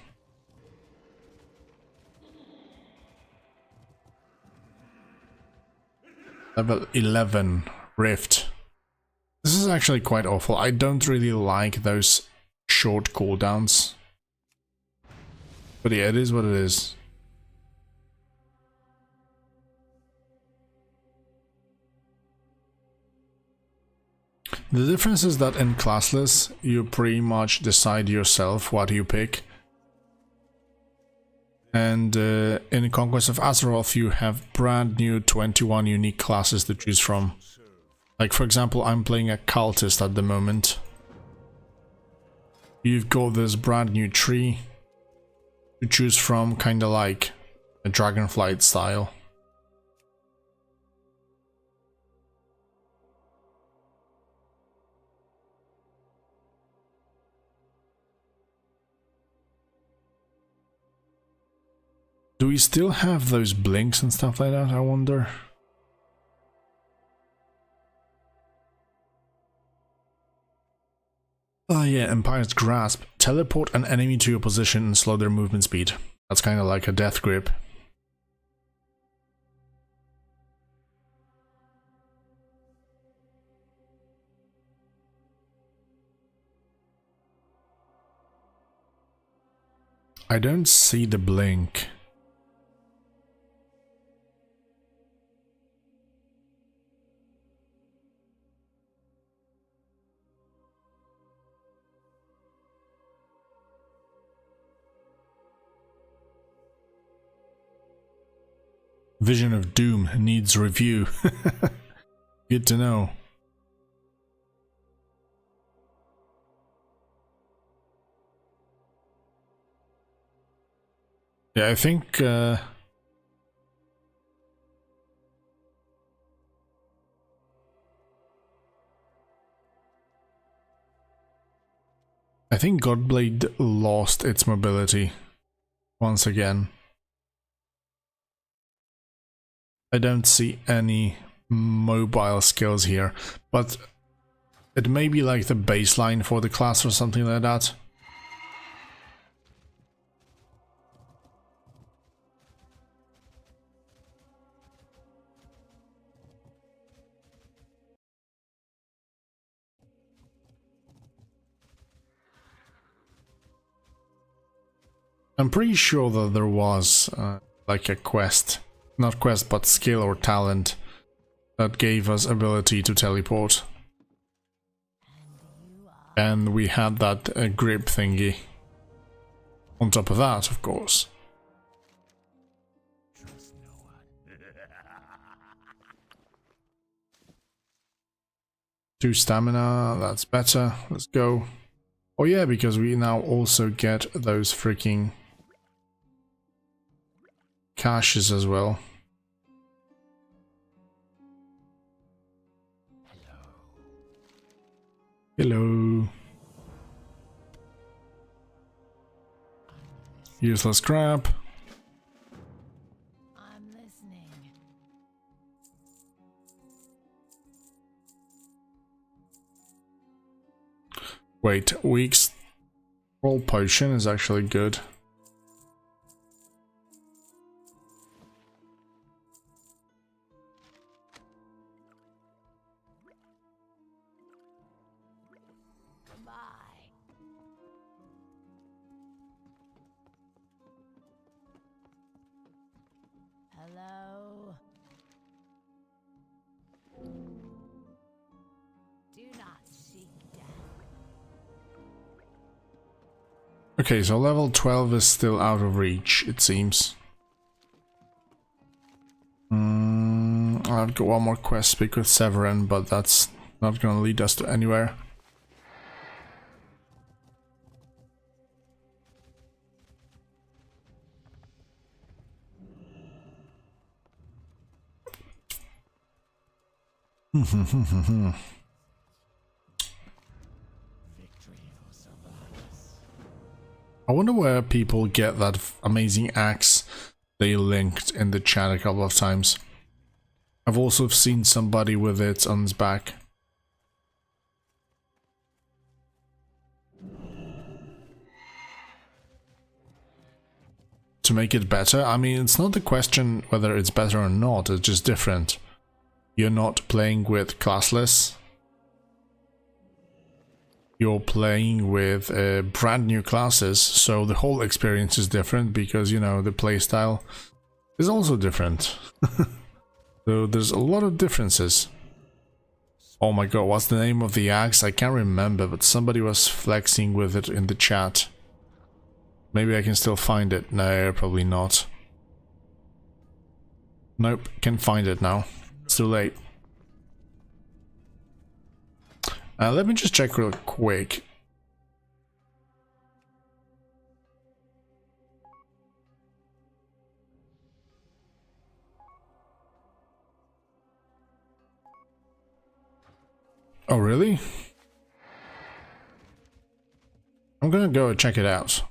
Level 11 Rift. This is actually quite awful. I don't really like those short cooldowns. But yeah, it is what it is. The difference is that in classless, you pretty much decide yourself what you pick. And in Conquest of Azeroth, you have brand new 21 unique classes to choose from. Like, for example, I'm playing a cultist at the moment. You've got this brand new tree to choose from, kinda like a Dragonflight style. Do we still have those blinks and stuff like that, I wonder? Oh yeah, Empire's Grasp. Teleport an enemy to your position and slow their movement speed. That's kind of like a death grip. I don't see the blink. Vision of Doom needs review. Good to know. Yeah, I think Godblade lost its mobility once again. I don't see any mobile skills here, but it may be like the baseline for the class or something like that. I'm pretty sure that there was like a quest, not quest but skill or talent that gave us ability to teleport. And we had that grip thingy on top of that, of course. Trust no one. 2 stamina, that's better. Let's go. Oh yeah, because we now also get those freaking caches as well. Hello. Useless crap. I'm listening. Wait, week's roll potion is actually good. Goodbye. Hello. Do not Okay, so level 12 is still out of reach, it seems. I've got one more quest speak with Severin, but that's not gonna lead us to anywhere. I wonder where people get that amazing axe they linked in the chat a couple of times. I've also seen somebody with it on his back. To make it better? I mean, it's not the question whether it's better or not, it's just different. You're not playing with classless. You're playing with brand new classes, so the whole experience is different because, you know, the playstyle is also different. So there's a lot of differences. Oh my god, what's the name of the axe? I can't remember, but somebody was flexing with it in the chat. Maybe I can still find it. No, probably not. Nope, can't find it now. It's too late. Let me just check real quick. Oh, really? I'm gonna go check it out.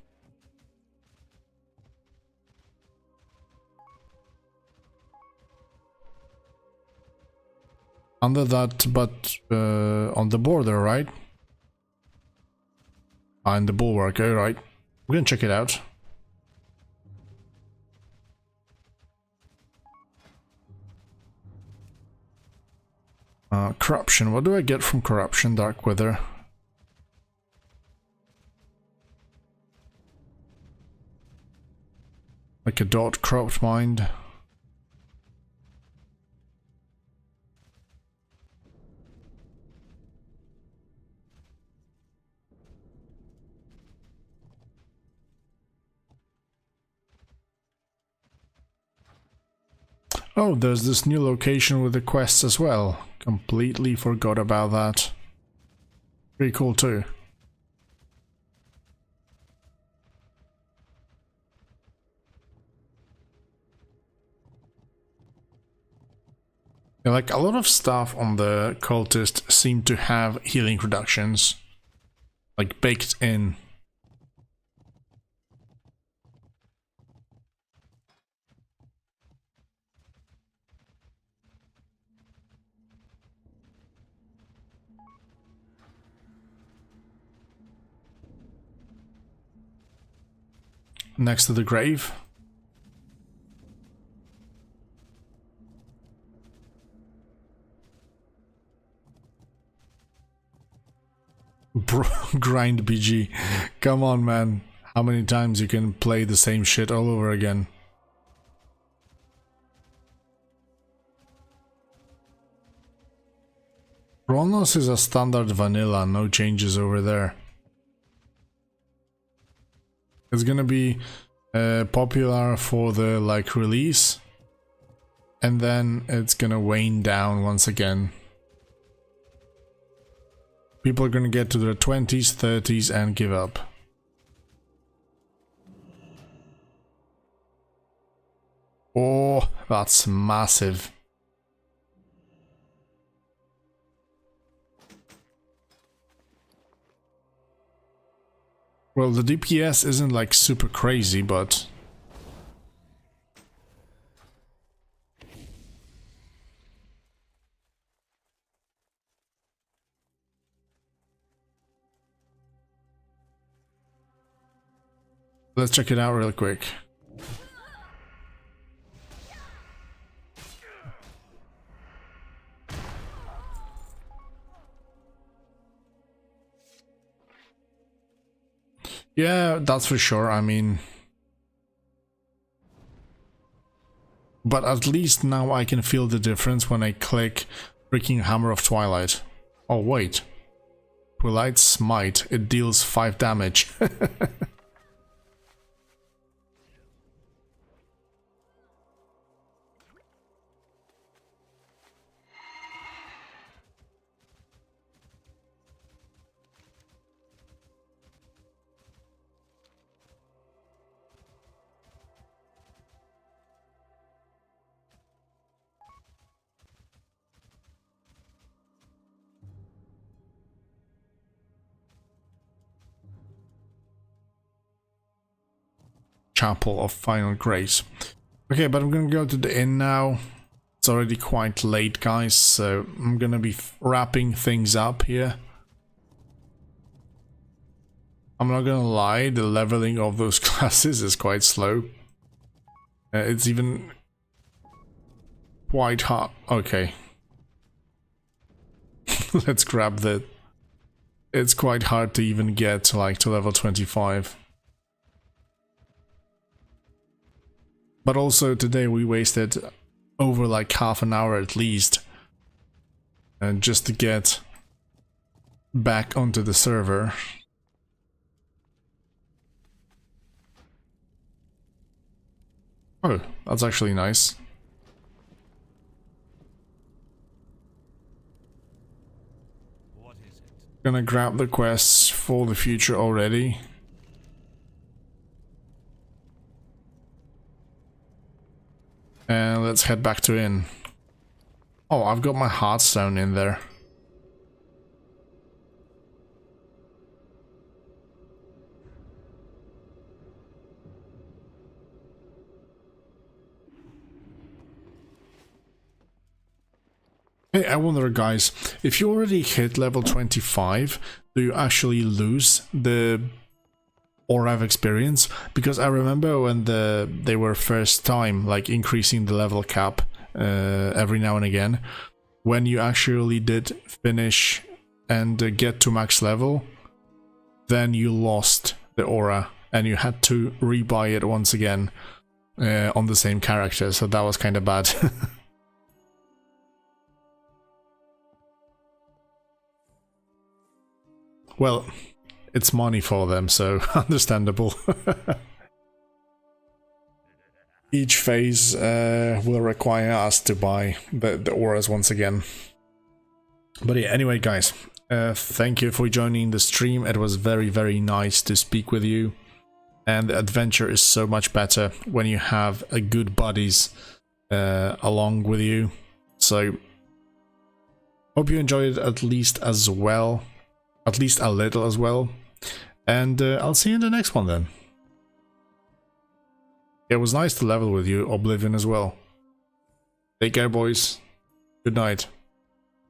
Under that, but on the border, right? In the bulwark, alright. We're gonna check it out. Corruption, what do I get from corruption, Dark Wither? Like a dot cropped mind. Oh, there's this new location with the quests as well. Completely forgot about that. Pretty cool too. Yeah, like a lot of stuff on the cultist seem to have healing reductions, like baked in. Next to the grave. Bro, grind BG. Come on, man. How many times you can play the same shit all over again? Kronos is a standard vanilla, no changes over there. It's gonna be popular for the like release, and then it's gonna wane down once again. People are gonna get to their 20s, 30s and give up. Oh, that's massive. Well, the DPS isn't like super crazy, but... let's check it out real quick. Yeah, that's for sure, I mean... but at least now I can feel the difference when I click freaking Hammer of Twilight. Oh wait. Twilight Smite, it deals 5 damage. Chapel of Final Grace. Okay, but I'm gonna go to the inn now. It's already quite late, guys, so I'm gonna be wrapping things up here. I'm not gonna lie, the leveling of those classes is quite slow. It's even quite hard. Okay. Let's grab that. It's quite hard to even get like to level 25. But also today we wasted over like half an hour at least just to get back onto the server. Oh, that's actually nice. What is it? Gonna grab the quests for the future already. And let's head back to inn. Oh, I've got my Hearthstone in there. Hey, I wonder, guys, if you already hit level 25, do you actually lose the Aura of Experience? Because I remember when they were first time like increasing the level cap every now and again, when you actually did finish and get to max level, then you lost the aura and you had to rebuy it once again on the same character, so that was kind of bad. Well, it's money for them, so understandable. Each phase will require us to buy the auras once again. But yeah, anyway, guys, thank you for joining the stream. It was very, very nice to speak with you. And the adventure is so much better when you have a good buddies along with you. So, hope you enjoyed it at least as well. At least a little as well. And I'll see you in the next one then. It was nice to level with you, Oblivion, as well. Take care, boys. Good night.